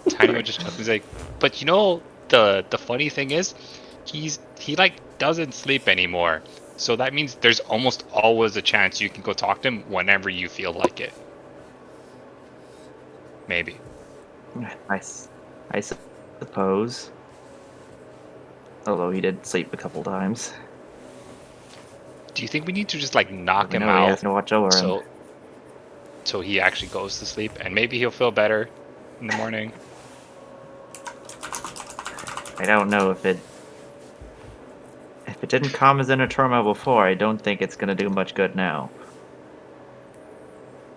Tiny would just. He's like, but you know the funny thing is, he like doesn't sleep anymore. So that means there's almost always a chance you can go talk to him whenever you feel like it. Maybe. I suppose. Although he did sleep a couple times. Do you think we need to just like knock You him know, he out has to watch over him. so he actually goes to sleep and maybe he'll feel better in the morning? I don't know if it didn't calm his inner turmoil before. I don't think it's gonna do much good now.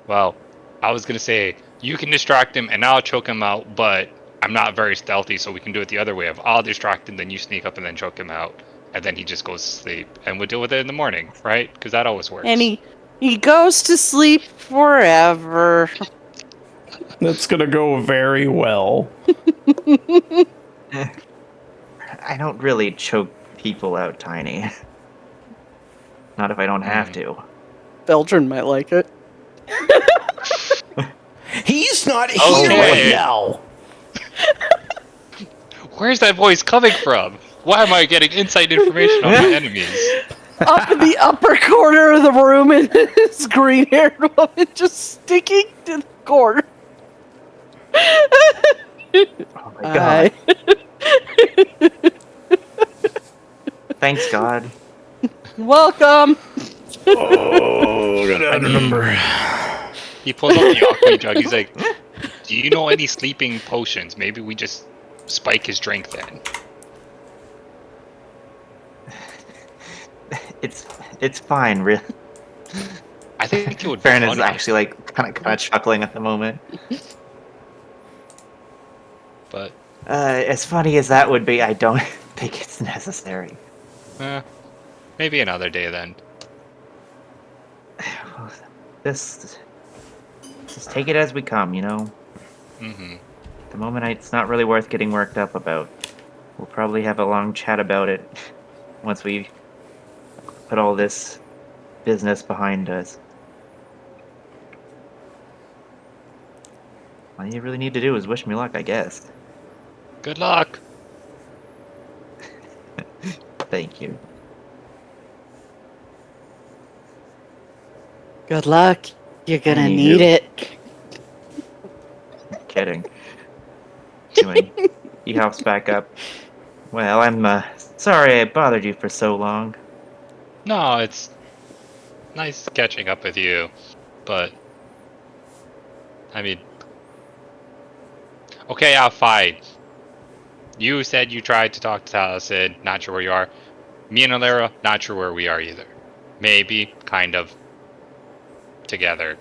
Well, I was gonna say you can distract him and I'll choke him out, but I'm not very stealthy, so we can do it the other way. Of I'll distract him, then you sneak up and then choke him out, and then he just goes to sleep, and we'll deal with it in the morning, right? Because that always works. And he goes to sleep forever. That's gonna go very well. I don't really choke people out, Tiny. Not if I don't have to. Belgian might like it. He's not here Okay. right now. Where's that voice coming from? Why am I getting inside information on my enemies? Up in the upper corner of the room, and this green-haired woman just sticking to the corner. Oh my god. Thanks, God. Welcome. Oh, gotta add a number. He pulls out the alchemy jug. He's like, "Do you know any sleeping potions? Maybe we just spike his drink then." It's fine, really. I think it would. Farron be is funny. actually like kind of chuckling at the moment. But As funny as that would be, I don't think it's necessary. maybe another day then. Just take it as we come, you know? Mm-hmm. At the moment, it's not really worth getting worked up about. We'll probably have a long chat about it once we put all this business behind us. All you really need to do is wish me luck, I guess. Good luck. Thank you. Good luck. You're gonna You. need it. Kidding. Anyway, he hops back up. Well, I'm sorry I bothered you for so long. No, it's nice catching up with you, but I mean, okay, I'll fight. You said you tried to talk to Taliesin, not sure where you are. Me and Alera, not sure where we are either. Maybe, kind of, together.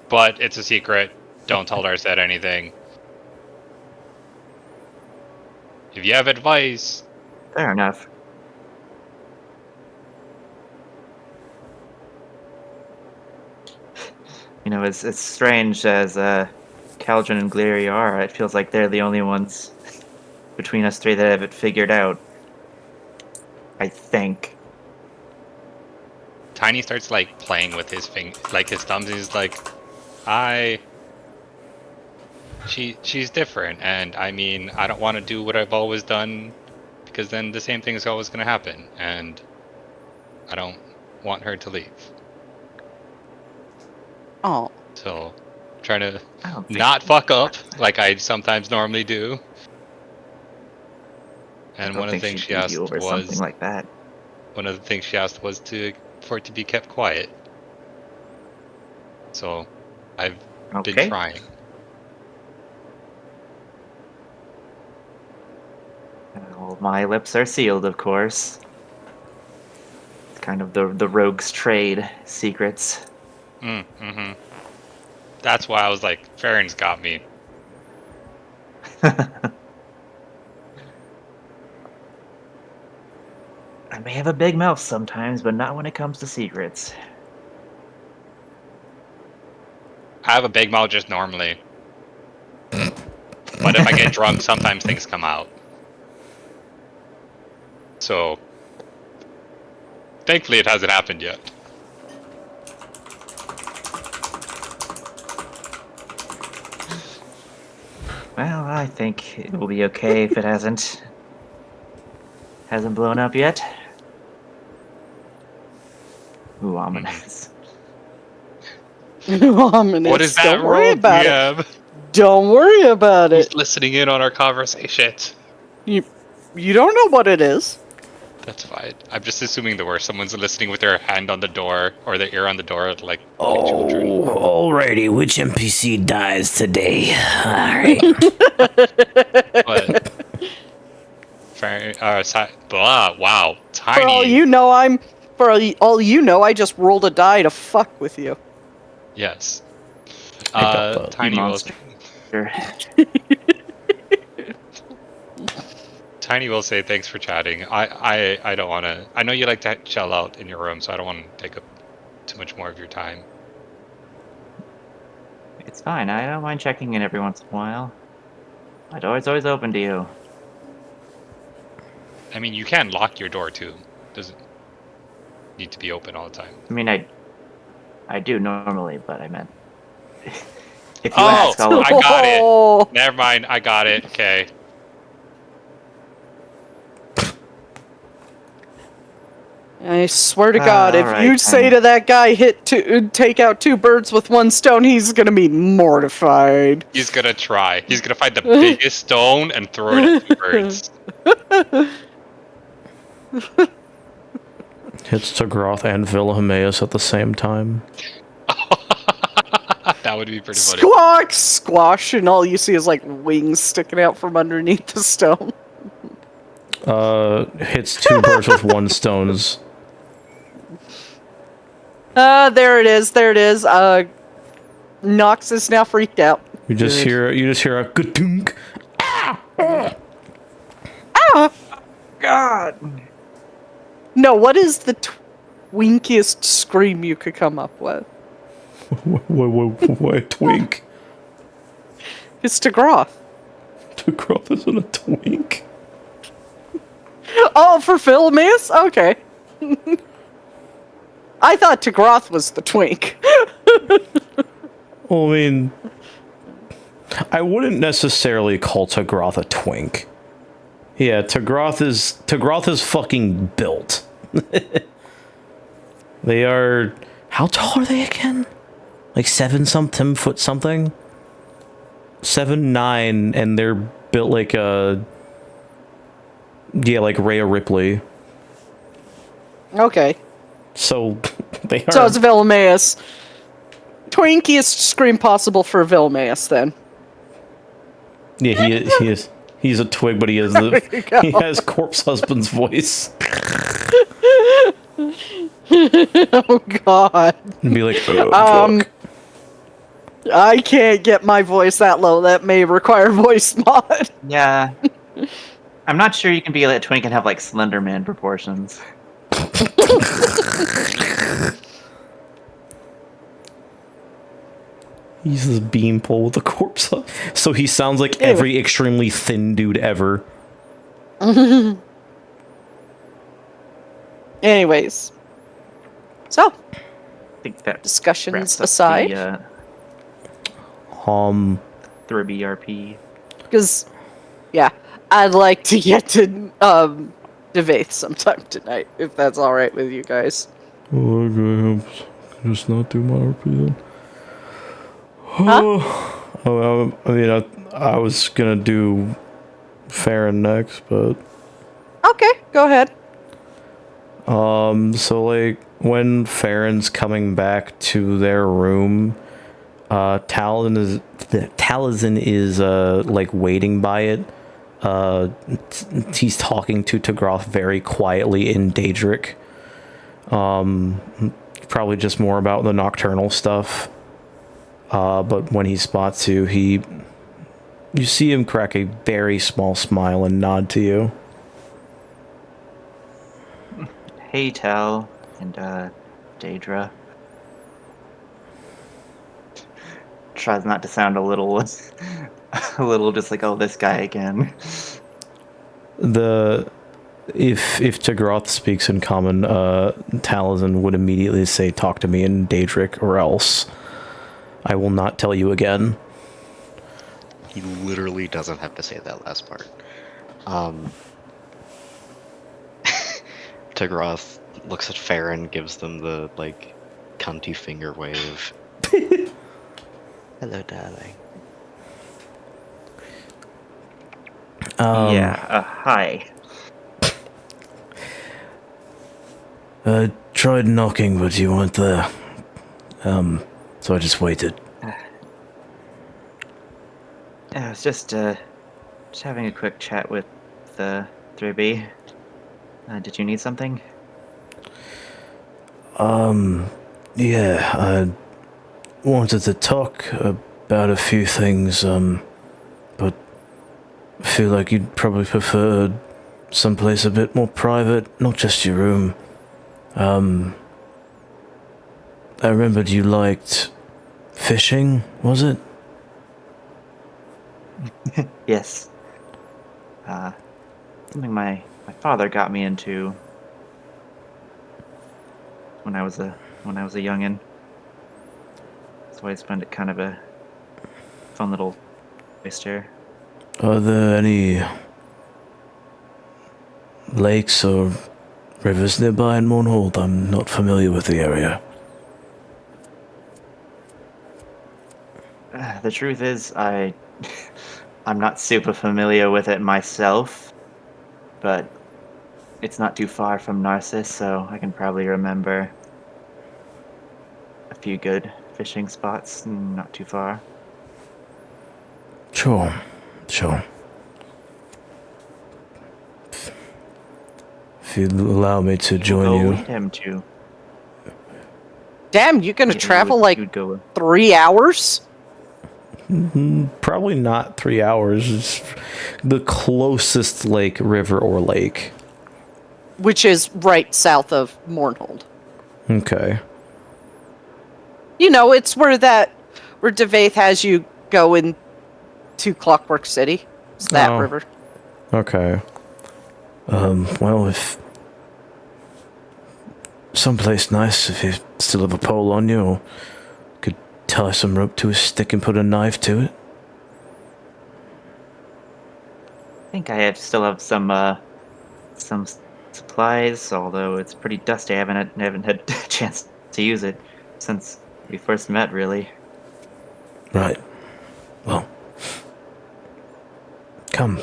But it's a secret. Don't tell Darset anything. If you have advice... Fair enough. You know, it's strange as Caldron and Glarior are. It feels like they're the only ones between us three that have it figured out. I think. Tiny starts, like, playing with his his thumbs, and he's like, she's different, and I mean, I don't want to do what I've always done, because then the same thing is always going to happen, and I don't want her to leave. Oh. So, trying to I don't think not fuck up, like I sometimes normally do. I And don't one of the think things she'd she leave asked you over was, something like that. one of the things she asked was for it to be kept quiet. So, I've been Okay. trying. Well, my lips are sealed, of course. It's kind of the rogue's trade secrets. Mm-hmm. That's why I was like, Farron's got me. I may have a big mouth sometimes, but not when it comes to secrets. I have a big mouth just normally. But if I get drunk, sometimes things come out. So, thankfully it hasn't happened yet. Well, I think it will be okay if it hasn't blown up yet. Ooh, ominous. Ominous. What is that Don't worry rogue about we it. have? Don't worry about it. He's listening in on our conversation. You don't know what it is. That's fine. I'm just assuming the worst. Someone's listening with their hand on the door or their ear on the door, like children. Alrighty, which NPC dies today? Alright. But wow, Tiny. For all you know, I just rolled a die to fuck with you. Yes. got that. Tiny will. Monster. Tiny will say thanks for chatting. I don't want to. I know you like to chill out in your room, so I don't want to take up too much more of your time. It's fine. I don't mind checking in every once in a while. My door's always open to you. I mean, you can lock your door too. Doesn't need to be open all the time. I mean, I do normally, but I meant if you ask, I'll I got Oh. it. Never mind. I got it. Okay. I swear to God, if alright, you say Tiny. to that guy, take out 2 birds with 1 stone, he's gonna be mortified. He's gonna try. He's gonna find the biggest stone and throw it at 2 birds. Hits Tagroth and Vilhelmeus at the same time. That would be pretty funny. Squawk! Squash, and all you see is like wings sticking out from underneath the stone. Hits 2 birds with 1 stones. There it is. Nox is now freaked out. You just hear a ga-dunk. Ah! God! No, what is the twinkiest scream you could come up with? What twink? It's Tagroth. Tagroth isn't a twink. Oh, for Philomeus? Okay. I thought Tagroth was the twink. Well, I mean, I wouldn't necessarily call Tagroth a twink. Yeah, Tagroth is fucking built. They are. How tall are they again? Like 7 foot something? 7'9", and they're built like a. Yeah, like Rhea Ripley. Okay. So, they are. So it's Vilmaeus. Twinkiest scream possible for Vilmaeus, then. Yeah, he is. He's a twig, but he has he has corpse husband's voice. Oh God. And be like, fuck. I can't get my voice that low. That may require voice mod. Yeah. I'm not sure you can be like a twink and have like Slender Man proportions. He's this beanpole with a corpse. So he sounds like every extremely thin dude ever. Anyways. So, I think that discussions wraps up aside. the Um, 3BRP. Because, yeah, I'd like to get to Devaith sometime tonight, if that's alright with you guys. well, I just not do my RP then. Huh? Oh, I mean, I was gonna do Farron next, but Okay, go ahead. so like when Farron's coming back to their room, Taliesin is like waiting by it. He's talking to Tagroth very quietly in Daedric. Probably just more about the nocturnal stuff. But when he spots you, you see him crack a very small smile and nod to you. Hey, Tal and Daedra. Tries not to sound a little just like, oh, this guy again. If Tagroth speaks in common, Taliesin would immediately say, "Talk to me in Daedric, or else I will not tell you again." He literally doesn't have to say that last part. Tagroth looks at Farron, gives them the, like, cunty finger wave. Hello, darling. Hi. Tried knocking, but you weren't there. So I just waited. I was just having a quick chat with the 3B. Did you need something? Yeah, I wanted to talk about a few things, but I feel like you'd probably prefer someplace a bit more private, not just your room. I remembered you liked fishing, was it? Yes. Something my father got me into when I was a youngin'. So I spent it kind of a fun little oyster. Are there any lakes or rivers nearby in Mournhold? I'm not familiar with the area. The truth is, I'm not super familiar with it myself, but it's not too far from Narcissus, so I can probably remember a few good fishing spots, not too far. Sure. If you'd allow me to join you. Lead him to. Damn, you're gonna travel like You'd go 3 hours? Probably not 3 hours. It's the closest lake, river, or lake. Which is right south of Mournhold. Okay. You know, it's where Devaith has you go into Clockwork City. It's that Oh. river. Okay. Well, if someplace nice, if you still have a pole on you, or could tie some rope to a stick and put a knife to it. I think I still have some supplies, although it's pretty dusty. I haven't had a chance to use it since we first met, really. Right. Well, come,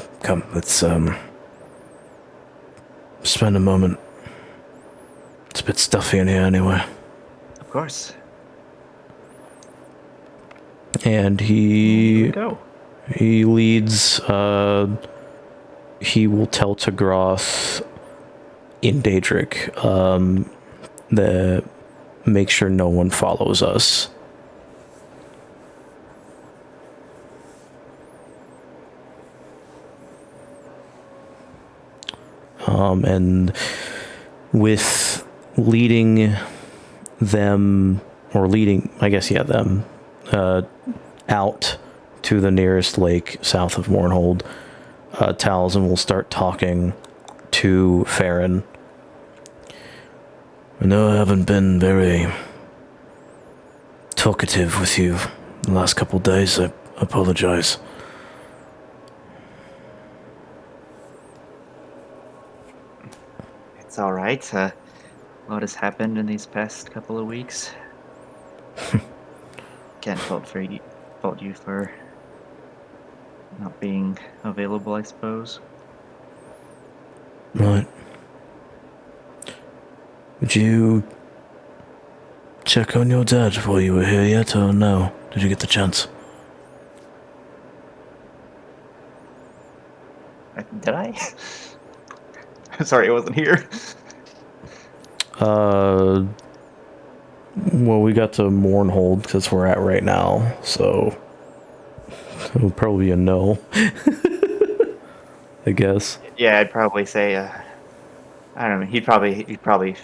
let's, spend a moment. It's a bit stuffy in here anyway. Of course. And Here we go. he leads. He will tell Tagroth in Daedric the make sure no one follows us. And with leading them, or leading, I guess, yeah, them out to the nearest lake south of Mournhold, Taliesin will start talking to Farron. I know I haven't been very talkative with you the last couple days. I apologize. It's all right. A lot has happened in these past couple of weeks. Can't fault you for not being available, I suppose. Right. Did you check on your dad while you were here yet, or no? Did you get the chance? Did I? Sorry, I wasn't here. Well, we got to Mournhold because we're at right now, so it'll probably be a no. I guess. Yeah, I'd probably say, I don't know. He'd probably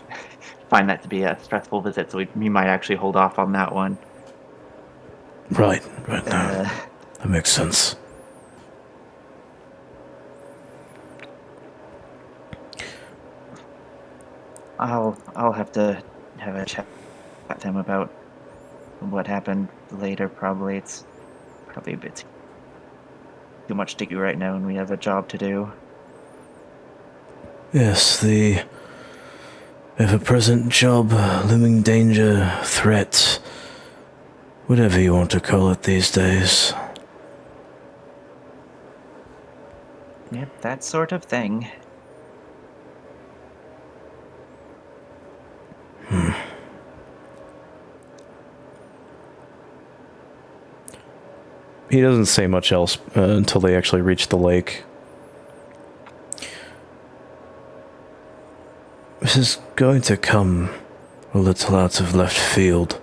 find that to be a stressful visit, so he might actually hold off on that one. Right, no, that makes sense. I'll have to have a chat with him about what happened later. Probably it's probably a bit too much to do right now, and we have a job to do. Yes, the ever-present job, looming danger, threat, whatever you want to call it these days. Yep, that sort of thing. He doesn't say much else until they actually reach the lake. This is going to come a little out of left field.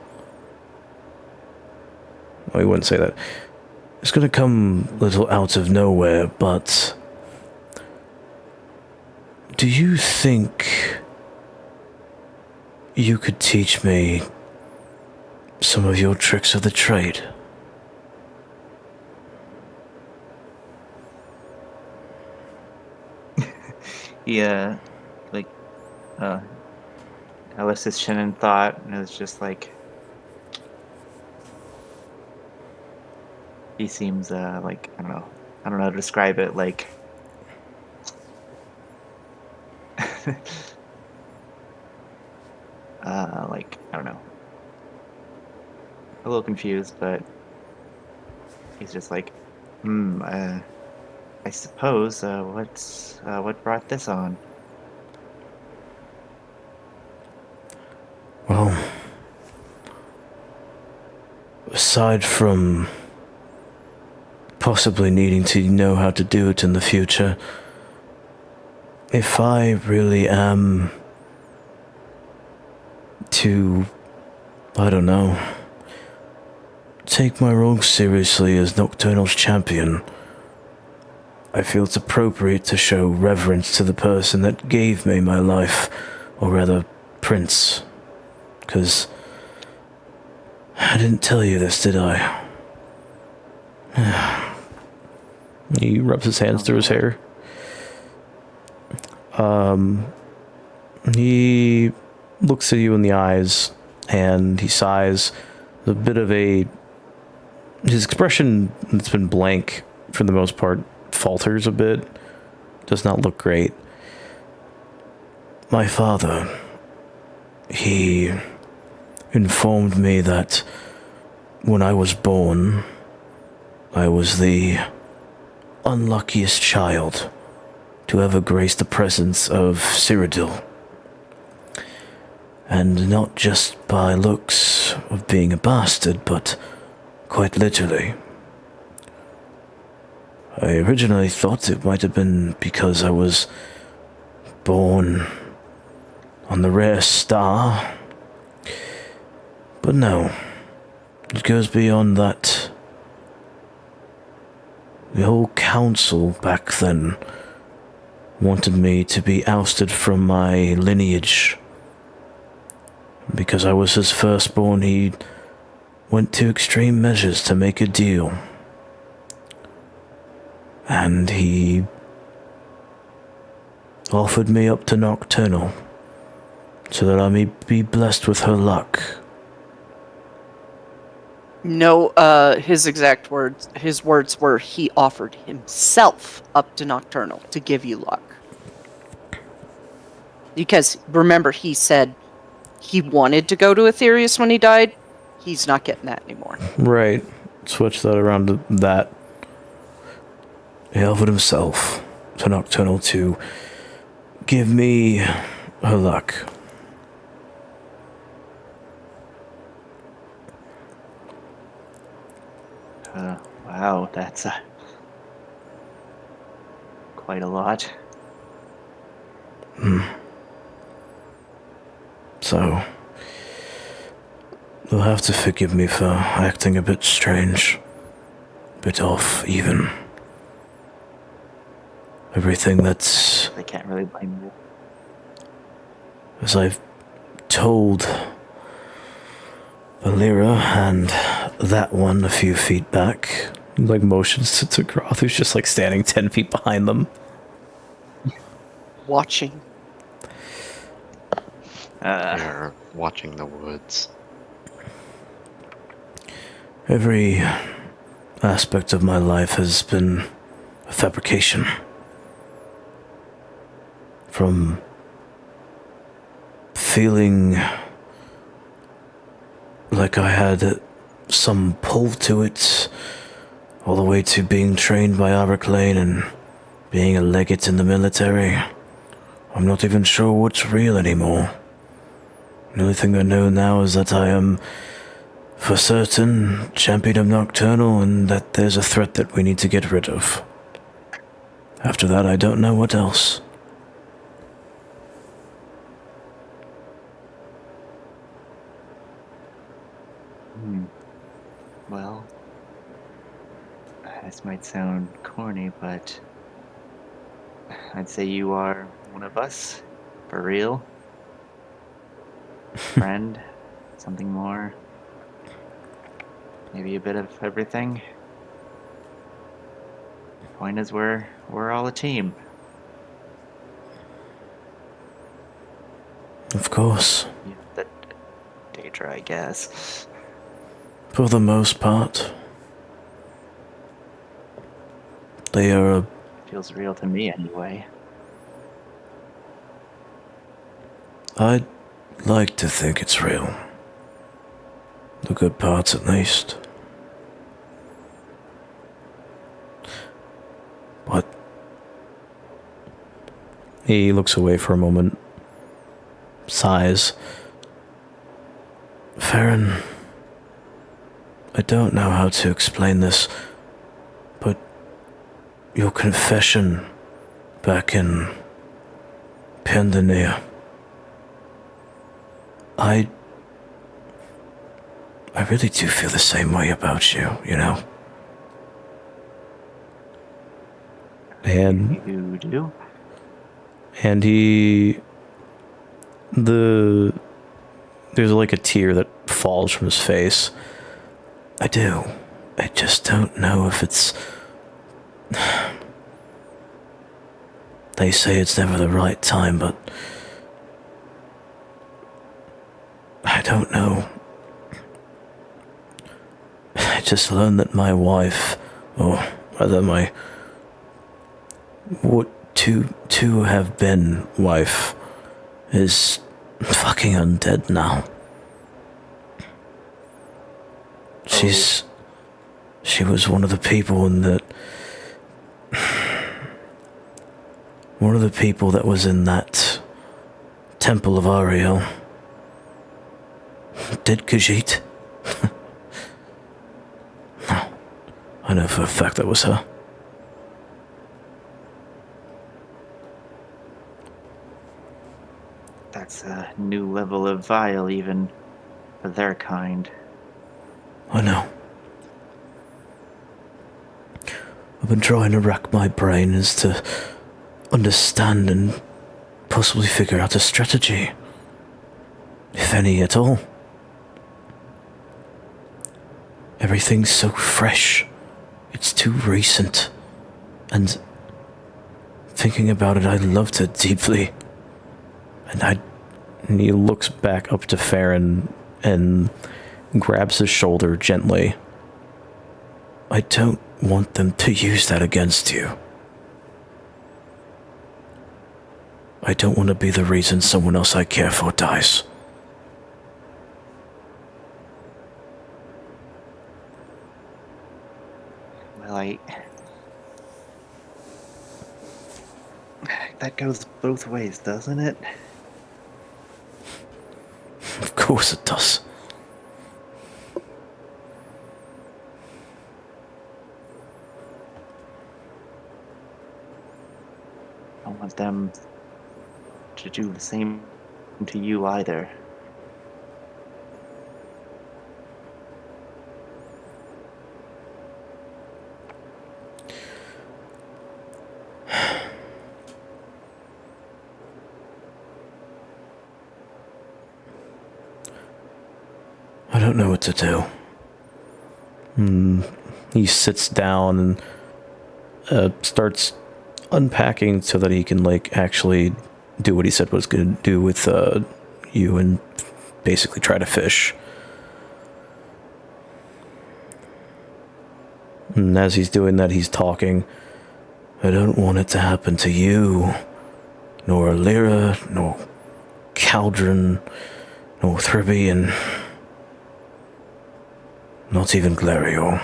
Well, he wouldn't say that. It's going to come a little out of nowhere, but do you think you could teach me some of your tricks of the trade? He Ellis his chin in thought, and it was just like he seems like I don't know how to describe it, like like I don't know, a little confused, but he's just like, I suppose what brought this on? Well, aside from possibly needing to know how to do it in the future, if I really am to, I don't know, take my role seriously as Nocturnal's champion, I feel it's appropriate to show reverence to the person that gave me my life, or rather, Prince. Because I didn't tell you this, did I? He rubs his hands through his hair. He looks at you in the eyes, and he sighs. A bit of his expression that's been blank for the most part falters a bit. Does not look great. My father, he informed me that when I was born, I was the unluckiest child to ever grace the presence of Cyrodiil. And not just by looks of being a bastard, but quite literally. I originally thought it might have been because I was born on the rare star. But no, it goes beyond that. The whole council back then wanted me to be ousted from my lineage. Because I was his firstborn, he went to extreme measures to make a deal. And he offered me up to Nocturnal so that I may be blessed with her luck. No, his words were he offered himself up to Nocturnal to give you luck. Because remember, he said he wanted to go to Aetherius when he died. He's not getting that anymore. Right. Switch that around to that. He offered himself to Nocturnal to give me her luck. Wow, that's quite a lot. So, you'll have to forgive me for acting a bit strange. A bit off, even. Everything that's... I can't really blame you. As I've told Alira and that one a few feet back. Like motions to Groth, who's just like standing 10 feet behind them. Watching. They're watching the woods. Every aspect of my life has been a fabrication. From feeling like I had some pull to it, all the way to being trained by Araclane and being a legate in the military. I'm not even sure what's real anymore. The only thing I know now is that I am, for certain, champion of Nocturnal and that there's a threat that we need to get rid of. After that, I don't know what else. Well, this might sound corny, but I'd say you are one of us, for real. Friend, something more. Maybe a bit of everything. Point is, we're all a team. Of course. Yeah, that Daedra, I guess. For the most part. They are Feels real to me anyway. I'd like to think it's real. The good parts, at least. But... He looks away for a moment. Sighs. Farron... I don't know how to explain this, but your confession back in Pendania, I really do feel the same way about you, you know? And You do? And there's like a tear that falls from his face. I do. I just don't know if it's... They say it's never the right time, but... I don't know. I just learned that my wife, or rather my... What to have been wife is fucking undead now. She was one of the people one of the people that was in that Temple of Ariel. Did Khajiit? No. I know for a fact that was her. That's a new level of vile, even for their kind. I know. I've been trying to rack my brain as to understand and possibly figure out a strategy. If any at all. Everything's so fresh. It's too recent. And thinking about it, I loved her deeply. And he looks back up to Farron and grabs his shoulder gently. I don't want them to use that against you. I don't want to be the reason someone else I care for dies. Well, that goes both ways, doesn't it? Of course it does. I don't want them to do the same to you either. I don't know what to do. He sits down and starts unpacking so that he can, like, actually do what he said was going to do with you and basically try to fish. And as he's doing that, he's talking. I don't want it to happen to you, nor Lyra, nor Caldron, nor Thribby, and not even Glarior.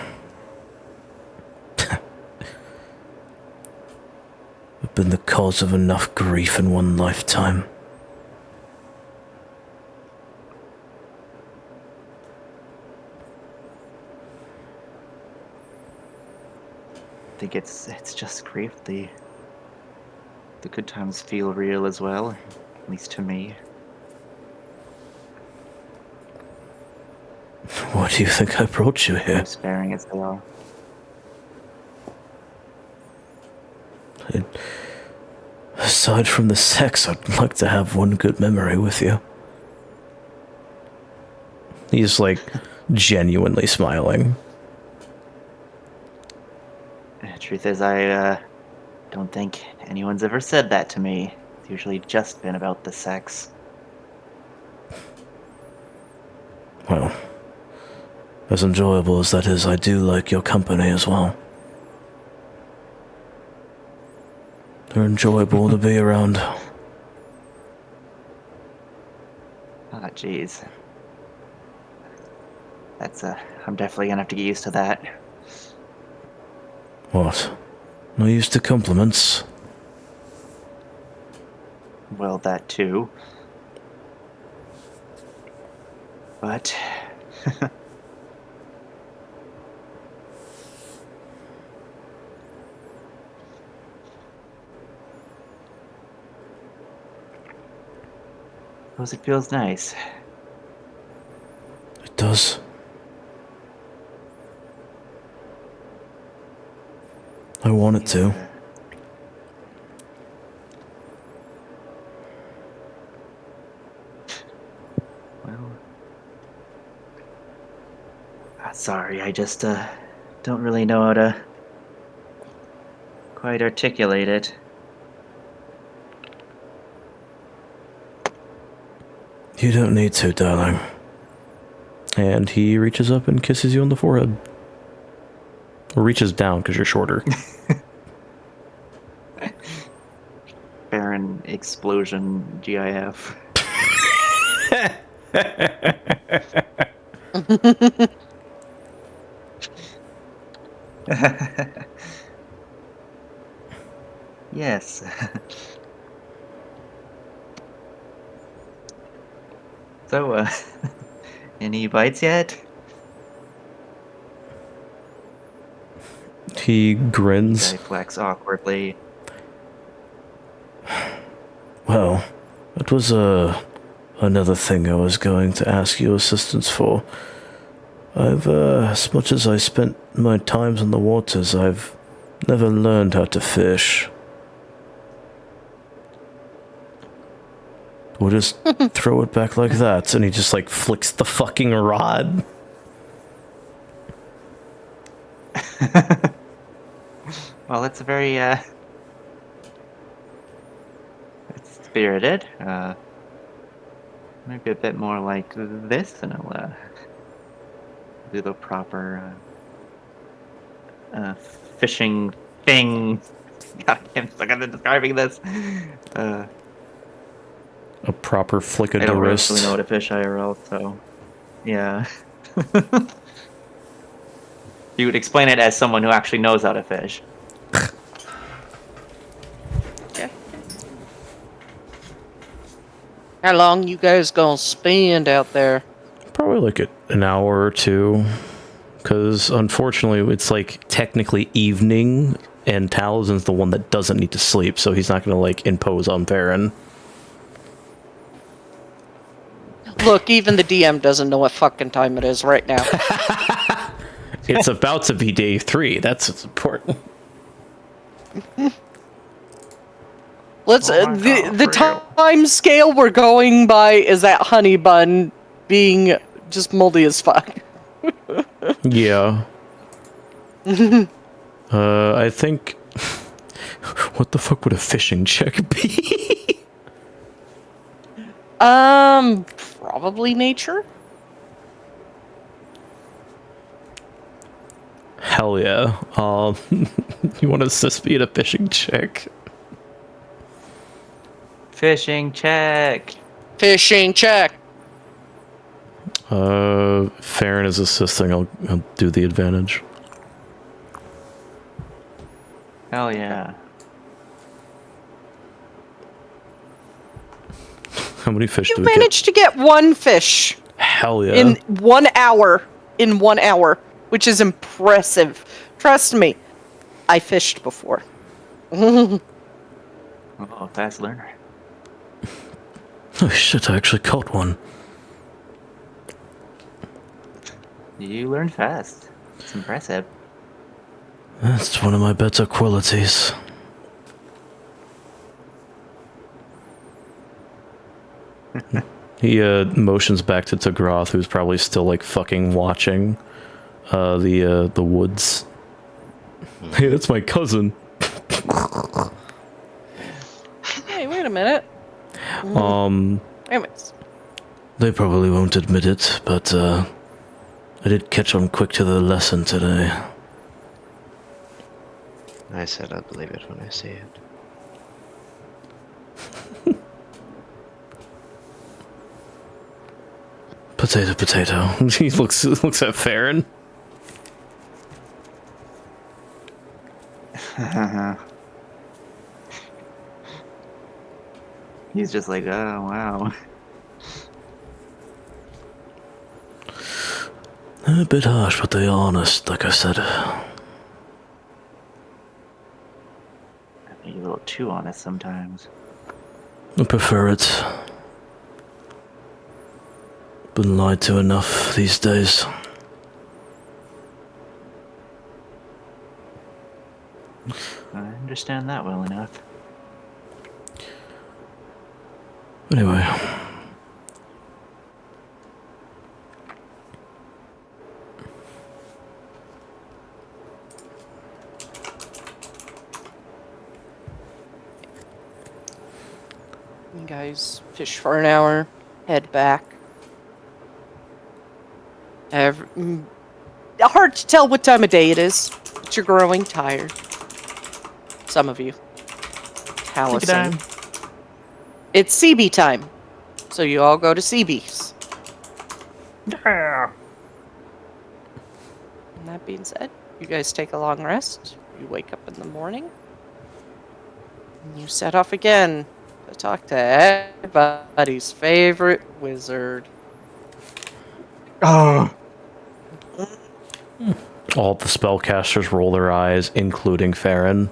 I've been the cause of enough grief in one lifetime. I think it's just grief. The good times feel real as well, at least to me. Why do you think I brought you here? Sparing as they are. Aside from the sex, I'd like to have one good memory with you. He's, like, genuinely smiling. The truth is, I don't think anyone's ever said that to me. It's usually just been about the sex. Well, as enjoyable as that is, I do like your company as well. They're enjoyable to be around. Ah, jeez. That's, I'm definitely gonna have to get used to that. What? No use to compliments. Well, that too. But... suppose it feels nice. It does. I want it to. Well... sorry, I just, don't really know how to quite articulate it. You don't need to, darling. And he reaches up and kisses you on the forehead. Or reaches down, because you're shorter. Baron explosion GIF. Yes. So, Any bites yet? He grins. Guy flex awkwardly. Well, it was another thing I was going to ask you assistance for. As much as I spent my times on the waters, I've never learned how to fish. We'll just throw it back like that, and he just like flicks the fucking rod. Well, it's very it's spirited. Maybe a bit more like this, and I'll do the proper fishing thing. God, I'm stuck on describing this. A proper flick of I the don't wrist. really know how to fish IRL, so yeah. You would explain it as someone who actually knows how to fish. Okay. How long you guys gonna spend out there? Probably like an hour or two. Because unfortunately, it's like technically evening, and Talzin's the one that doesn't need to sleep, so he's not going to like impose on Farron. Look, even the DM doesn't know what fucking time it is right now. It's about to be day 3. That's what's important. Let's Oh my God, the for real. time scale we're going by is that honey bun being just moldy as fuck. Yeah. I think... What the fuck would a fishing check be? Probably nature. Hell yeah. You want to assist me in a fishing check? Fishing check. Fishing check. Farron is assisting. I'll do the advantage. Hell yeah. How many fish You do we get? managed to get one fish Hell yeah. in 1 hour. In 1 hour, which is impressive. Trust me, I fished before. Oh, fast learner. Oh shit, I actually caught one. You learn fast. It's impressive. That's one of my better qualities. He motions back to Tagroth, who's probably still like fucking watching the woods. Hey, that's my cousin. Hey, wait a minute. Wait a minute. They probably won't admit it, but I did catch on quick to the lesson today. I said I'd believe it when I see it. Potato, potato. He looks at Farron. He's just like, oh, wow. A bit harsh, but they're honest, like I said. You're a little too honest sometimes. I prefer it. Been lied to enough these days. I understand that well enough. Anyway. You guys fish for an hour, head back. Hard to tell what time of day it is, but you're growing tired. Some of you. Taliesin. It's CB time, so you all go to CB's. Yeah. And that being said, you guys take a long rest. You wake up in the morning. And you set off again to talk to everybody's favorite wizard. Oh, All the spellcasters roll their eyes, including Farron.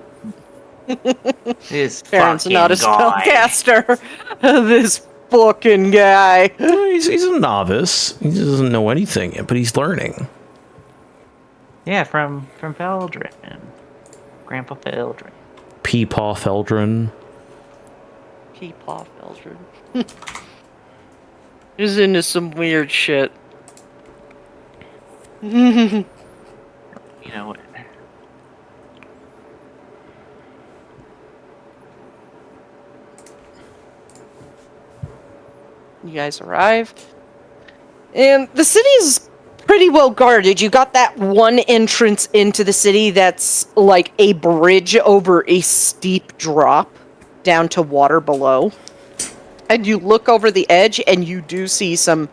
this Farron's fucking not a guy. spellcaster. This fucking guy. He's a novice. He doesn't know anything yet, but he's learning. Yeah, from Feldrin. Grandpa Feldrin. Peepaw Feldrin. Peepaw Feldrin. He's into some weird shit. You know what? You guys arrive. And the city is pretty well guarded. You got that one entrance into the city that's like a bridge over a steep drop down to water below. And you look over the edge and you do see some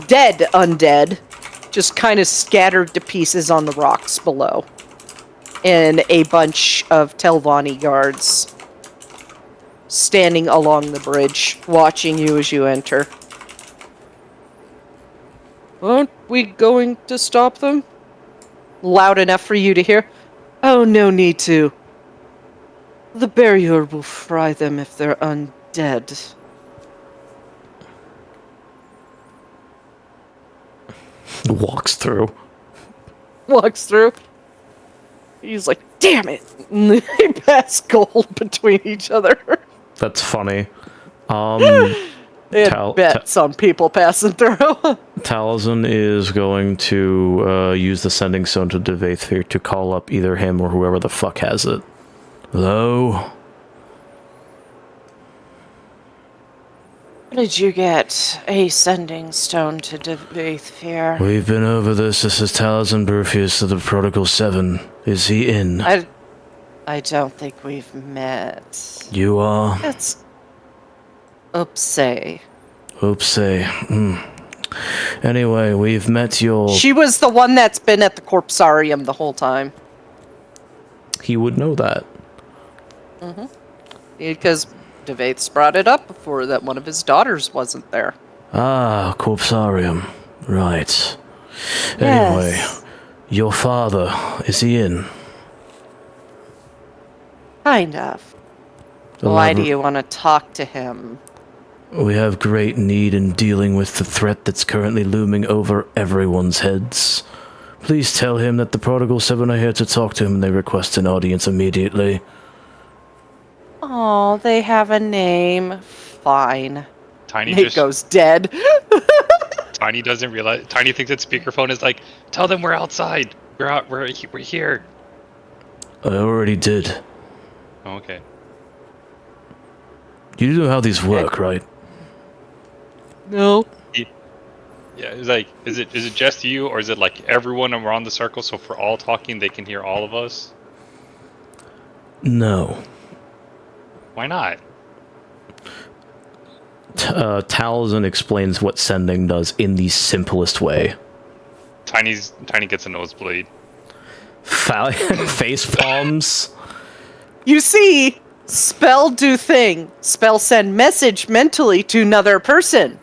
dead undead just kind of scattered to pieces on the rocks below. And a bunch of Telvanni guards standing along the bridge, watching you as you enter. Aren't we going to stop them? Loud enough for you to hear? Oh, no need to. The barrier will fry them if they're undead. Walks through. Walks through. He's like, damn it! And they pass gold between each other. That's funny. They had bets on people passing through. Taliesin is going to use the sending stone to Devaithfir to call up either him or whoever the fuck has it. Hello? How did you get a sending stone to Devaithfir? We've been over this. This is Taliesin Burfius of the Prodigal 7. Is he in? I don't think we've met. You are? That's... Upsay. Anyway, we've met your... She was the one that's been at the Corpsarium the whole time. He would know that. Mm-hmm. Because Devaith's brought it up before that one of his daughters wasn't there. Ah, Corpsarium. Right. Yes. Anyway, your father, is he in? Kind of. Why do you want to talk to him? We have great need in dealing with the threat that's currently looming over everyone's heads. Please tell him that the Prodigal 7 are here to talk to him and they request an audience immediately. Oh, they have a name. Fine. Tiny Nate just goes dead. Tiny doesn't realize. Tiny thinks that speakerphone is like, tell them we're outside. We're out. We're here. I already did. Oh, okay. You know how these work, right? No. Yeah, it's like, is it just you, or is it like everyone around the circle? So if we're all talking, they can hear all of us. No. Why not? Taliesin explains what sending does in the simplest way. Tiny gets a nosebleed. Face palms. You see, spell do thing. Spell send message mentally to another person.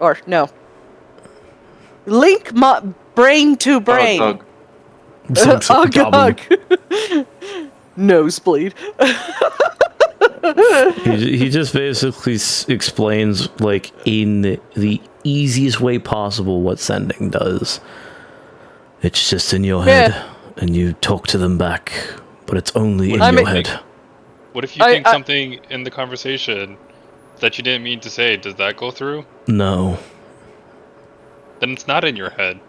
Or, no. Link brain to brain. Ugh. Nosebleed. He just basically explains, like, in the easiest way possible what sending does. It's just in your head, and you talk to them back, but it's only in your head. What if you think something in the conversation that you didn't mean to say? Does that go through? No. Then it's not in your head.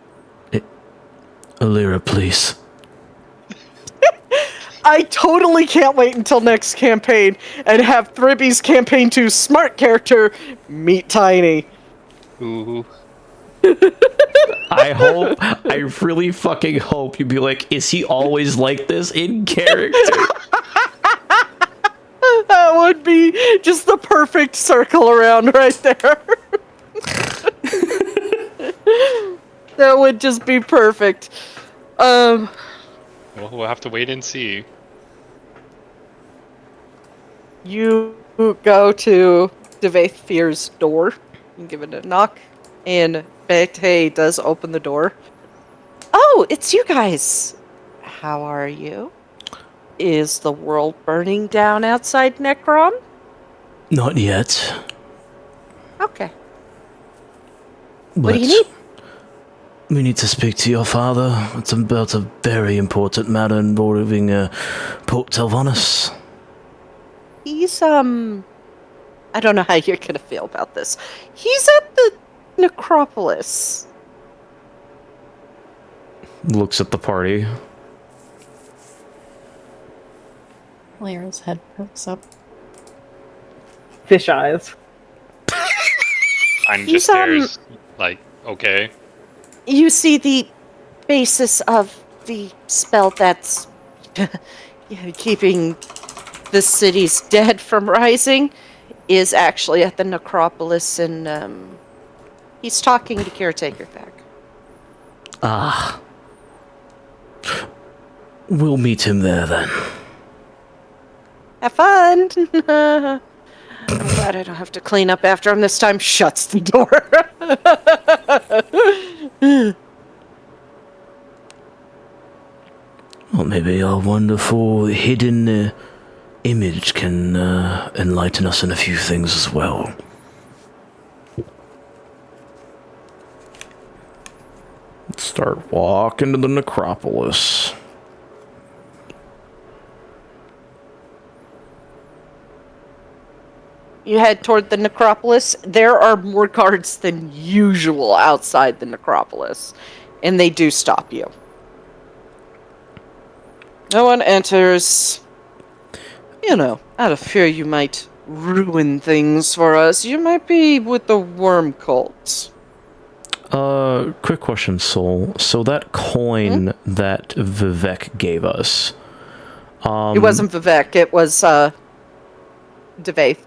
Alira, please. I totally can't wait until next campaign and have Thribby's campaign 2 smart character meet Tiny. Ooh. I really fucking hope you'd be like, is he always like this in character? That would be just the perfect circle around right there. That would just be perfect. Well, we'll have to wait and see. You go to Devaithfir's door and give it a knock, and Bacte does open the door. Oh, it's you guys. How are you? Is the world burning down outside Necrom? Not yet. Okay. But What do you need? we need to speak to your father. It's about a very important matter involving Pope Telvanus. He's, I don't know how you're gonna feel about this. He's at the necropolis. Looks at the party. Lyra's head perks up. Fish eyes. Tiny He's, just stares, like, okay. You see the basis of the spell that's keeping the city's dead from rising is actually at the necropolis, and he's talking to Caretaker back. Ah. We'll meet him there then. Have fun! I'm glad I don't have to clean up after him this time. Shuts the door. Well, maybe our wonderful hidden image can enlighten us in a few things as well. Let's start walking to the necropolis. You head toward the necropolis. There are more guards than usual outside the necropolis, and they do stop you. No one enters. You know, out of fear you might ruin things for us. You might be with the worm cult. Quick question, Soul. So that coin that Vivek gave us. It wasn't Vivek, it was Devaith.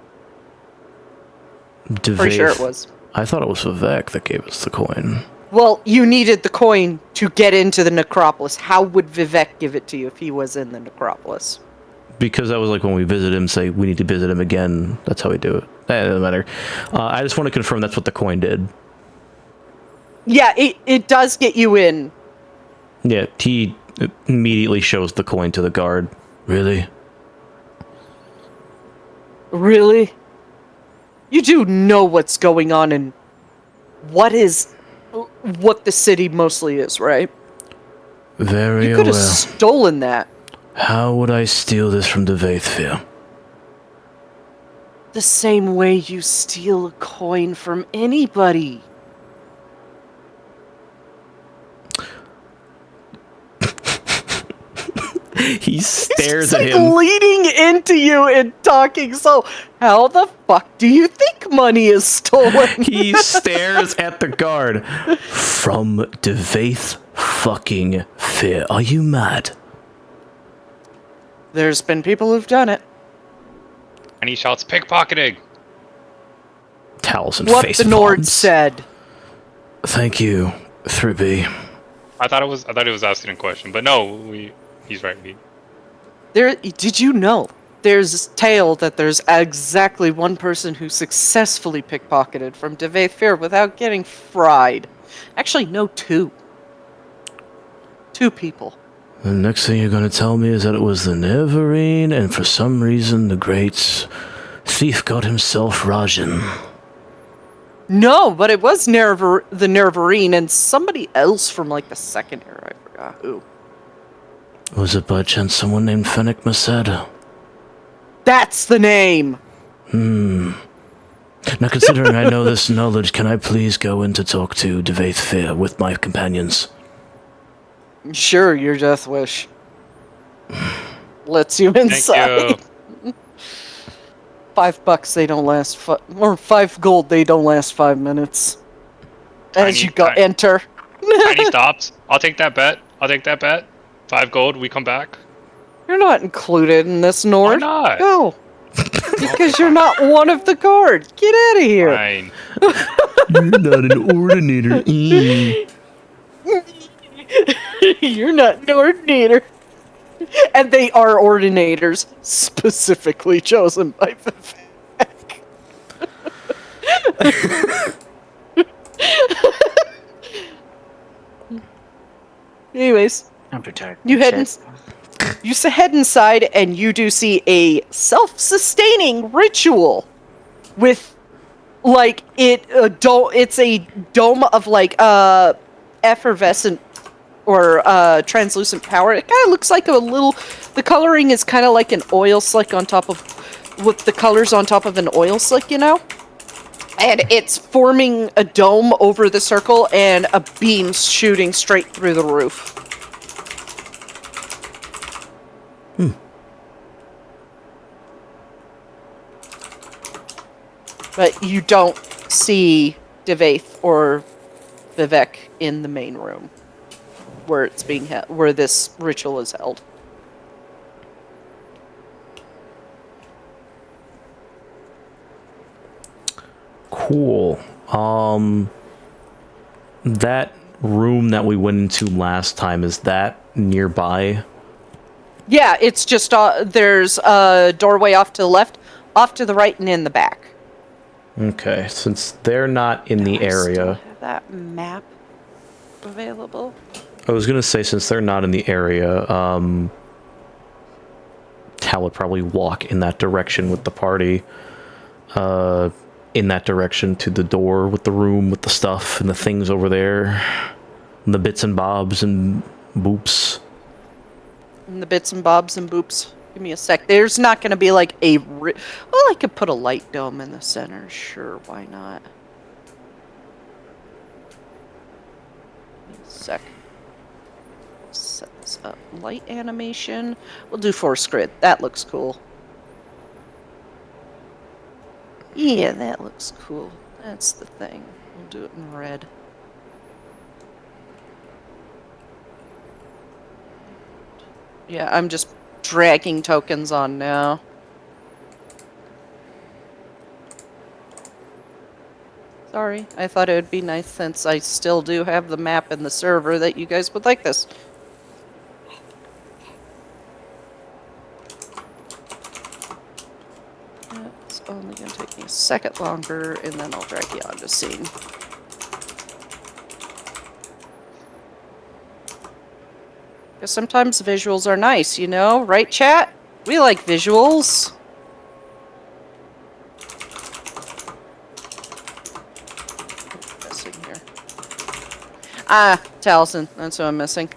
Pretty sure it was. I thought it was Vivek that gave us the coin. Well, you needed the coin to get into the necropolis. How would Vivek give it to you if he was in the necropolis? Because that was like when we visit him, say we need to visit him again. That's how we do it. It doesn't matter. I just want to confirm that's what the coin did. Yeah, it does get you in. Yeah, he immediately shows the coin to the guard. Really? Really? You do know what's going on and what the city mostly is, right? Very You could have well. stolen that. How would I steal this from Devaithfir? The same way you steal a coin from anybody. He stares He's at like him. leading into you and talking. So, how the fuck do you think money is stolen? He stares at the guard. From Devaith fucking Fear. Are you mad? There's been people who've done it. And he shouts, pickpocketing! Towels and What face the Nord palms. said. Thank you, 3B. I thought he was asking a question, but no, he's right. Did you know? There's tale that there's exactly one person who successfully pickpocketed from Devaith Fair without getting fried. Actually, no, two. Two people. The next thing you're going to tell me is that it was the Neverine, and for some reason the great thief got himself Rajan. No, but it was the Nervarine and somebody else from like the second era. I forgot who. Was it by chance someone named Fennec Mased? That's the name! Now considering I know this knowledge, can I please go in to talk to Devaith Fear with my companions? Sure, your death wish. Lets you inside. Thank you. $5 they don't last or 5 gold they don't last 5 minutes. As you go enter. Tiny stops. I'll take that bet. 5 gold, we come back. You're not included in this, Nord. Why not? Go. Because you're not one of the guard. Get out of here. Fine. You're not an ordinator. You're not an ordinator. And they are ordinators, specifically chosen by Vivek. Anyways, I'm perturbed. you head Shit. head inside, and you do see a self-sustaining ritual with, like, it's a dome of, like, effervescent or translucent power. It kind of looks like the coloring is kind of like an oil slick with the colors on top of an oil slick, you know? And it's forming a dome over the circle and a beam shooting straight through the roof. But you don't see Devaith or Vivek in the main room where it's being where this ritual is held. Cool. That room that we went into last time, is that nearby? Yeah, it's just there's a doorway off to the left, off to the right, and in the back. Okay, since they're not in the I still area. have that map available. I was gonna say, since they're not in the area, Tal would probably walk in that direction with the party. In that direction to the door with the room with the stuff and the things over there. And the bits and bobs and boops. And the bits and bobs and boops. Give me a sec. There's not going to be like well, I could put a light dome in the center. Sure, why not? Give me a sec. Set this up. Light animation. We'll do force grid. That looks cool. Yeah, that looks cool. That's the thing. We'll do it in red. Yeah, I'm just dragging tokens on now. Sorry, I thought it would be nice since I still do have the map in the server that you guys would like this. It's only going to take me a second longer, and then I'll drag you onto scene. Because sometimes visuals are nice, you know? Right, chat? We like visuals. What's missing here? Ah, Taliesin. That's what I'm missing.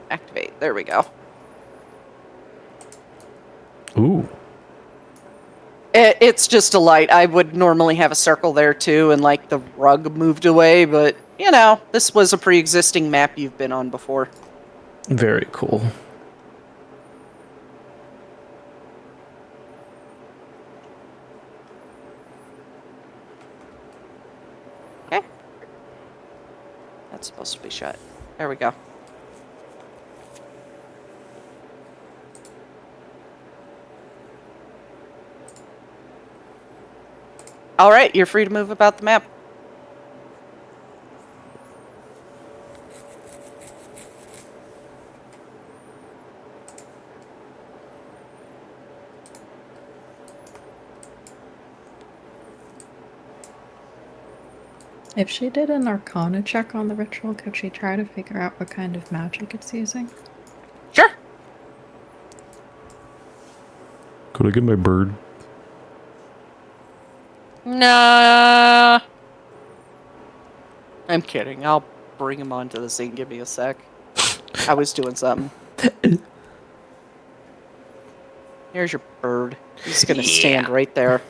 Activate. There we go. Ooh. It's just a light. I would normally have a circle there too, and like the rug moved away, but you know, this was a pre-existing map you've been on before. Very cool. Okay. That's supposed to be shut. There we go. All right, you're free to move about the map. If she did an Arcana check on the ritual, could she try to figure out what kind of magic it's using? Sure. Could I get my bird? Nah. I'm kidding. I'll bring him onto the scene. Give me a sec. I was doing something. Here's your bird. He's gonna stand right there.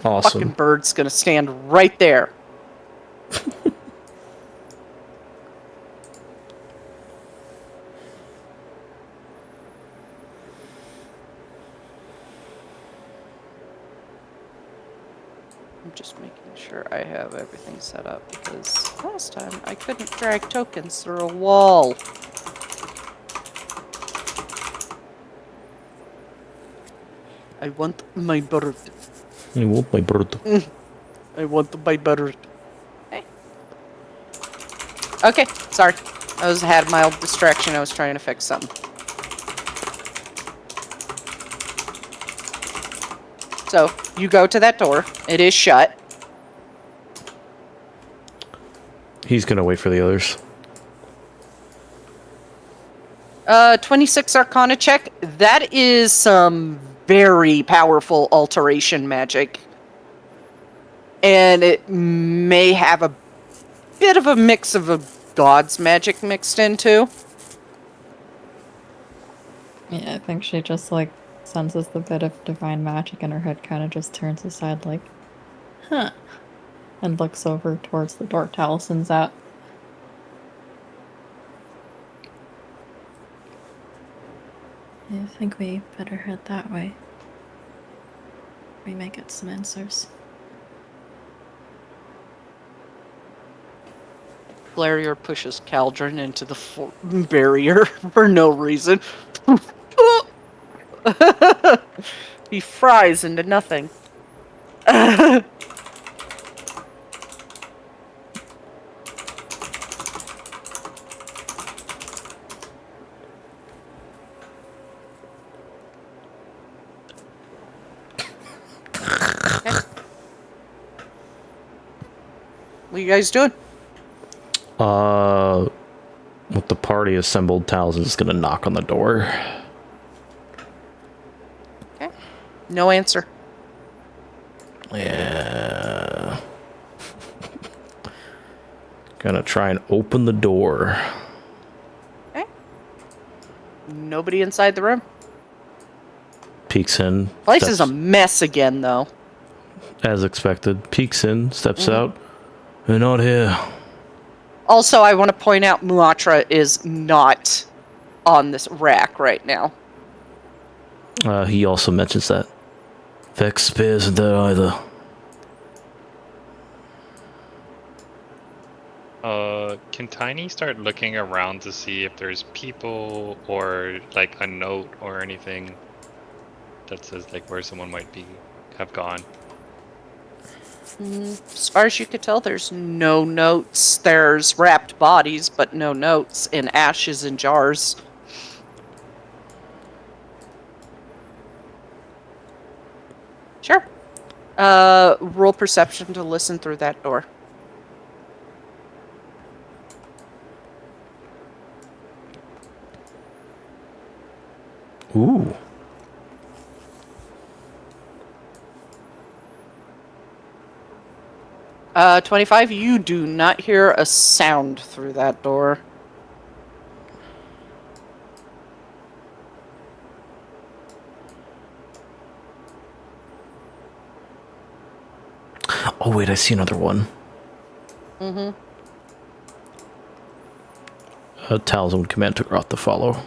Awesome. Fucking bird's gonna stand right there. I'm just making sure I have everything set up because last time I couldn't drag tokens through a wall. I want my bird. I want my bird. I want my bird. Hey. Okay, sorry. I had a mild distraction. I was trying to fix something. So, you go to that door. It is shut. He's gonna wait for the others. 26 Arcana check. That is some very powerful alteration magic. And it may have a bit of a mix of a god's magic mixed into. Yeah, I think she just like senses the bit of divine magic and her head kind of just turns aside like, huh, and looks over towards the door Talison's at. I think we better head that way. We may get some answers. Glarior pushes Caldron into the barrier for no reason. He fries into nothing. What are you guys doing? With the party assembled, Tal's is gonna knock on the door. Okay. No answer. Yeah. Gonna try and open the door. Okay. Nobody inside the room. Peeks in. Place is a mess again, though. As expected. Peeks in, steps out. They're not here. Also, I want to point out Muatra is not on this rack right now. He also mentions that. Vex Spear isn't there either. Can Tiny start looking around to see if there's people or like a note or anything that says like where someone might have gone? As far as you could tell, there's no notes. There's wrapped bodies, but no notes, and ashes in jars. Sure. Roll perception to listen through that door. Ooh. Uh, 25, you do not hear a sound through that door. Oh wait, I see another one. Mm-hmm. Talisman would command Togroth to follow.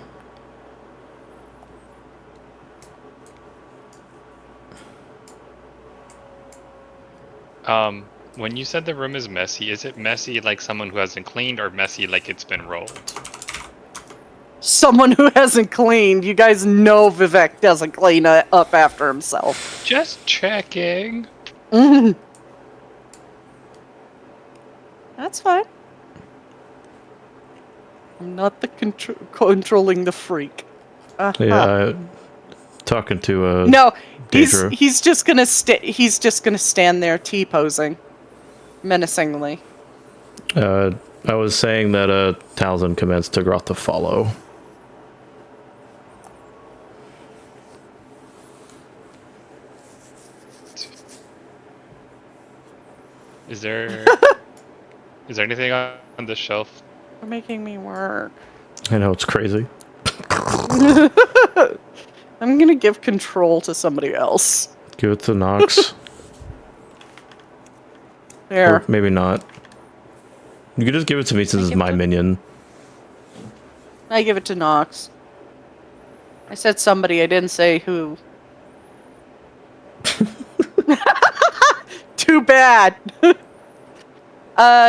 When you said the room is messy, is it messy like someone who hasn't cleaned or messy like it's been rolled? Someone who hasn't cleaned. You guys know Vivek doesn't clean up after himself. Just checking. Mm. That's fine. I'm not the controlling the freak. Yeah, talking to No, Daedra. he's just gonna stand there T-posing menacingly. I was saying that Talisman commands Togroth to follow. Is there anything on the shelf? You're making me work. I know, it's crazy. I'm gonna give control to somebody else. Give it to Nox. There. Or maybe not. You could just give it to me since it's my minion. I give it to Nox. I said somebody, I didn't say who. Too bad.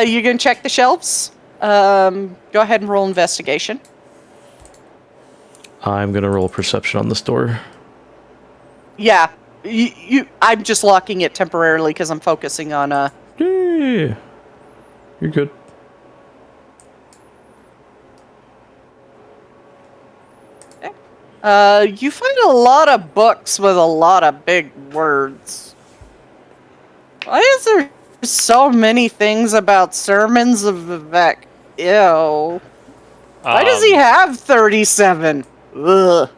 You gonna check the shelves? Go ahead and roll investigation. I'm gonna roll perception on this door. Yeah, I'm just locking it temporarily because I'm focusing on Yeah, you're good. You find a lot of books with a lot of big words. Why is there So many things about sermons of Vivek. Ew. Why does he have 37? Ugh.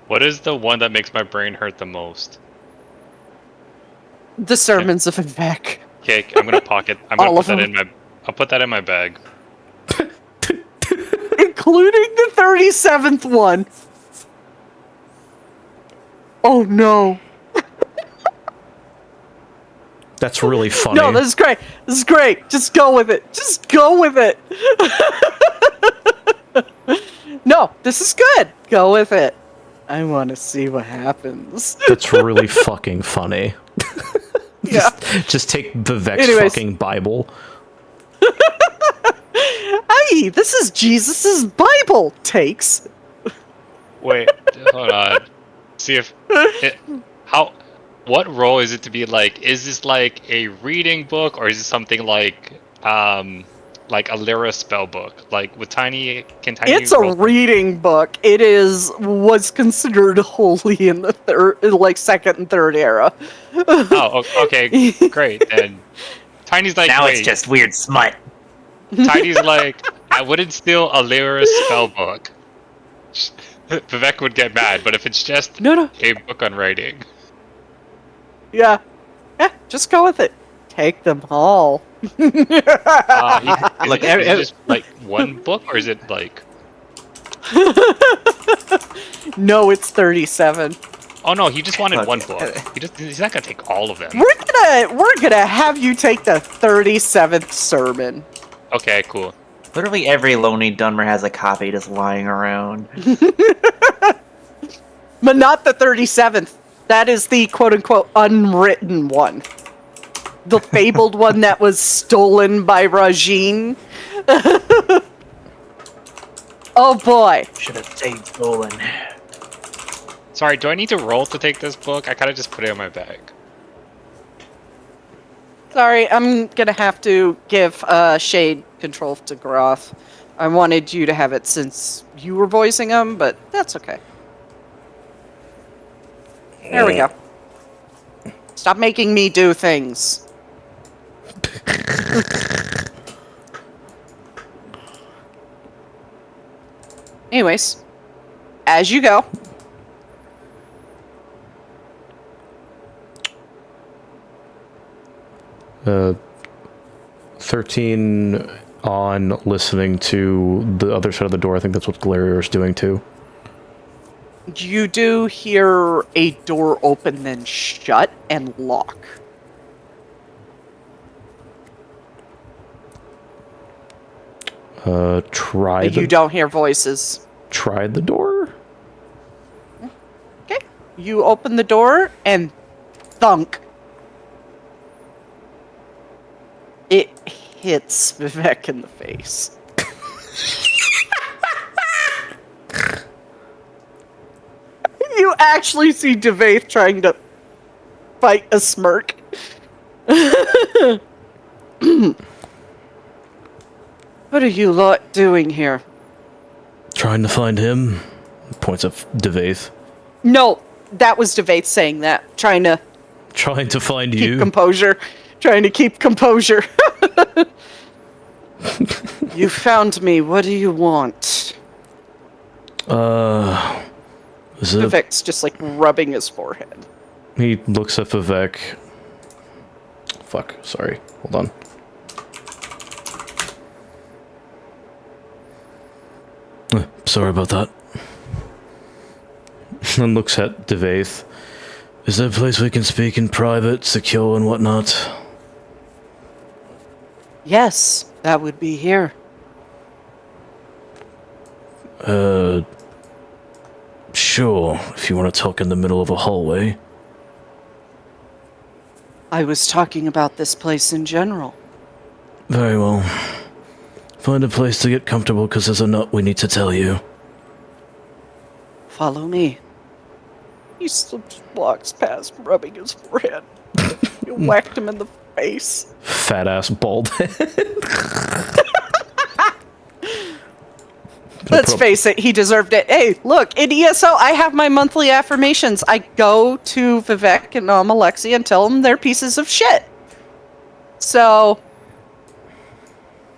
What is the one that makes my brain hurt the most? The sermons of Vivek. Okay, I'm gonna pocket. I'm gonna All put of that them. in my. I'll put that in my bag. Including the 37th one. Oh no. That's really funny. No, this is great. This is great. Just go with it. Just go with it. No, this is good. Go with it. I want to see what happens. That's really fucking funny. Yeah. Just take Vivek's Anyways. fucking Bible. Hey, this is Jesus's Bible takes. Wait, hold on. See if what role is it to be like? Is this like a reading book, or is it something like a Lyra spell book? Like with Tiny, can Tiny? It's a reading book. It was considered holy in the second and third era. Oh, okay, great. And Tiny's like, Now wait. it's just weird smut. Tiny's like, I wouldn't steal a Lyra spell book. Vivek would get mad, but if it's just No. a book on writing. Yeah, just go with it. Take them all. Look, is Look, it just like one book, or is it like? No, it's 37. Oh no, he just wanted Look, one book. He's not gonna take all of them. We're gonna have you take the 37th sermon. Okay, cool. Literally every Lonely Dunmer has a copy just lying around. But not the 37th. That is the quote-unquote unwritten one. The fabled one that was stolen by Rajin. Oh boy. Should have stayed stolen. Sorry, do I need to roll to take this book? I kind of just put it in my bag. Sorry, I'm gonna have to give Shade control to Groth. I wanted you to have it since you were voicing him, but that's okay. There we go. Stop making me do things. Anyways, as you go. Uh, 13 on listening to the other side of the door. I think that's what Glarior is doing too. You do hear a door open, then shut and lock. Try You don't hear voices. Try the door? Okay. You open the door and thunk. It hits Vivek in the face. You actually see Devaith trying to fight a smirk. What are you lot doing here? Trying to find him. Points at Devaith. No, that was Devaith saying that. Trying to find keep you. composure. Trying to keep composure. You found me. What do you want? Is it? Vivek's just like rubbing his forehead. He looks at Vivek. Fuck, sorry. Hold on. Sorry about that. And looks at Devaith. Is there a place we can speak in private, secure and whatnot? Yes, that would be here. Sure, if you want to talk in the middle of a hallway. I was talking about this place in general. Very well. Find a place to get comfortable, because there's a nut we need to tell you. Follow me. He still just walks past, rubbing his forehead. You whacked him in the face. Fat ass bald head. Let's face it, he deserved it. Hey, look, in ESO, I have my monthly affirmations. I go to Vivek and Alexi and tell them they're pieces of shit. So,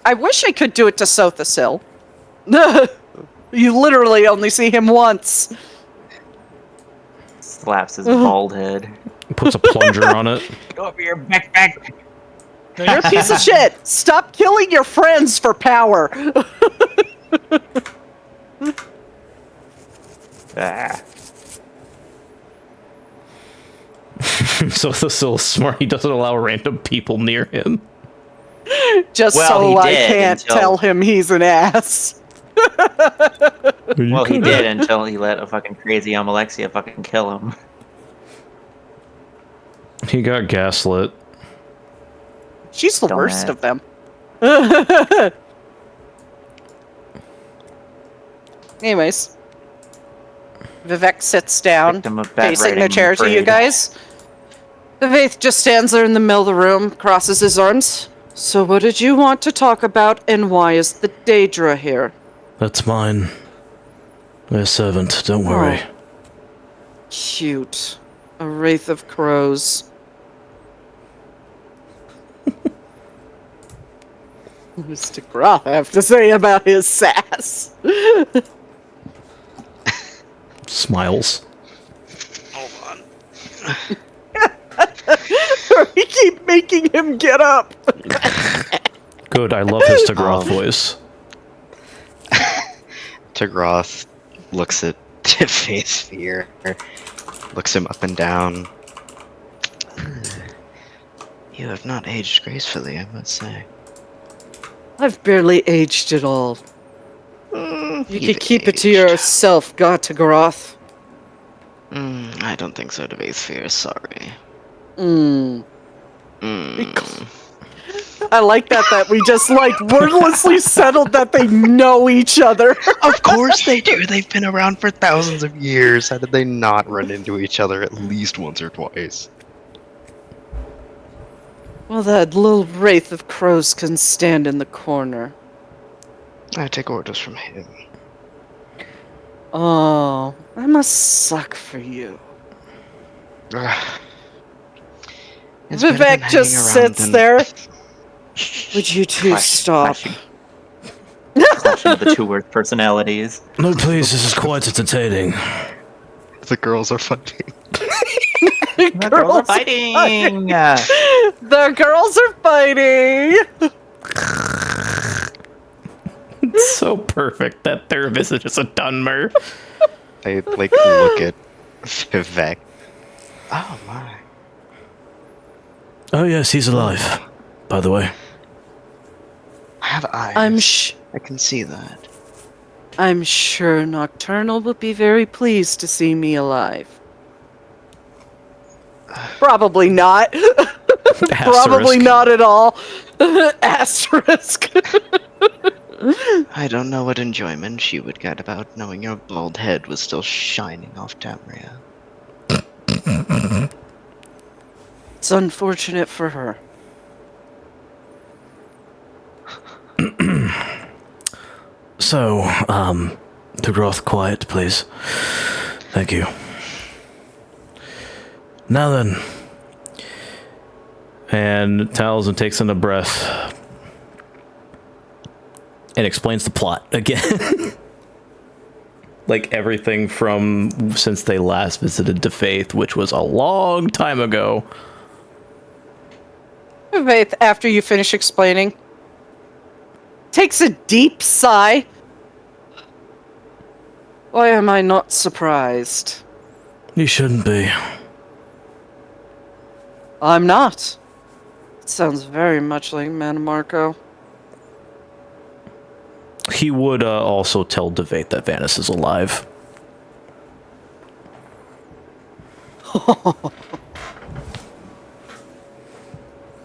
I wish I could do it to Sothasil. You literally only see him once. Slaps his bald head. Puts a plunger on it. Go over your backpack. You're a piece of shit. Stop killing your friends for power. Ah. So Thassil's smart. He doesn't allow random people near him. Just Well, so he I did can't until- tell him he's an ass. Well, he did until he let a fucking crazy Alexia fucking kill him. He got gaslit. She's the Dumbass. worst of them. Anyways. Vivek sits down, Victim of bad facing the writing chair to you parade. guys. Vivek just stands there in the middle of the room, crosses his arms. So what did you want to talk about, and why is the Daedra here? That's mine. My servant, don't worry. Oh. Cute. A wraith of crows. What does DeGroff have to say about his sass? Smiles. Hold on. We keep making him get up. Good, I love his Tagroth voice. Tagroth looks at Face Fear, looks him up and down. You have not aged gracefully, I must say. I've barely aged at all. You You've can keep it to aged. yourself, God Tagroth. I don't think so, Face Fear. Sorry. I like that we just, like, wordlessly settled that they know each other. Of course they do. They've been around for thousands of years. How did they not run into each other at least once or twice? Well, that little wraith of crows can stand in the corner. I take orders from him. Oh, that must suck for you. It's better than Vivek hanging just around sits than- there. Would you two Clash- stop? Clashing of the two worst personalities. No, please, this is quite entertaining. The girls are fighting. The girls are fighting! The girls are fighting! It's so perfect that their visage is a Dunmer. I like look at Vivek. Oh my. Oh yes, he's alive, by the way. I have eyes. I'm I can see that. I'm sure Nocturnal will be very pleased to see me alive. Probably not. Probably not at all. Asterisk. I don't know what enjoyment she would get about knowing your bald head was still shining off Tamria. It's unfortunate for her. So, Tagroth, quiet, please. Thank you. Now then. And Taliesin takes in a breath and explains the plot again. Like everything from since they last visited DeFaith, which was a long time ago. Faith, after you finish explaining, takes a deep sigh. Why am I not surprised? You shouldn't be. I'm not. It sounds very much like Manmarco. He would also tell DeFaith that Vanis is alive.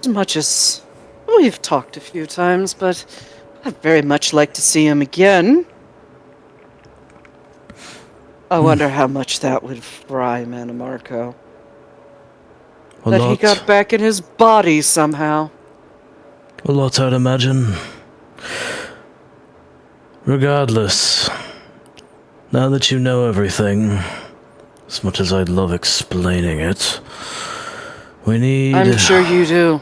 As much as we've talked a few times, but I'd very much like to see him again. I wonder how much that would fry Manmarco. That he got back in his body somehow. A lot, I'd imagine. Regardless, now that you know everything, as much as I'd love explaining it, we need... I'm sure you do.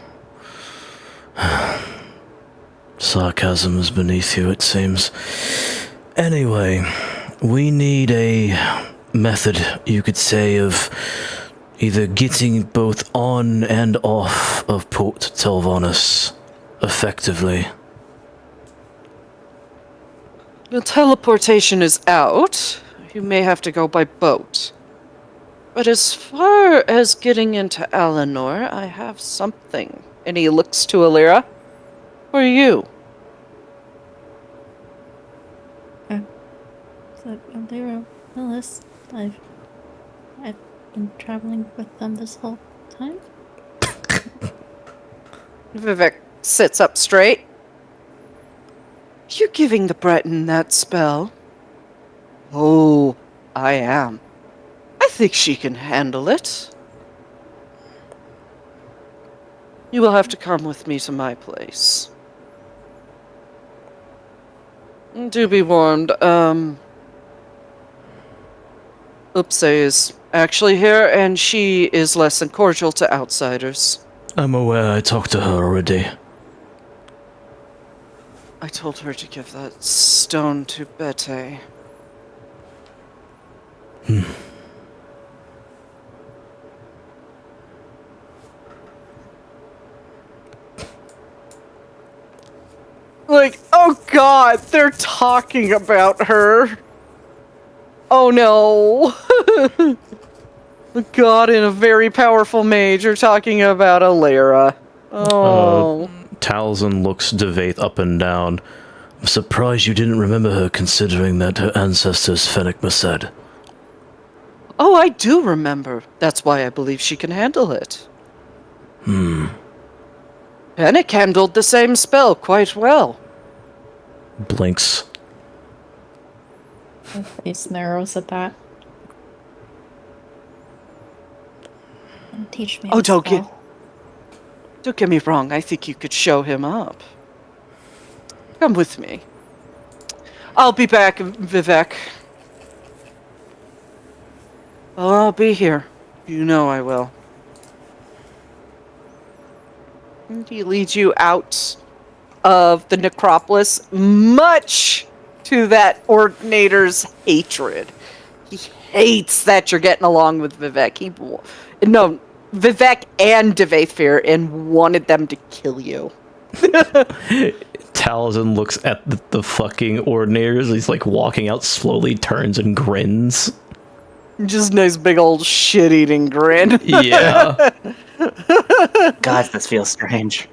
Sarcasm is beneath you, it seems. Anyway, we need a method, you could say, of either getting both on and off of Port Telvanus effectively. The teleportation is out. You may have to go by boat. But as far as getting into Alinor, I have something. And he looks to Alira. For you. So, Alira, Willis, I've been traveling with them this whole time. Vivek sits up straight. You giving the Breton that spell? Oh, I am. I think she can handle it. You will have to come with me to my place. Do be warned, Upse is actually here, and she is less than cordial to outsiders. I'm aware I talked to her already. I told her to give that stone to Bete. Like, oh god, they're talking about her. Oh no. The god and a very powerful mage are talking about Alira. Oh. Talzin looks Devaith up and down. I'm surprised you didn't remember her, considering that her ancestors Fennec Merced. Oh, I do remember. That's why I believe she can handle it. Fennec handled the same spell quite well. Blinks. My face narrows at that. And teach me. Oh, the spell. don't get me wrong. I think you could show him up. Come with me. I'll be back, Vivek. Well, I'll be here. You know I will. And he leads you out of the necropolis, much to that ordinator's hatred. He hates that you're getting along with Vivek. Vivek and Devaithfir, and wanted them to kill you. Talzin looks at the fucking ordinators. He's like walking out slowly, turns and grins. Just nice big old shit-eating grin. Yeah. God, this feels strange.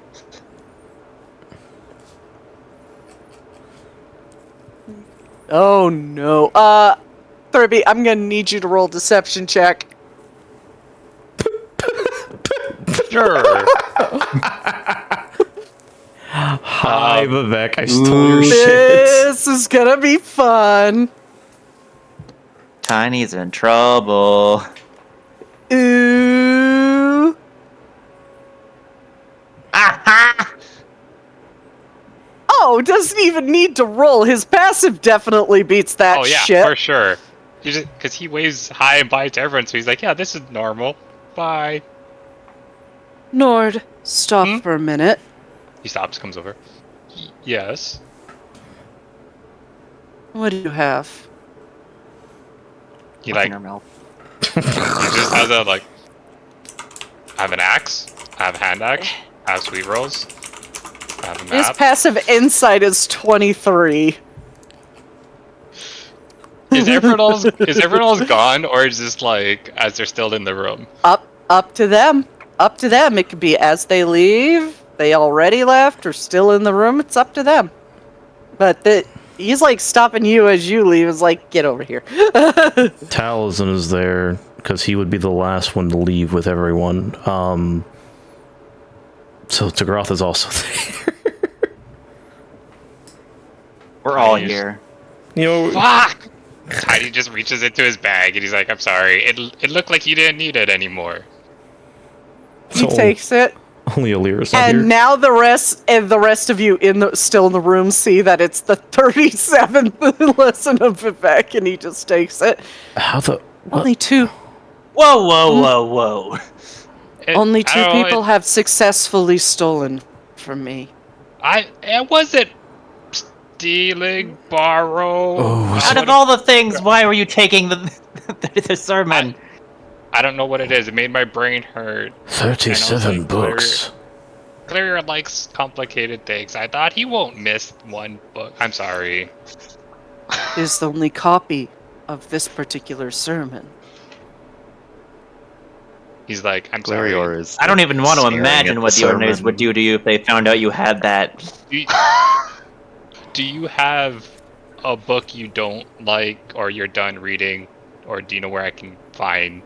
Oh no. Thurby, I'm gonna need you to roll deception check. Sure. Hi, Vivek. I stole your shit. This is gonna be fun. Tiny's in trouble. Ooh. Aha! Oh, doesn't even need to roll. His passive definitely beats that Oh yeah, shit. for sure. Because he waves hi and bye to everyone, so he's like, yeah, this is normal. Bye. Nord, stop for a minute. He stops, comes over. Yes. What do you have? He like Fucking mouth. he just has a like. I have an axe. I have a hand axe. I have sweet rolls. I have a His map. passive insight is 23. Is everyone else gone, or is this like as they're still in the room? Up to them. Up to them. It could be as they leave, they already left, or still in the room. It's up to them. But he's like stopping you as you leave. It's like, get over here. Talzin is there because he would be the last one to leave with everyone. So Tagroth is also there. We're all Nice. here. You know, Fuck! Tiny just reaches into his bag and he's like, I'm sorry. It looked like you didn't need it anymore. He so takes it. only Alira's not And here. now the rest of you still in the room see that it's the 37th lesson of Vivek, and he just takes it. How the... what? Only two Whoa! I Only two don't know, people have successfully stolen from me. It wasn't stealing, borrow. Oh, Out of all the things, why were you taking the sermon? I don't know what it is. It made my brain hurt. 37 like, books. Glarior likes complicated things. I thought he won't miss one book. I'm sorry. It is the only copy of this particular sermon. He's like, I'm sorry. Glarior is. I don't even want to staring imagine at what the Ordinaries sermon. would do to you if they found out you had that. Do you have a book you don't like, or you're done reading, or do you know where I can find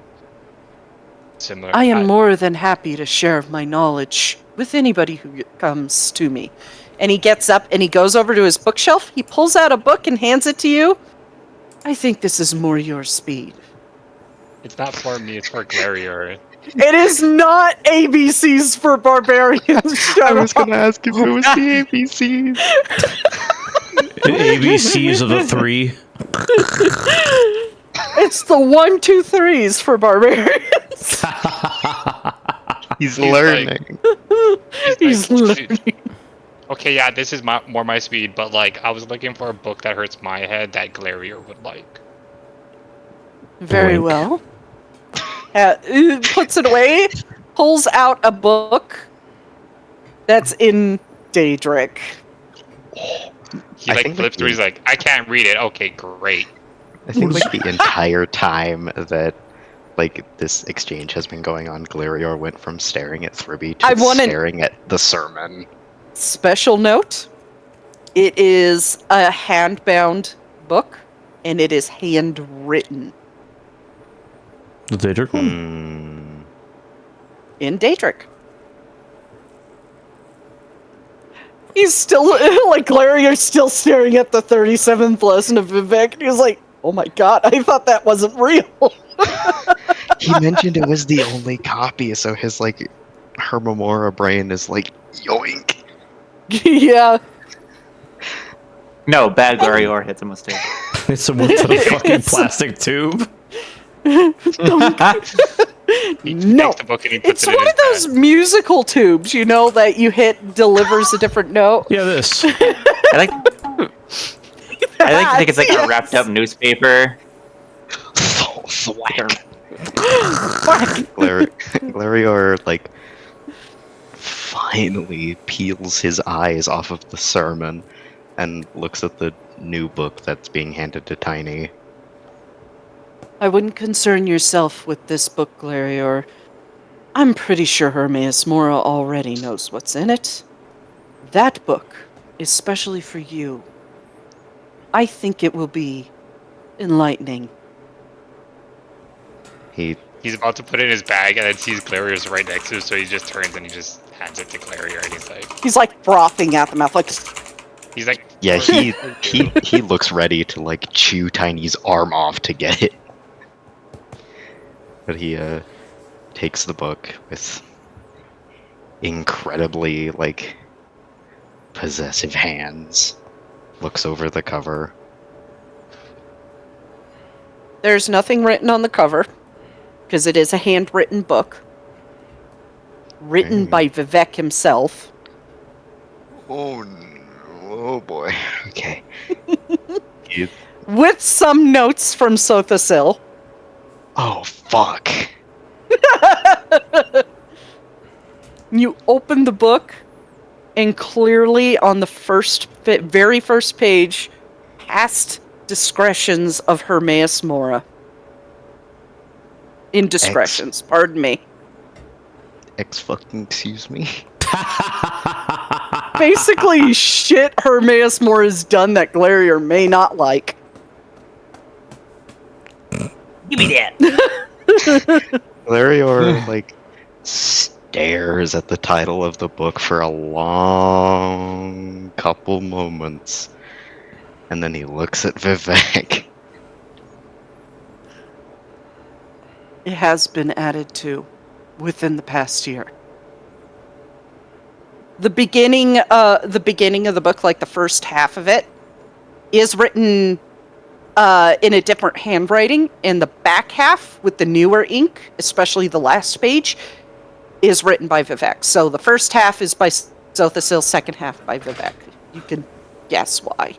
similar? I am more than happy to share my knowledge with anybody who comes to me. And he gets up and he goes over to his bookshelf. He pulls out a book and hands it to you. I think this is more your speed. It's not for me. It's for Glarior. It is not ABCs for barbarians. Shut I was up. gonna ask if it was the ABCs. ABCs of the 3. It's the 1, 2, 3s for barbarians. He's like- learning. He's learning. Okay, yeah, this is more my speed, but like, I was looking for a book that hurts my head that Glarior would like. Very Blink. well. Puts it away, pulls out a book that's in Daedric. He I like think flips through. He's like, I can't read it. Okay, great. I think like the entire time that like this exchange has been going on, Glarior went from staring at Thribby to I wanna- staring at the sermon. Special note, it is a hand-bound book, and it is handwritten The Daedric one? Hmm. in Daedric. He's still, like, Glarior's still staring at the 37th lesson of Vivek, and he's like, oh my god, I thought that wasn't real. He mentioned it was the only copy, so his like Hermamora brain is like yoink. Yeah. No, bad Glarior hits a mistake. It's a fucking plastic tube. He No. takes the book and he puts It's it in one his of those bag. musical tubes, you know, that you hit delivers a different note. Yeah, this. I like to think it's like a wrapped up newspaper. Glarior like finally peels his eyes off of the sermon and looks at the new book that's being handed to Tiny. I wouldn't concern yourself with this book, Glarior. I'm pretty sure Hermaeus Mora already knows what's in it. That book is specially for you. I think it will be enlightening. He's about to put it in his bag and then sees Glarior's right next to him, so he just turns and he just hands it to Glarior and He's like frothing at the mouth, like, he's like, Yeah, he looks ready to like chew Tiny's arm off to get it. But he takes the book with incredibly like possessive hands, looks over the cover. there's nothing written on the cover, because it is a handwritten book. Written by Vivek himself. Oh, oh boy. Okay. With some notes from Sothasil. Oh fuck. You open the book, and clearly on the very first page, past discretions of Hermaeus Mora. Indiscretions, pardon me. Fucking excuse me. Basically, shit Hermaeus Mora's done that Glarior may not like. Give me that. Glarior like stares at the title of the book for a long couple moments, and then he looks at Vivek. It has been added to within the past year. The beginning of the book, like the first half of it, is written in a different handwriting, and the back half with the newer ink, especially the last page, is written by Vivek. So the first half is by Zothasil, second half by Vivek. You can guess why.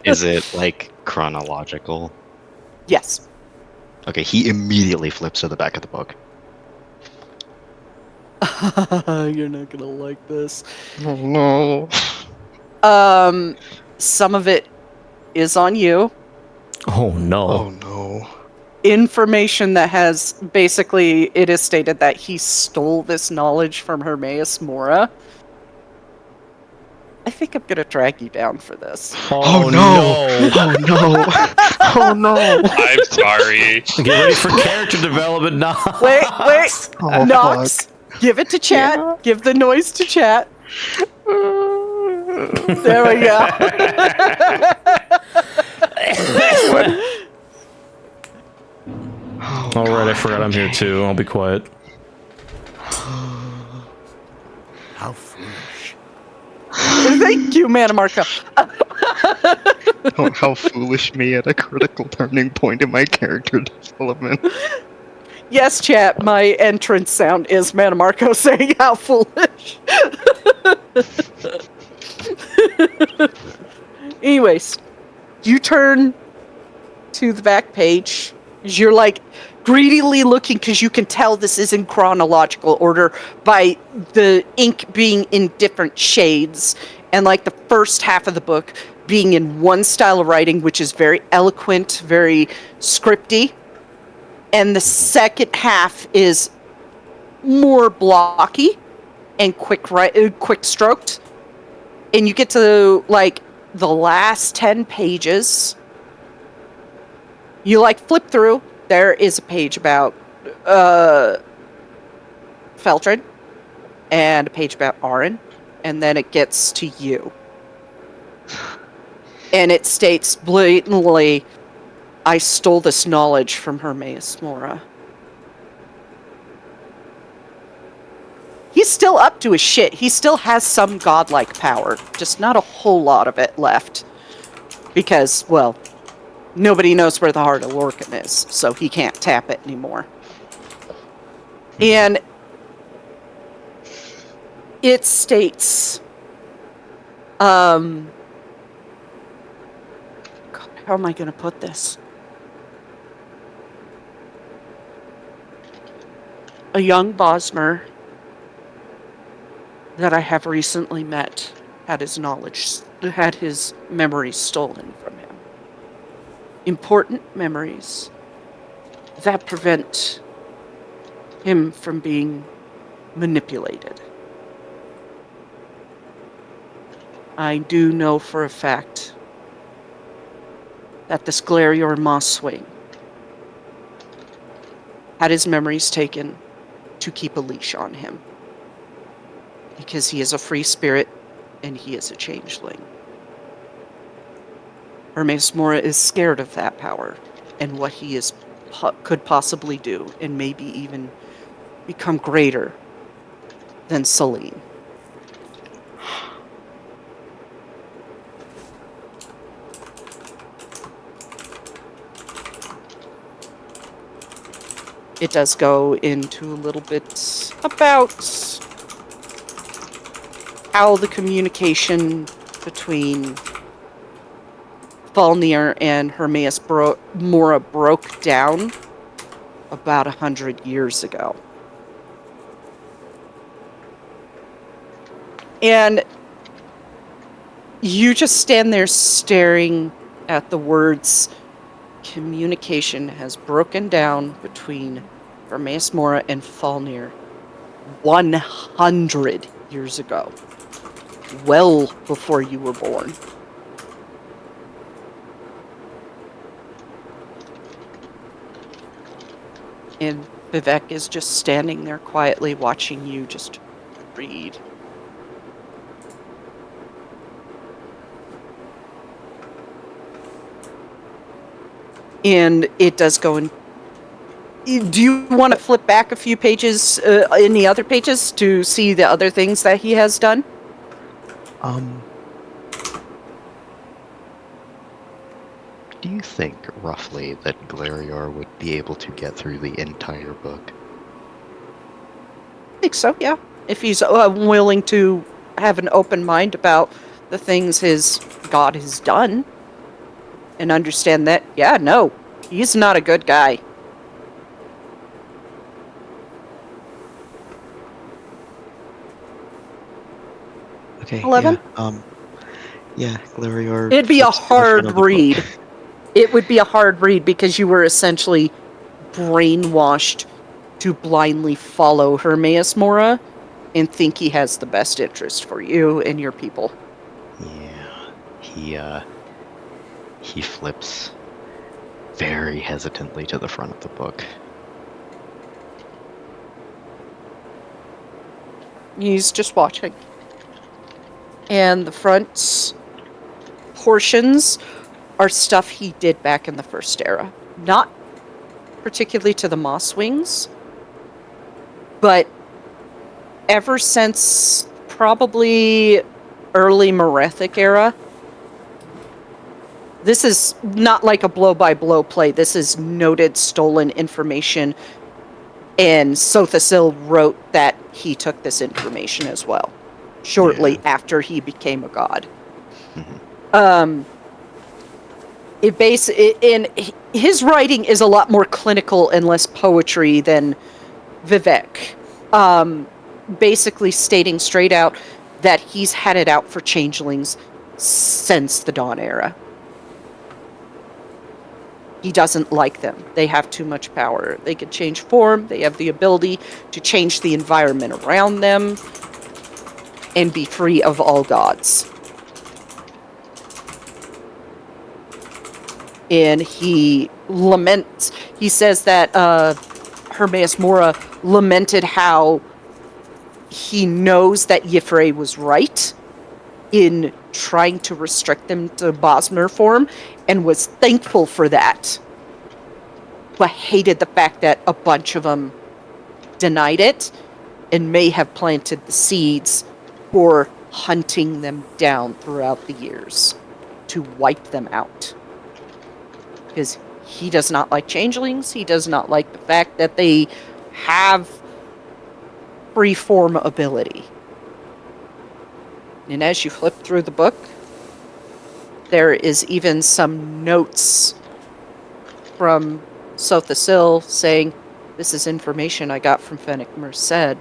Is it like chronological? Yes. Okay, he immediately flips to the back of the book. You're not gonna like this. Oh no. Some of it is on you. Oh no. Oh no. Information that has basically, it is stated that he stole this knowledge from Hermaeus Mora. I think I'm gonna drag you down for this. Oh no! Oh no! Oh no! I'm sorry. Get ready for character development now. Wait. Oh, Nox, give it to chat. Yeah. Give the noise to chat. There we go. Oh, all right, I God, forgot I'm here too. I'll be quiet. How foolish. Thank you, Mana Marco. Oh, how foolish me at a critical turning point in my character development. Yes, chat, my entrance sound is Mana Marco saying how foolish. Anyways, you turn to the back page. You're like greedily looking because you can tell this is in chronological order by the ink being in different shades, and like the first half of the book being in one style of writing, which is very eloquent, very scripty, and the second half is more blocky and quick stroked. And you get to like the last 10 pages. You like flip through. There is a page about Feltrin and a page about Arin, and then it gets to you. And it states blatantly, I stole this knowledge from Hermaeus Mora. He's still up to his shit. He still has some godlike power, just not a whole lot of it left. Because, well, nobody knows where the heart of Lorcan is, so he can't tap it anymore. And it states, God, how am I going to put this? A young Bosmer that I have recently met had his memories stolen from him. Important memories that prevent him from being manipulated. I do know for a fact that this Glarior Moss Swing had his memories taken to keep a leash on him. Because he is a free spirit and he is a changeling. Hermaeus Mora is scared of that power and what he could possibly do, and maybe even become greater than Celine. It does go into a little bit about how the communication between Falnir and Hermaeus Mora broke down about 100 years ago. And you just stand there staring at the words, communication has broken down between Hermaeus Mora and Falnir 100 years ago. Well before you were born. And Vivek is just standing there quietly watching you just read. And it does go in. Do you want to flip back a few pages in the other pages to see the other things that he has done? Do you think, roughly, that Glarior would be able to get through the entire book? think so, yeah. If he's willing to have an open mind about the things his god has done and understand that, yeah, no, he's not a good guy. Okay. 11? Yeah. Glarior. It'd be a flips to the front hard of the book. read. It would be a hard read because you were essentially brainwashed to blindly follow Hermaeus Mora and think he has the best interest for you and your people. Yeah. He flips very hesitantly to the front of the book. He's just watching. And the front portions are stuff he did back in the First Era. Not particularly to the Moss Wings, but ever since probably early Merethic era. This is not like a blow-by-blow play. This is noted stolen information, and Sothasil wrote that he took this information as well, shortly after he became a god. His writing is a lot more clinical and less poetry than Vivek. Basically stating straight out that he's had it out for changelings since the Dawn era. He doesn't like them. They have too much power. They can change form. They have the ability to change the environment around them and be free of all gods. And he laments. He says that Hermaeus Mora lamented how he knows that Y'ffre was right in trying to restrict them to Bosmer form, and was thankful for that, but hated the fact that a bunch of them denied it and may have planted the seeds for hunting them down throughout the years to wipe them out. Because he does not like changelings. He does not like the fact that they have free-form ability. And as you flip through the book, there is even some notes from Sothasil saying, this is information I got from Fennec Merced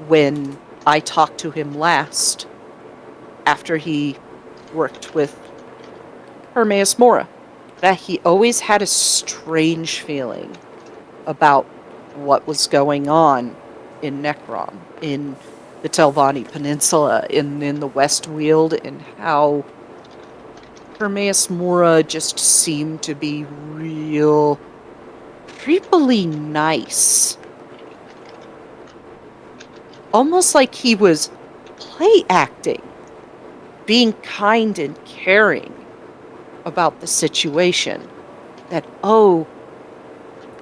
when I talked to him last after he worked with Hermaeus Mora, that he always had a strange feeling about what was going on in Necrom, in the Telvanni Peninsula, in the West Weald, and how Hermaeus Mora just seemed to be real creepily nice. Almost like he was play acting, being kind and caring about the situation. That, oh,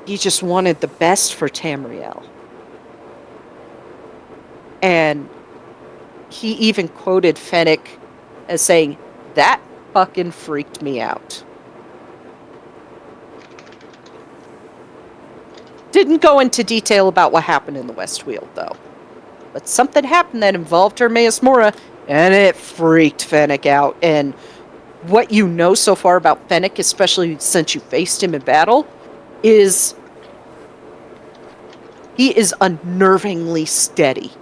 he just wanted the best for Tamriel. And he even quoted Fennec as saying, that fucking freaked me out. Didn't go into detail about what happened in the West Weald, though. But something happened that involved Hermaeus Mora, and it freaked Fennec out. And what you know so far about Fennec, especially since you faced him in battle, is he is unnervingly steady.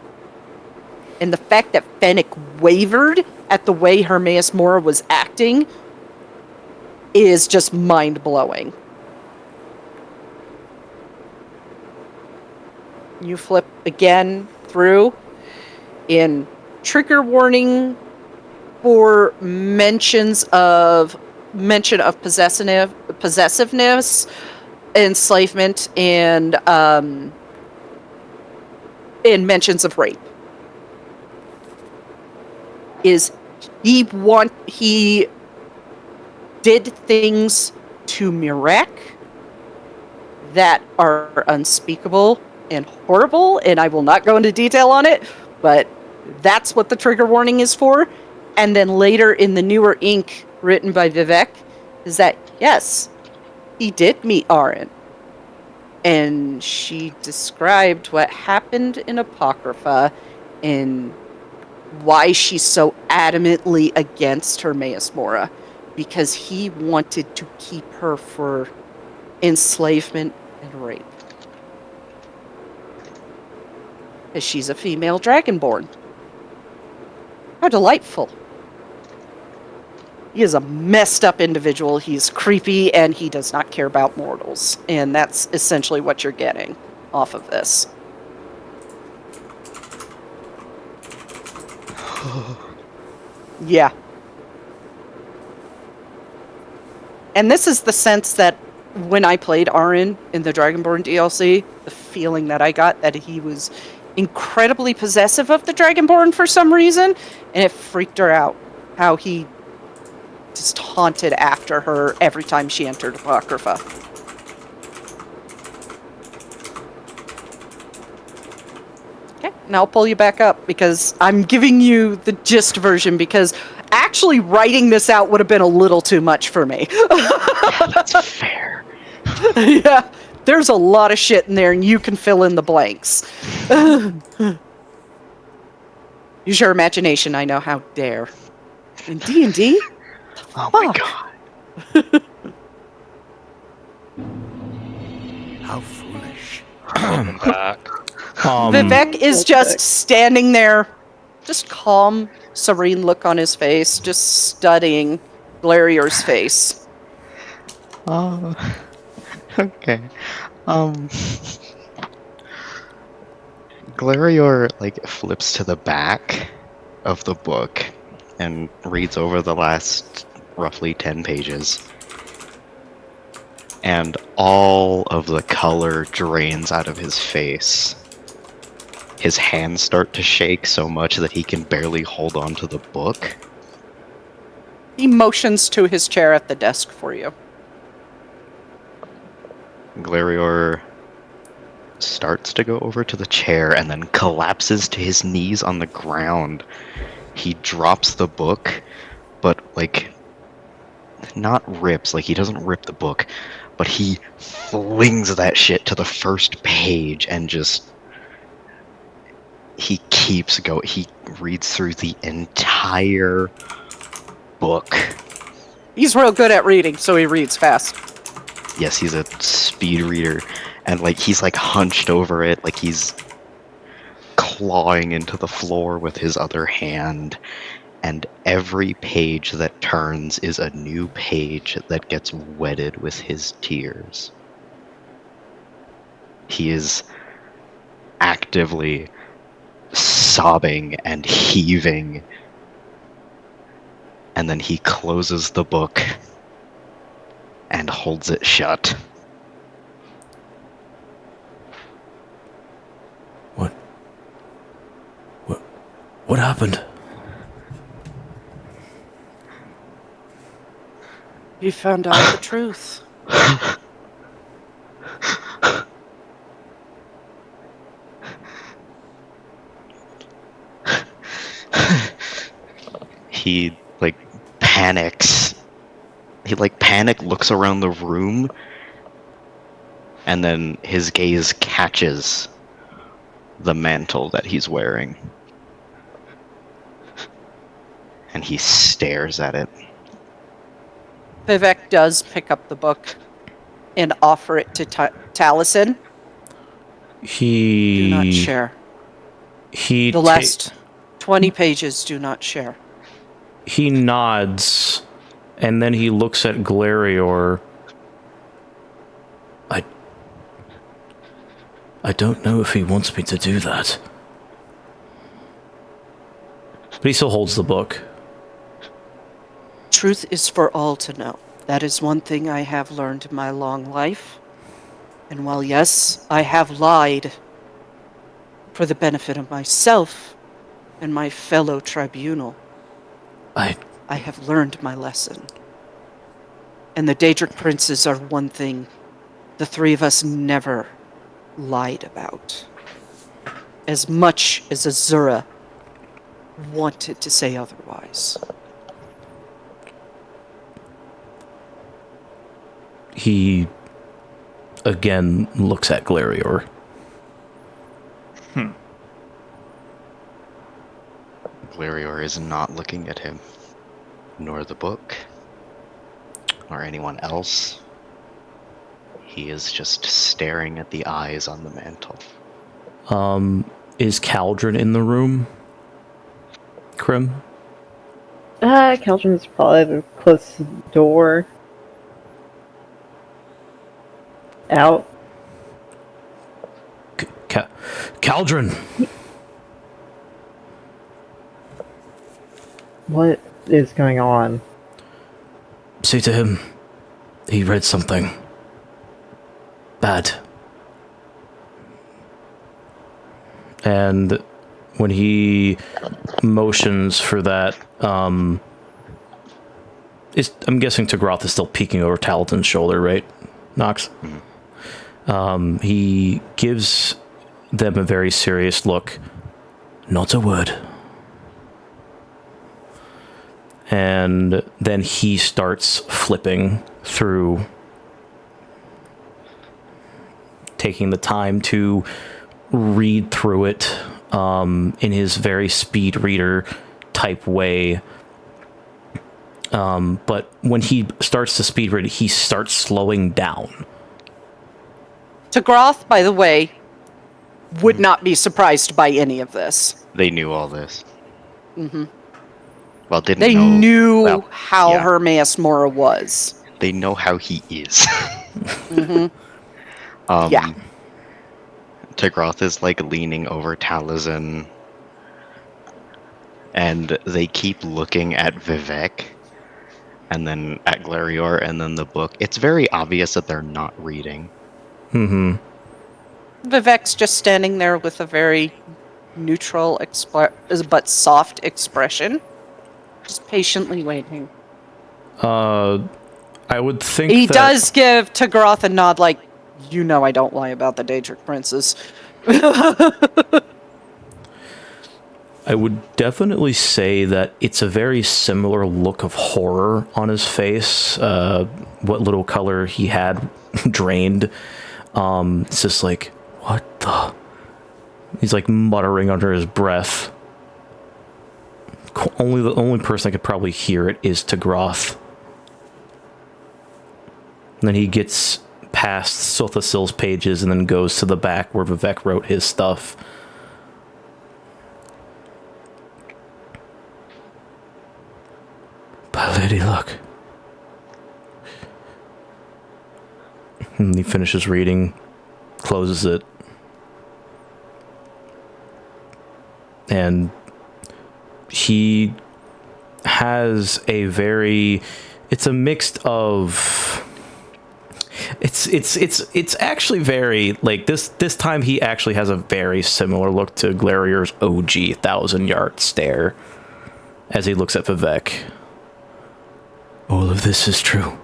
And the fact that Fennec wavered at the way Hermaeus Mora was acting is just mind-blowing. You flip again through in trigger warning for mention of possessiveness, enslavement, and mentions of rape. Is he did things to Mirek that are unspeakable and horrible, and I will not go into detail on it, but that's what the trigger warning is for. And then later in the newer ink written by Vivek is that, yes, he did meet Aaron. And she described what happened in Apocrypha and why she's so adamantly against Hermaeus Mora. Because he wanted to keep her for enslavement and rape. Because she's a female dragonborn. How delightful. He is a messed up individual. He's creepy and he does not care about mortals. And that's essentially what you're getting off of this. Yeah. And this is the sense that when I played Arin in the Dragonborn DLC, the feeling that I got that he was incredibly possessive of the Dragonborn for some reason, and it freaked her out how he just haunted after her every time she entered Apocrypha. Okay, now I'll pull you back up because I'm giving you the gist version because actually writing this out would have been a little too much for me. Yeah, that's fair. Yeah, there's a lot of shit in there and you can fill in the blanks. Use your imagination, I know, how dare. In D&D? Oh my god. How foolish. Welcome back. Vivek is just standing there, just calm, serene look on his face, just studying Glarior's face. Oh, okay. Glarior like flips to the back of the book and reads over the last roughly 10 pages. And all of the color drains out of his face. His hands start to shake so much that he can barely hold on to the book. He motions to his chair at the desk for you. Glarior starts to go over to the chair and then collapses to his knees on the ground. He drops the book, but like not rips, like he doesn't rip the book, but he flings that shit to the first page and just he keeps going. He reads through the entire book. He's real good at reading, so he reads fast. Yes, he's a speed reader, and like he's like hunched over it, like he's clawing into the floor with his other hand, and every page that turns is a new page that gets wetted with his tears. He is actively sobbing and heaving, and then he closes the book and holds it shut. What happened? He found out the truth. He like panics. He like looks around the room, and then his gaze catches the mantle that he's wearing. And he stares at it. Vivek does pick up the book and offer it to Taliesin. Do not share. The last 20 pages do not share. He nods, and then he looks at Glarior. I don't know if he wants me to do that. But he still holds the book. Truth is for all to know. That is one thing I have learned in my long life. And while, yes, I have lied for the benefit of myself and my fellow tribunal, I have learned my lesson. And the Daedric princes are one thing the three of us never lied about. As much as Azura wanted to say otherwise. He again looks at Glarior. Glarior is not looking at him, nor the book, nor anyone else. He is just staring at the eyes on the mantle. Is Caldron in the room? Krim? Caldron's probably close to the door. Out. Caldron! What is going on? Say to him, he read something bad. And when he motions for that, I'm guessing Tagroth is still peeking over Talatin's shoulder, right, Nox? He gives them a very serious look. Not a word. And then he starts flipping through, taking the time to read through it in his very speed reader type way. But when he starts to speed read, he starts slowing down. Tagroth, by the way, would not be surprised by any of this. They knew all this. Mm-hmm. Well, didn't They know. knew how yeah. Hermaeus Mora was. They know how he is. Mm-hmm. Yeah. Tagroth is like leaning over Taliesin, and they keep looking at Vivek, and then at Glarior, and then the book. It's very obvious that they're not reading. Mm-hmm. Vivek's just standing there with a very neutral but soft expression. Just patiently waiting. I would think He that does give Tagroth a nod like, you know I don't lie about the Daedric princes. I would definitely say that it's a very similar look of horror on his face. What little color he had drained. It's just like, what the? He's like muttering under his breath. The only person that could probably hear it is Tagroth. And then he gets past Sothasil's pages and then goes to the back where Vivek wrote his stuff. By Lady Luck. And he finishes reading, closes it, and he has a very, it's a mix of, it's actually very, like, this time he actually has a very similar look to Glarior's OG 1,000-yard stare as he looks at Vivek. All of this is true.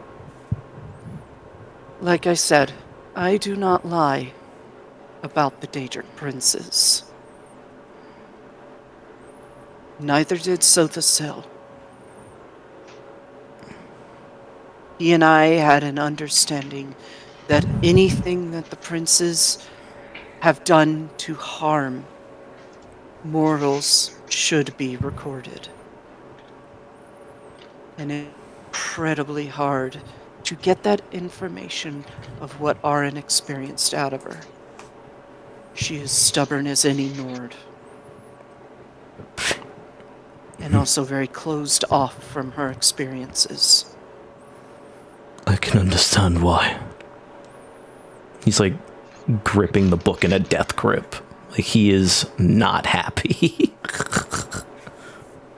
Like I said, I do not lie about the Daedric princes. Neither did Sothasil. He and I had an understanding that anything that the princes have done to harm mortals should be recorded. And it's incredibly hard to get that information of what Arin experienced out of her. She is stubborn as any Nord. And also very closed off from her experiences. I can understand why. He's like gripping the book in a death grip. Like he is not happy.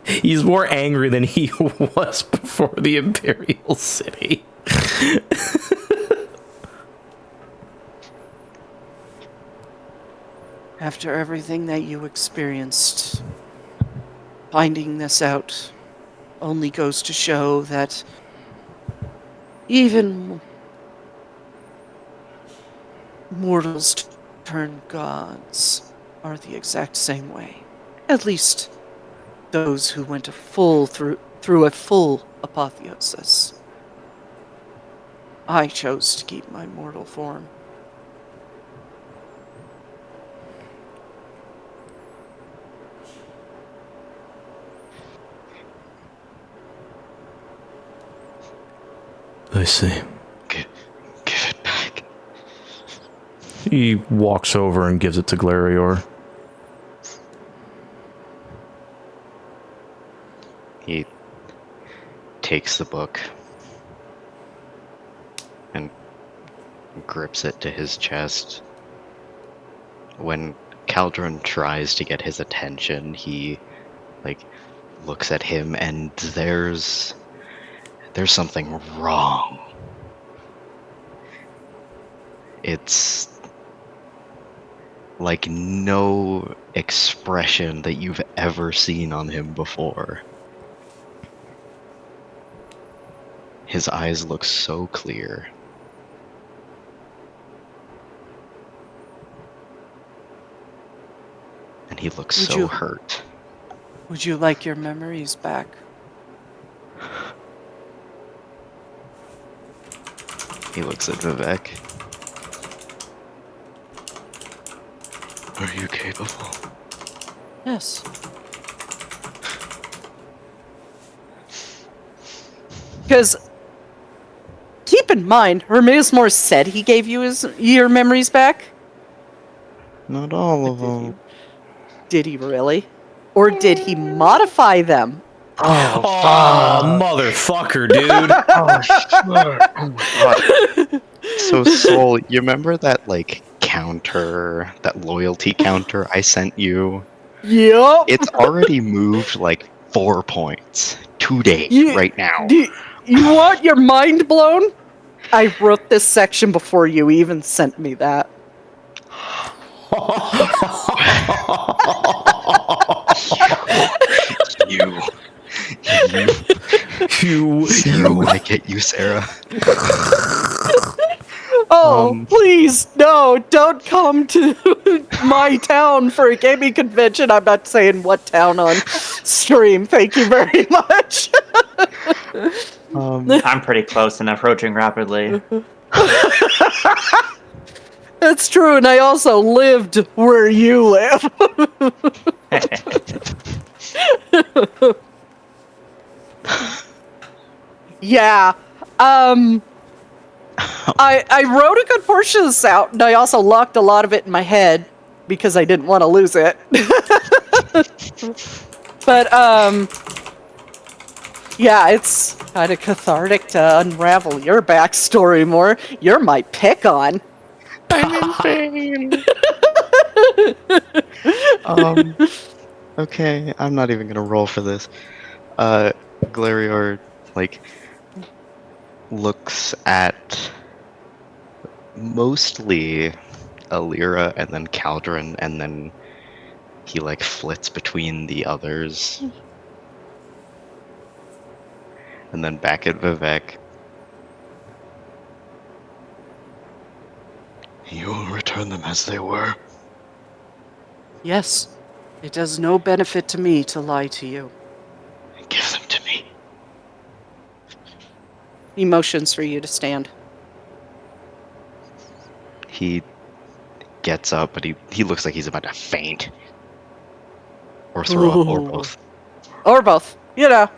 He's more angry than he was before the Imperial City. After everything that you experienced, finding this out only goes to show that even mortals turn gods are the exact same way. At least those who went through a full apotheosis. I chose to keep my mortal form. I see. Give it back. He walks over and gives it to Glarior. He takes the book and grips it to his chest. When Caldron tries to get his attention, he looks at him, and there's something wrong. It's like no expression that you've ever seen on him before. His eyes look so clear. And he looks so hurt. Would you like your memories back? He looks at Vivek. Are you capable? Yes. Because, keep in mind, Hermesmore said he gave you your memories back. Not all of them. Did he really? Or did he modify them? Oh, motherfucker, dude. Oh, fuck. Oh my god. So, Soul, you remember that, counter, that loyalty counter I sent you? Yep. It's already moved, 4 points today, right now. You want your mind blown? I wrote this section before you even sent me that. You I get you, Sarah. Oh, please, no, don't come to my town for a gaming convention. I'm not saying what town on stream. Thank you very much. I'm pretty close and approaching rapidly. That's true, and I also lived where you live. Yeah. I wrote a good portion of this out, and I also locked a lot of it in my head because I didn't want to lose it. But, yeah, it's kind of cathartic to unravel your backstory more. You're my pick on. I'm insane. Okay, I'm not even gonna roll for this. Glarior, looks at mostly Alira and then Caldron, and then he, flits between the others. And then back at Vivek. You will return them as they were. Yes. It does no benefit to me to lie to you. Give them to me. He motions for you to stand. He gets up, but he looks like he's about to faint. Or throw up, or both. Or both.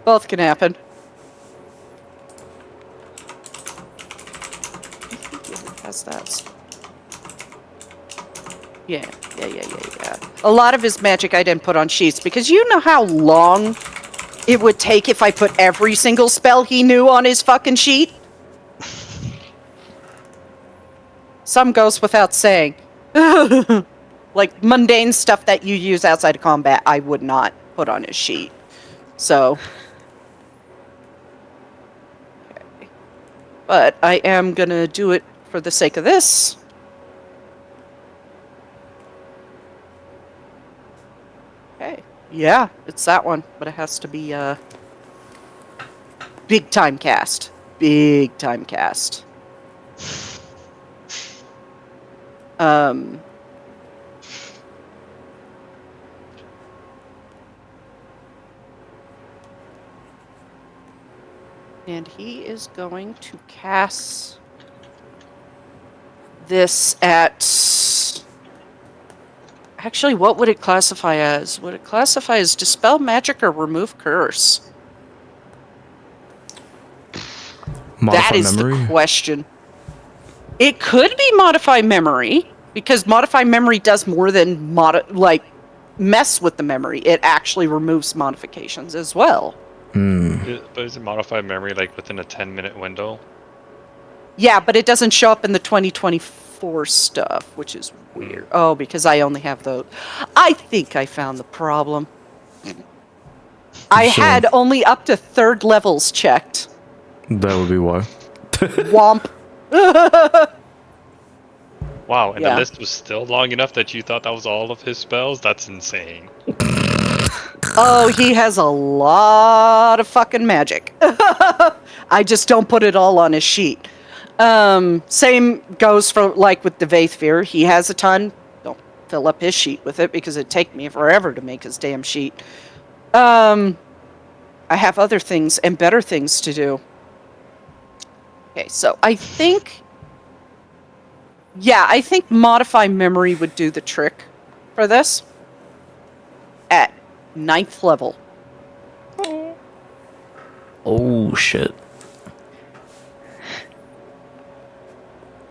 Both can happen. How's that? Yeah. A lot of his magic I didn't put on sheets, because you know how long it would take if I put every single spell he knew on his fucking sheet? Some goes without saying. Like mundane stuff that you use outside of combat, I would not put on his sheet. So. Okay. But I am gonna do it for the sake of this. Okay. Yeah, it's that one, but it has to be big time cast. Big time cast. And he is going to cast this at... Actually, what would it classify as? Would it classify as Dispel Magic or Remove Curse? Modify that is memory? the question. It could be modify memory, because modify memory does more than mess with the memory. It actually removes modifications as well. But is it modified memory like within a 10-minute window? Yeah, but it doesn't show up in the 2024 stuff, which is weird. Oh, because I only have those. I think I found the problem. I had only up to 3rd levels checked. That would be why. Womp. Wow, and Yeah. the list was still long enough that you thought that was all of his spells? That's insane. Oh, he has a lot of fucking magic. I just don't put it all on his sheet. Same goes for like with the Vaithfear. He has a ton. Don't fill up his sheet with it because it'd take me forever to make his damn sheet. I have other things and better things to do. Okay, so I think modify memory would do the trick for this. At 9th level. Oh, shit.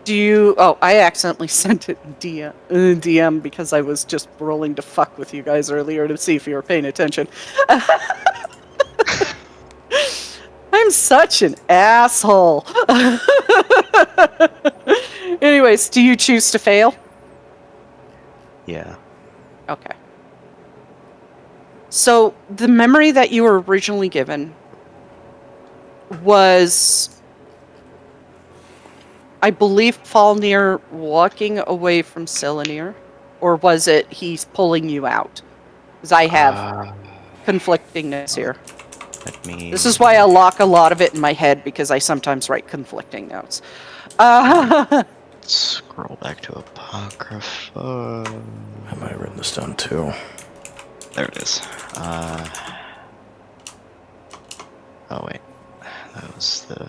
I accidentally sent it in DM because I was just rolling to fuck with you guys earlier to see if you were paying attention. I'm such an asshole. Anyways, do you choose to fail? Yeah. Okay. So, the memory that you were originally given was, I believe, Falnir walking away from Selenir, or was it he's pulling you out? Because I have conflicting notes here. Let me... This is why I lock a lot of it in my head, because I sometimes write conflicting notes. Scroll back to Apocrypha. I might have written this down too. There it is. Oh wait, that was the...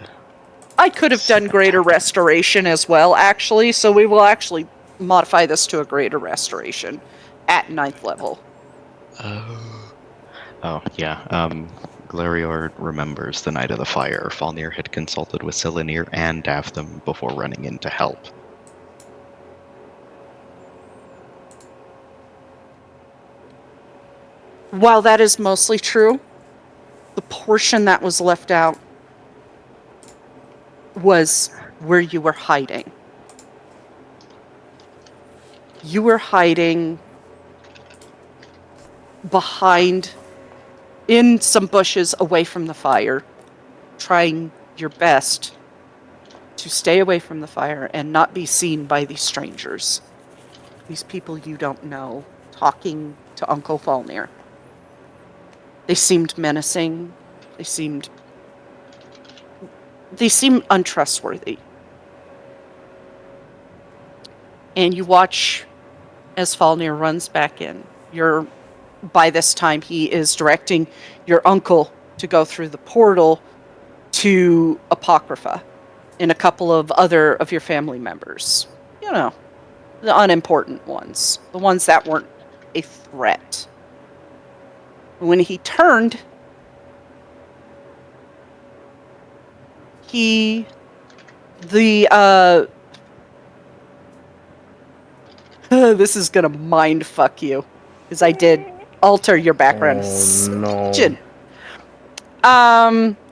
I could have done greater restoration as well, actually, so we will actually modify this to a greater restoration at 9th level. Oh, yeah. Glarior remembers the night of the fire. Falnir had consulted with Selenir and Daphtham before running in to help. While that is mostly true, the portion that was left out was where you were hiding. You were hiding behind, in some bushes away from the fire, trying your best to stay away from the fire and not be seen by these strangers. These people you don't know, talking to Uncle Falnir. They seemed menacing. They seemed untrustworthy. And you watch as Falnir runs back in. By this time, he is directing your uncle to go through the portal to Apocrypha and a couple of other of your family members. You know, the unimportant ones. The ones that weren't a threat. When he turned, this is gonna mind fuck you, because I did alter your background a smidgen.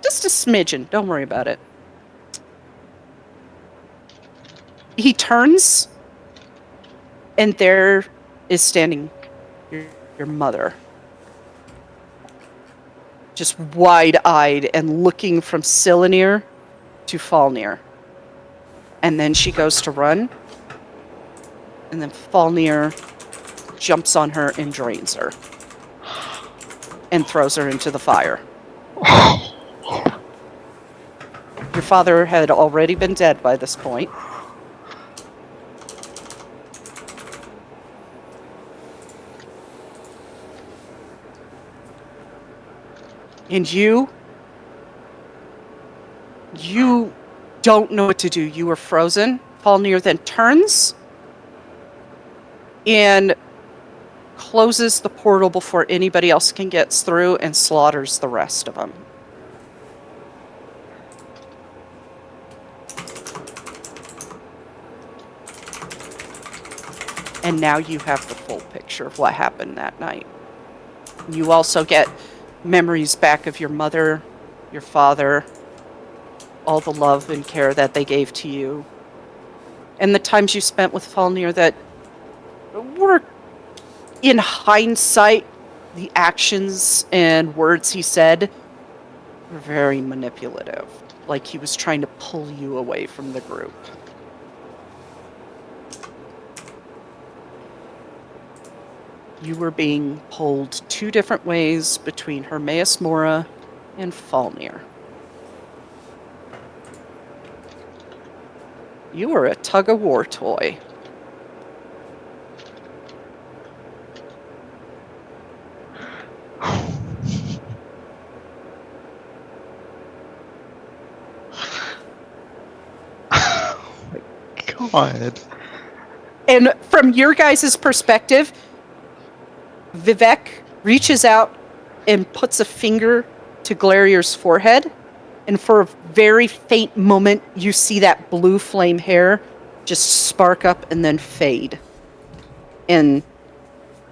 Just a smidgen. Don't worry about it. He turns, and there is standing your mother. Just wide-eyed and looking from Selenir to Falnir. And then she goes to run. And then Falnir jumps on her and drains her. And throws her into the fire. Your father had already been dead by this point. And you don't know what to do. You are frozen. Falnir then turns and closes the portal before anybody else can get through and slaughters the rest of them. And now you have the full picture of what happened that night. You also get memories back of your mother, your father, all the love and care that they gave to you, and the times you spent with Falnir that were, in hindsight, the actions and words he said were very manipulative. Like he was trying to pull you away from the group. You were being pulled 2 different ways between Hermaeus Mora and Falnir. You were a tug-of-war toy. God. And from your guys' perspective, Vivek reaches out and puts a finger to Glarior's forehead, and for a very faint moment, you see that blue flame hair just spark up and then fade. And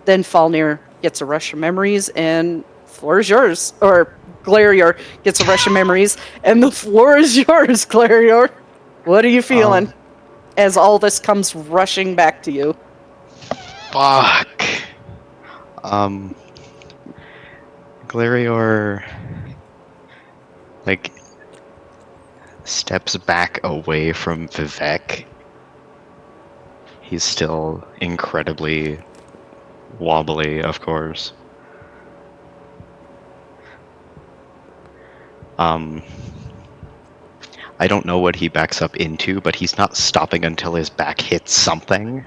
then Falnir gets a rush of memories, and the floor is yours. Or Glarior gets a rush of memories, and the floor is yours, Glarior. What are you feeling as all this comes rushing back to you? Fuck. Glarior, like, steps back away from Vivek. He's still incredibly wobbly, of course. I don't know what he backs up into, but he's not stopping until his back hits something.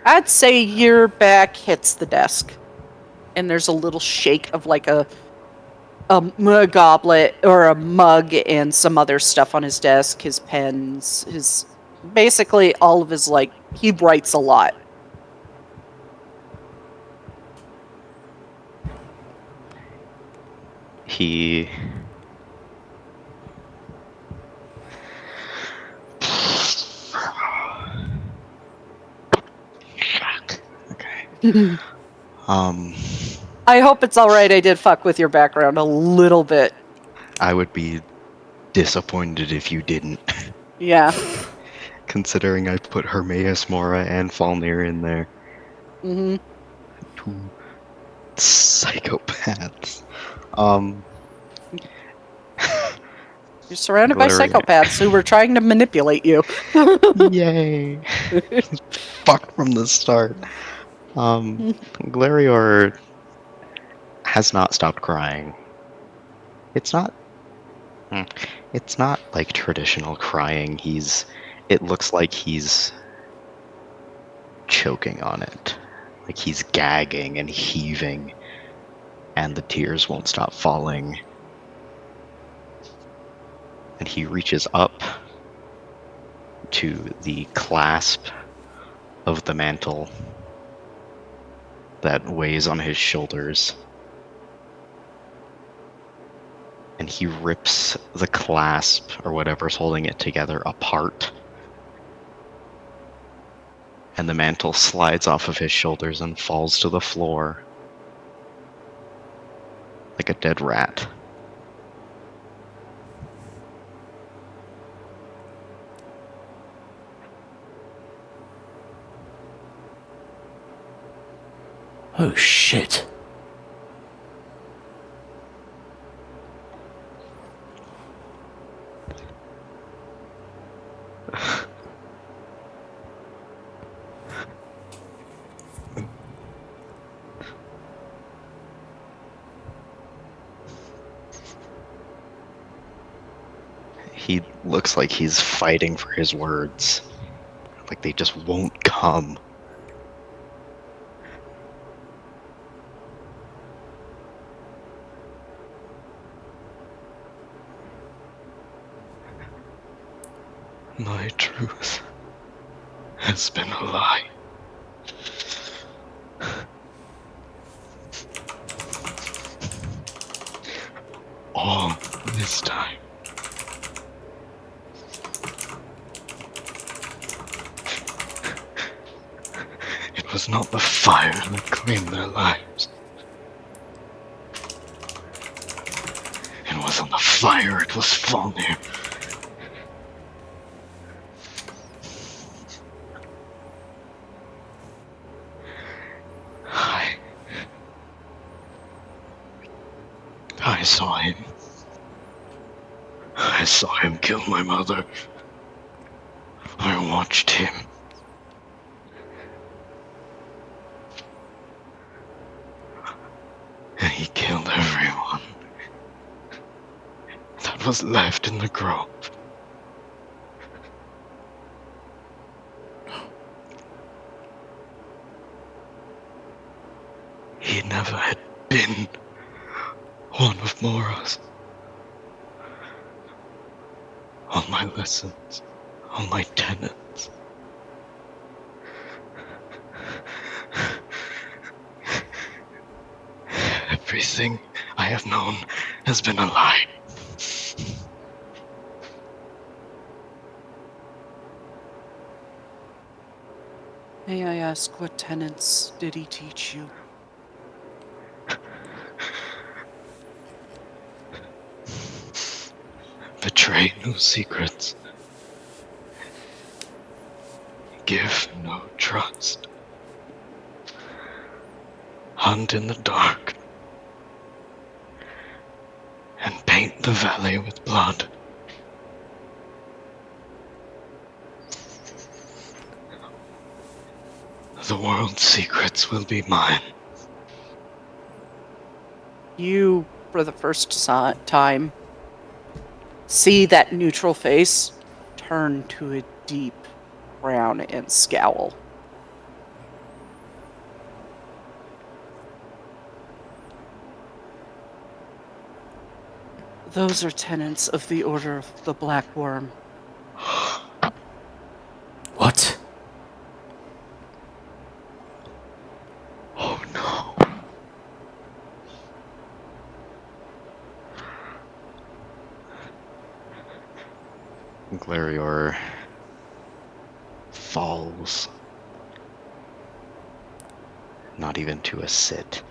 I'd say your back hits the desk, and there's a little shake of like a goblet or a mug and some other stuff on his desk, his pens, his basically all of his, like, he writes a lot. He okay. I hope it's alright I did fuck with your background a little bit. I would be disappointed if you didn't. Yeah. Considering I put Hermaeus Mora and Falnir in there. Mm-hmm. 2 psychopaths. You're surrounded by Glarior. psychopaths who were trying to manipulate you. Yay! Fuck from the start. Glarior has not stopped crying. It's not like traditional crying. It looks like he's choking on it. Like he's gagging and heaving, and the tears won't stop falling. And he reaches up to the clasp of the mantle that weighs on his shoulders. And he rips the clasp, or whatever's holding it together, apart. And the mantle slides off of his shoulders and falls to the floor like a dead rat. Oh shit. He looks like he's fighting for his words. Like they just won't come. My truth has been a lie. All this time. It was not the fire that claimed their lives. It wasn't the fire, it was Falnir. I saw him. I saw him kill my mother. I watched him. And he killed everyone that was left in the grove. He never had been one of Mora's. All my lessons, all my tenets. Everything I have known has been a lie. May I ask, what tenets did he teach you? Betray no secrets. Give no trust. Hunt in the dark. And paint the valley with blood. The world's secrets will be mine. You, for the first time, see that neutral face turn to a deep frown and scowl. Those are tenets of the Order of the Black Worm. What? Oh no. Glarior falls. Not even to a sit,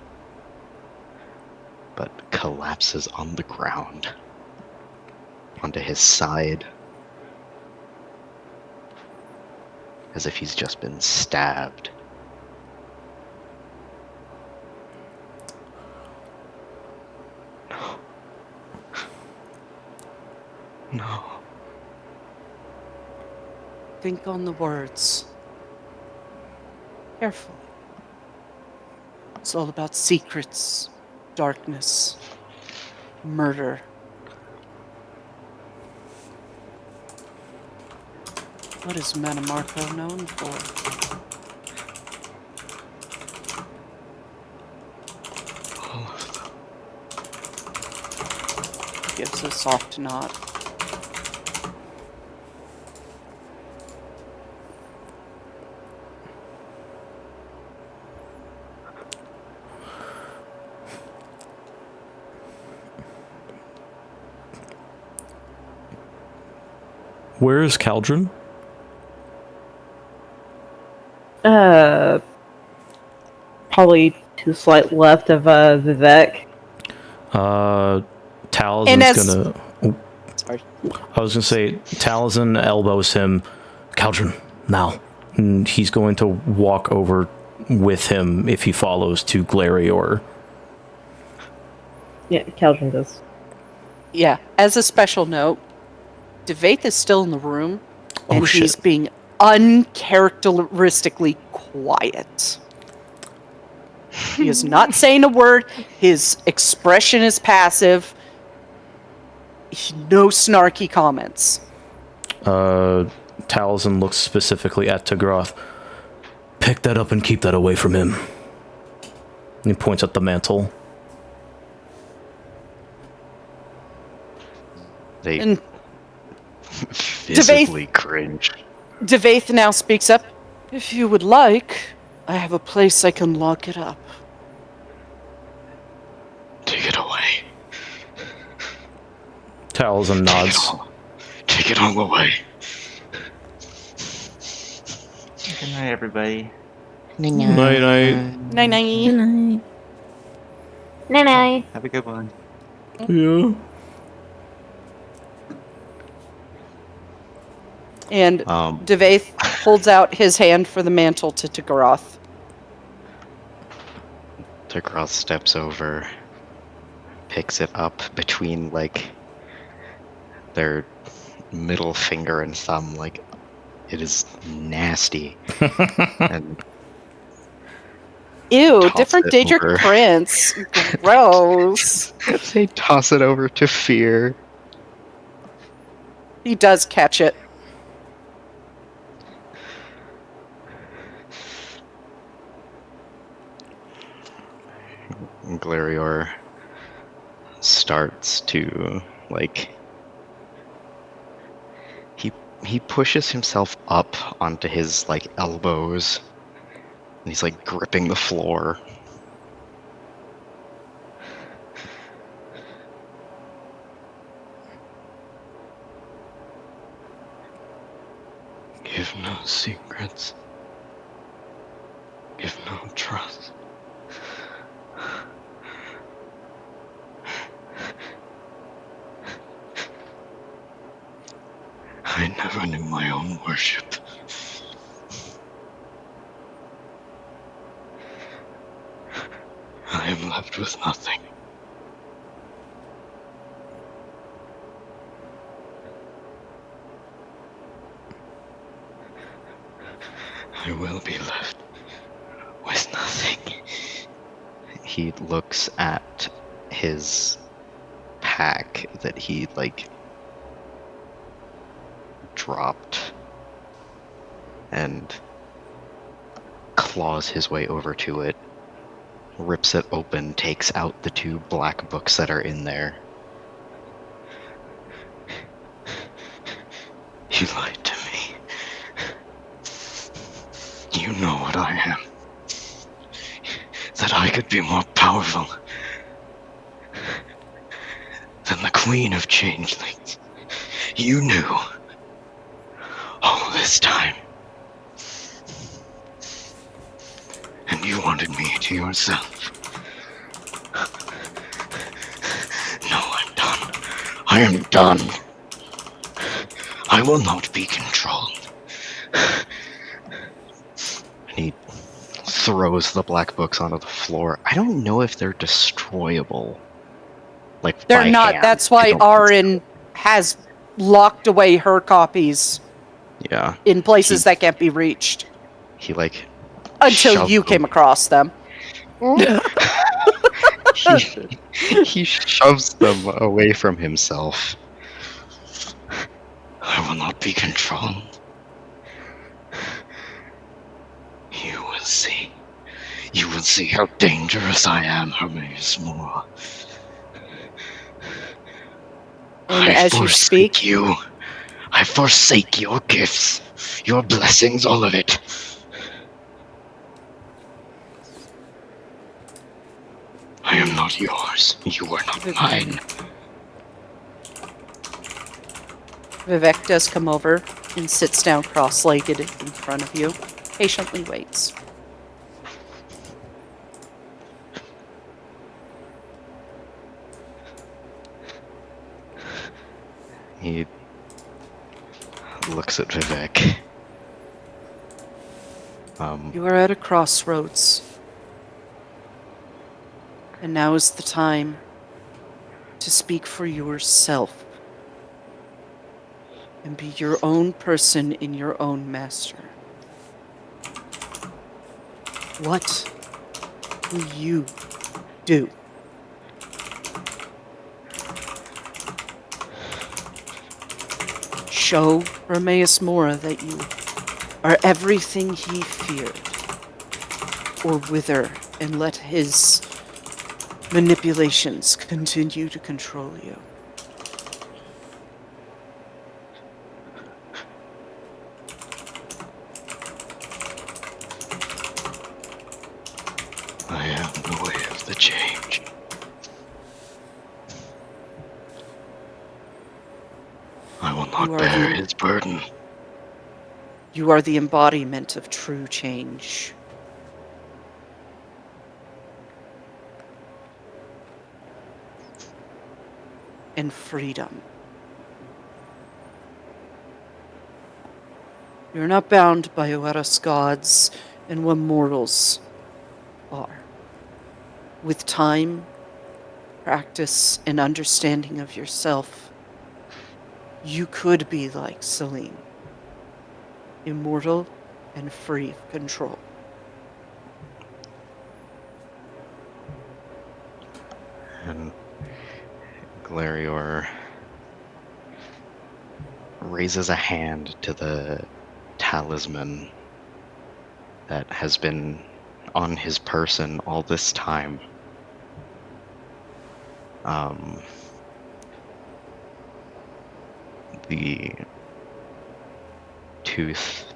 but collapses on the ground, onto his side, as if he's just been stabbed. No. No. Think on the words. Carefully. It's all about secrets, darkness, murder. What is Manamarco known for? All of them. Gives a soft nod. Where is Caldron? Probably to the slight left of Vivek. Taliesin's gonna. Sorry. I was gonna say Taliesin elbows him. Caldron, now. And he's going to walk over with him if he follows to Glarior. Yeah, Caldron does. Yeah, as a special note, Devaith is still in the room, and he's being uncharacteristically quiet. He is not saying a word. His expression is passive. No snarky comments. Taliesin looks specifically at Tigroth. Pick that up and keep that away from him. And he points at the mantle. They And visibly cringe. Devaith now speaks up. If you would like, I have a place I can lock it up. Take it away. Taliesin nods. Take it all away. Good night, everybody. Night night. Night night. Good night. Night. Have a good one. Yeah. And Um, Devaith holds out his hand for the mantle to Tagroth. Tagroth steps over, picks it up between, like, their middle finger and thumb, like, it is nasty. And Ew, toss different it Daedric over. prince. Gross. they toss it over to Fear. He does catch it. Glarior starts to, like, he pushes himself up onto his, like, elbows, and he's, like, gripping the floor. Give no secrets. Give no trust. I never knew my own worship. I am left with nothing. I will be left with nothing. He looks at his pack that he, like, dropped and claws his way over to it, rips it open, takes out the 2 black books that are in there. You lied to me. You know what I am. That I could be more powerful than the Queen of Changelings. You knew all this time. And you wanted me to yourself. No, I'm done. I am done. I will not be controlled. And he throws the black books onto the floor. I don't know if they're destroyable. Like, They're by not. hand. That's I why don't think so. Arin has locked away her copies Yeah. in places that can't be reached. He, like, Until shoved you them. came across them. He shoves them away from himself. I will not be controlled. You will see. You will see how dangerous I am, Hermes Mora. And I as you forsake speak, you. I forsake your gifts, your blessings, all of it. I am not yours. You are not mine. Vivek does come over and sits down cross-legged in front of you, patiently waits. He looks at Vivek. You are at a crossroads. And now is the time to speak for yourself. And be your own person in your own master. What will you do? Show Hermaeus Mora that you are everything he feared, or wither and let his manipulations continue to control you. I am the way of the change. I will not You are bear the- his burden. You are the embodiment of true change. and freedom. You're not bound by what us gods and what mortals are. With time, practice, and understanding of yourself, you could be like Celine, immortal and free of control. And Glarior raises a hand to the talisman that has been on his person all this time. The tooth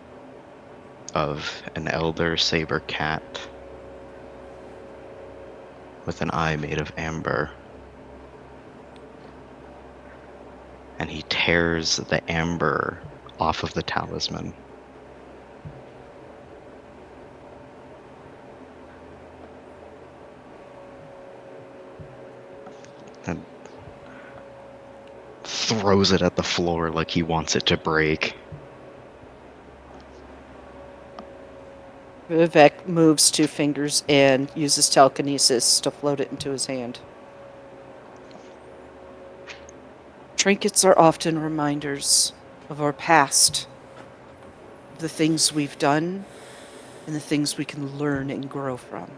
of an elder saber cat with an eye made of amber. And he tears the amber off of the talisman. And throws it at the floor like he wants it to break. Vivek moves 2 fingers and uses telekinesis to float it into his hand. Trinkets are often reminders of our past, of the things we've done, and the things we can learn and grow from.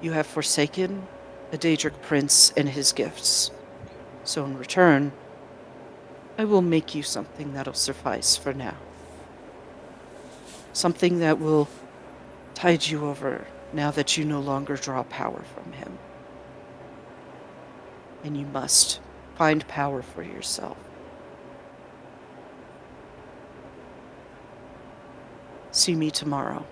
You have forsaken a Daedric prince and his gifts, so in return, I will make you something that'll suffice for now. Something that will tide you over now that you no longer draw power from him. And you must find power for yourself. See me tomorrow.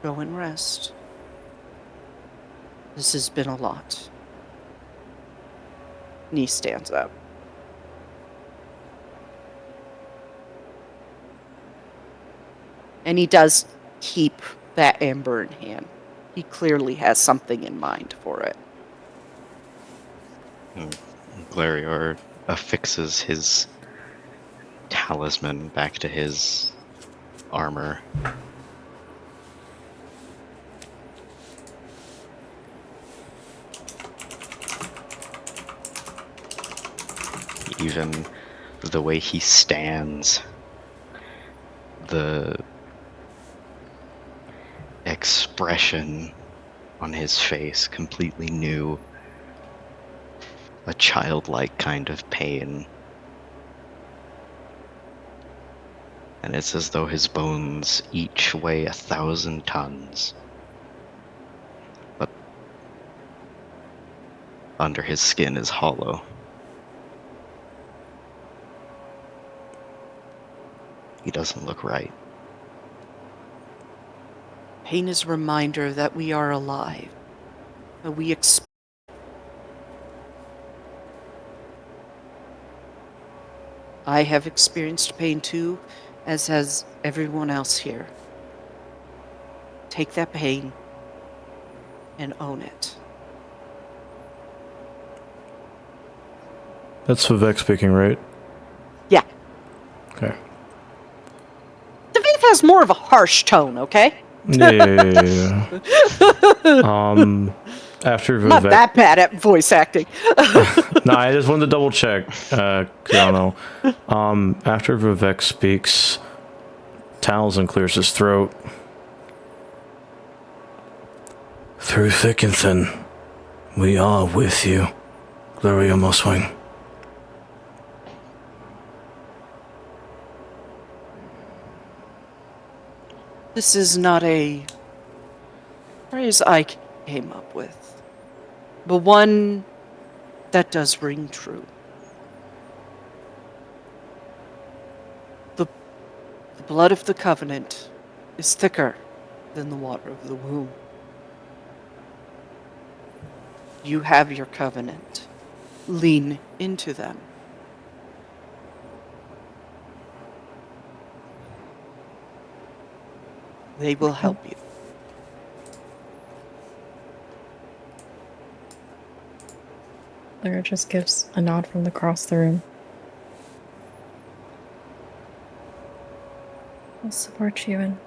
Go and rest. This has been a lot. And he stands up. And he does keep that amber in hand. He clearly has something in mind for it. Glarior affixes his talisman back to his armor. Even the way he stands, the expression on his face, completely new, a childlike kind of pain. And it's as though his bones each weigh 1,000 tons. But under his skin is hollow. He doesn't look right. Pain is a reminder that we are alive. That we I have experienced pain too, as has everyone else here. Take that pain and own it. That's Vivek speaking, right? Yeah. Okay. David has more of a harsh tone, okay? Yeah. After Vivek. Not that bad at voice acting. No, I just wanted to double check. 'Cause I don't know. After Vivek speaks, Taliesin clears his throat. Through thick and thin, we are with you, Glarior Moswing. This is not a phrase I came up with, but one that does ring true. The blood of the covenant is thicker than the water of the womb. You have your covenant. Lean into them. They will help you. Lyra just gives a nod from across the room. I'll support you in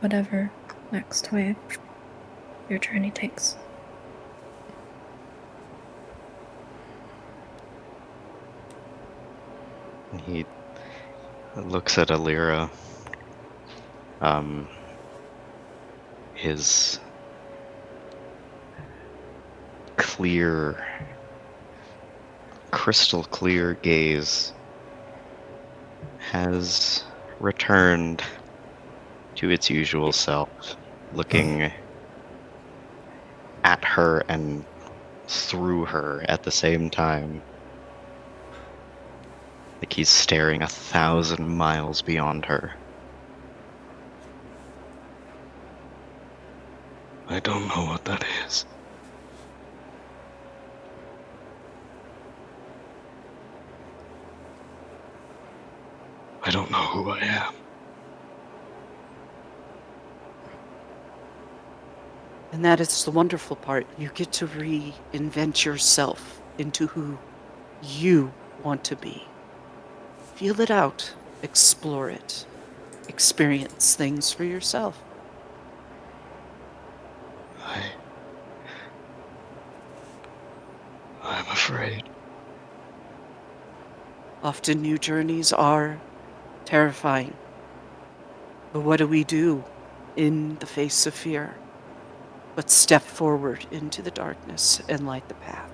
whatever next way your journey takes. He looks at Alira. His clear, crystal clear gaze has returned to its usual self, looking at her and through her at the same time. Like he's staring 1,000 miles beyond her. I don't know what that is. I don't know who I am. And that is the wonderful part. You get to reinvent yourself into who you want to be. Feel it out. Explore it. Experience things for yourself. I'm afraid. Often new journeys are terrifying. But what do we do in the face of fear? But step forward into the darkness and light the path.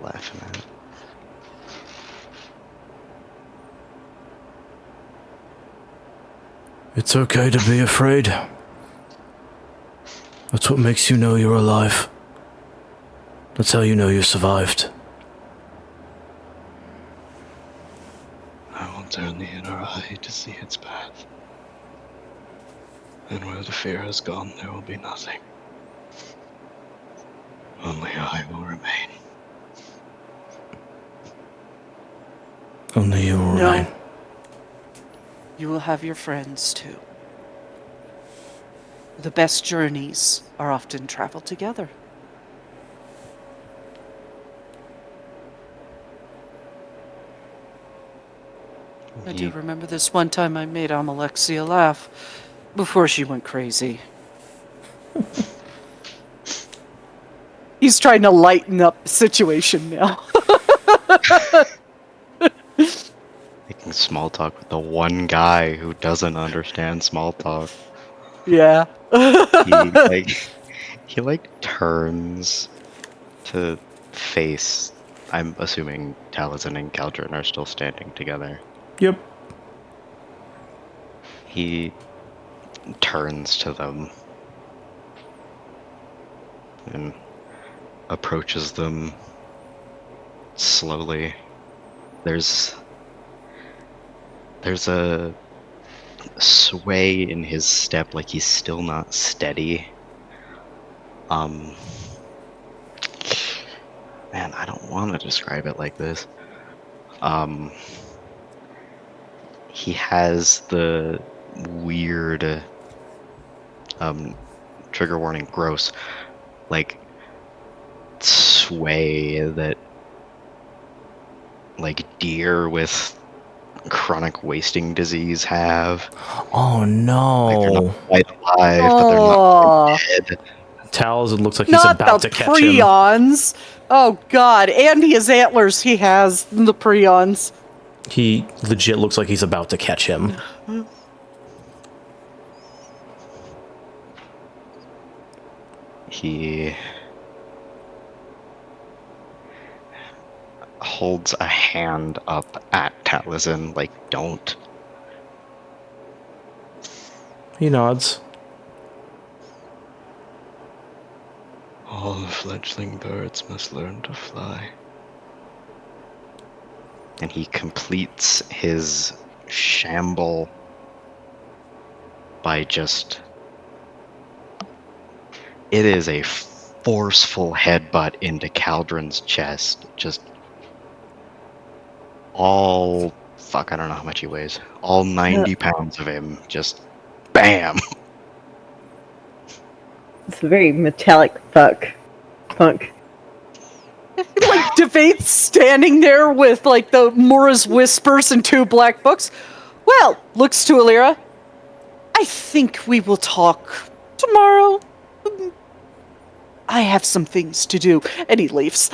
Laughing at it. It's okay to be afraid. That's what makes you know you're alive. That's how you know you survived. I will turn the inner eye to see its path. And where the fear has gone, there will be nothing. Only I will remain. Only you will remain. No. You will have your friends too. The best journeys are often traveled together. I do remember this one time I made Alexia laugh before she went crazy. He's trying to lighten up the situation now. Making small talk with the one guy who doesn't understand small talk. Yeah. He turns to face. I'm assuming Taliesin and Caldron are still standing together. Yep. He turns to them and approaches them slowly. There's a sway in his step, like he's still not steady. Man, I don't want to describe it like this. He has the weird, trigger warning, gross, like, sway that, like, deer with chronic wasting disease have. Oh no. Like, they're not quite alive, but they're not dead. Taliesin looks like he's Not about the to catch him. prions. Oh god, and his antlers he has, the prions. He legit looks like he's about to catch him. He holds a hand up at Taliesin, like, don't. He nods. All fledgling birds must learn to fly. And he completes his shamble by just... It is a forceful headbutt into Caldron's chest. Just all fuck, I don't know how much he weighs. All 90 pounds of him, just bam. It's a very metallic thunk. Like Devate's standing there with like the Mora's Whispers and 2 black books. Well, looks to Alira. I think we will talk tomorrow. I have some things to do. And he leaves.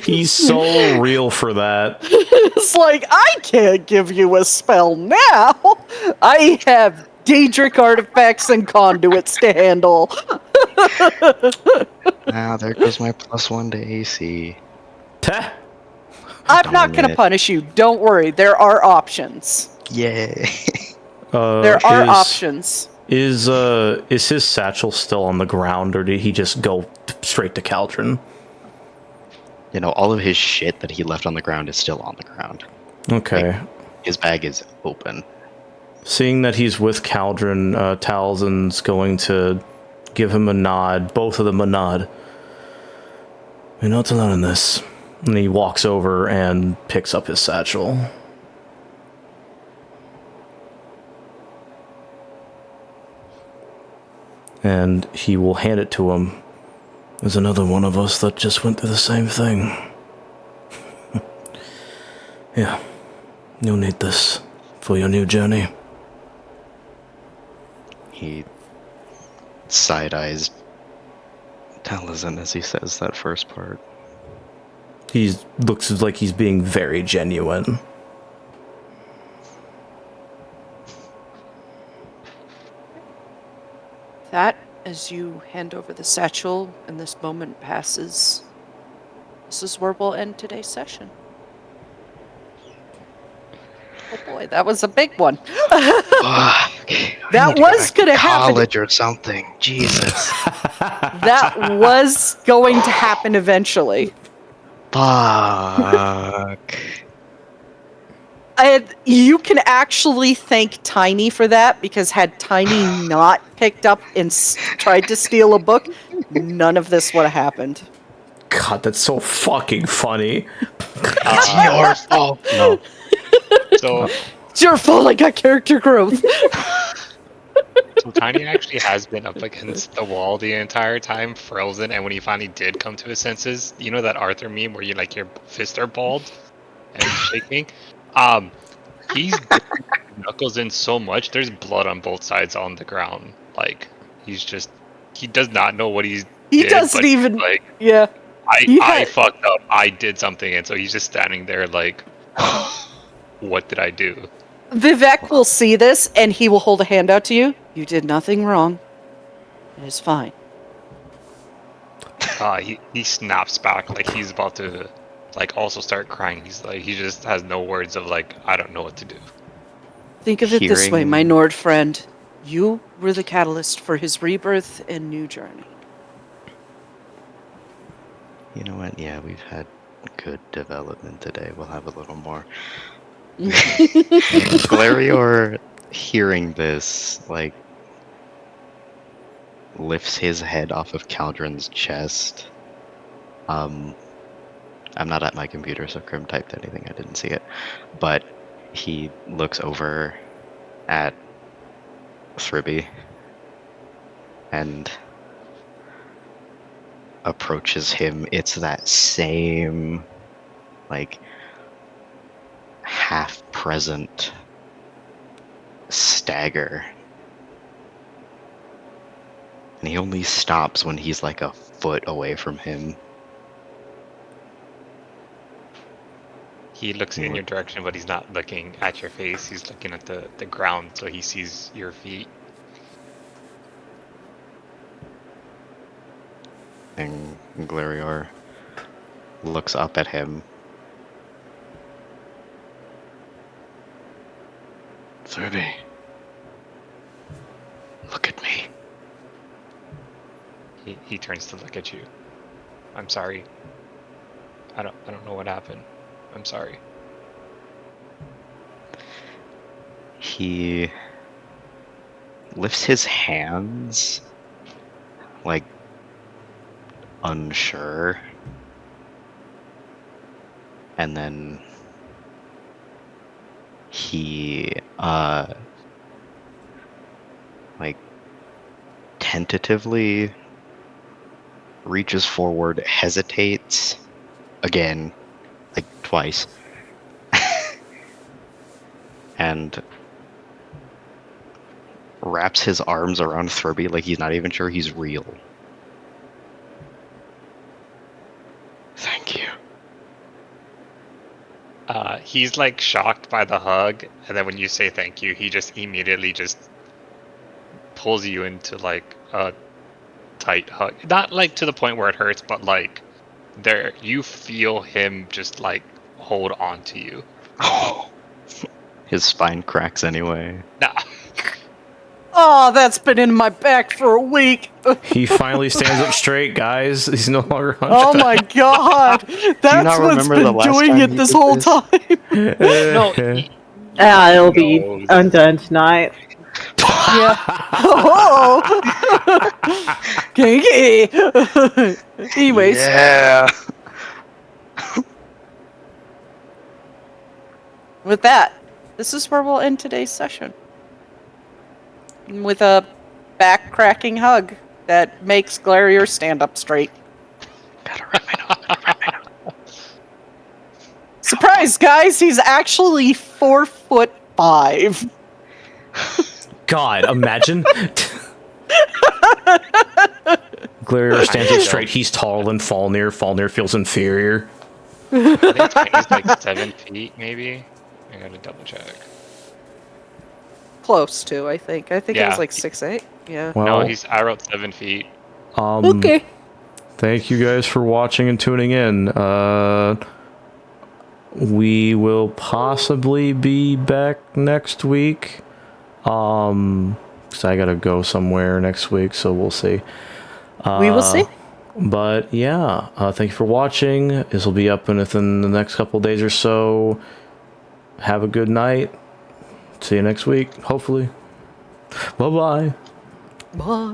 He's so real for that. It's like, I can't give you a spell now. I have Daedric artifacts and conduits to handle. Now there goes my +1 to AC. Teh. I'm not going to punish you. Don't worry. There are options. Yay. There are options. Is his satchel still on the ground, or did he just go straight to Caldron? You know, all of his shit that he left on the ground is still on the ground. Okay. Like, his bag is open. Seeing that he's with Caldron, Talzin's going to give him a nod, both of them a nod. You're not alone in this. And he walks over and picks up his satchel. And he will hand it to him. There's another one of us that just went through the same thing. Yeah, you'll need this for your new journey. He side-eyes Talzin as he says that first part. He looks like he's being very genuine. That, as you hand over the satchel and this moment passes, this is where we'll end today's session. Oh boy, that was a big one. That was going to happen. College or something. Jesus. That was going to happen eventually. Fuck. You can actually thank Tiny for that, because had Tiny not picked up and tried to steal a book, none of this would have happened. God, that's so fucking funny. It's your fault. No. So It's your fault I got character growth. So Tiny actually has been up against the wall the entire time, frozen, and when he finally did come to his senses, you know that Arthur meme where you like your fists are balled and he's shaking? He's knuckles in so much, there's blood on both sides on the ground. Like, he does not know what he doesn't even, like, yeah. I fucked up, I did something, and so he's just standing there like, what did I do? Vivek will see this, and he will hold a hand out to you. You did nothing wrong. It is fine. He snaps back like he's about to like also start crying. He's like, he just has no words of like, I don't know what to do. Think of it this way, my Nord friend. You were the catalyst for his rebirth and new journey. You know what? Yeah, we've had good development today. We'll have a little more. Glarior, hearing this, like, lifts his head off of Caldron's chest. I'm not at my computer, so Krim typed anything. I didn't see it. But he looks over at Thribby and approaches him. It's that same, like, half-present stagger. And he only stops when he's like a foot away from him. He looks in your direction, but he's not looking at your face. He's looking at the ground, so he sees your feet. And Glarior looks up at him. Thribby, look at me. He turns to look at you. I'm sorry. I don't know what happened. I'm sorry. He lifts his hands, like, unsure. and then he like tentatively reaches forward, hesitates again, like twice, and wraps his arms around Thurby like he's not even sure he's real. Thank you. He's like shocked by the hug, and then when you say thank you, he just immediately just pulls you into like a tight hug. Not like to the point where it hurts, but like there you feel him just like hold on to you. His spine cracks anyway. Nah. Oh, that's been in my back for a week. He finally stands up straight, guys. He's no longer hunched. Oh my god. That's not what's remember the been last doing time it he this did whole this? time. No. It'll be undone tonight. Yeah. Oh. Kinky. Anyways. Yeah. With that, this is where we'll end today's session. With a back-cracking hug that makes Glarior stand up straight. Surprise, guys! He's actually 4'5". God, imagine. Glarior stands up straight. He's taller than Falnir. Falnir feels inferior. I think Tiny's like 7 feet, maybe. I gotta double check. Close to, I think. I think it Yeah. was like 6'8". Yeah. Well, No, I wrote 7 feet. Okay. Thank you guys for watching and tuning in. We will possibly be back next week. 'Cause I gotta go somewhere next week, so we'll see. We will see. But yeah, thank you for watching. This will be up within the next couple days or so. Have a good night. See you next week, hopefully. Bye-bye. Bye.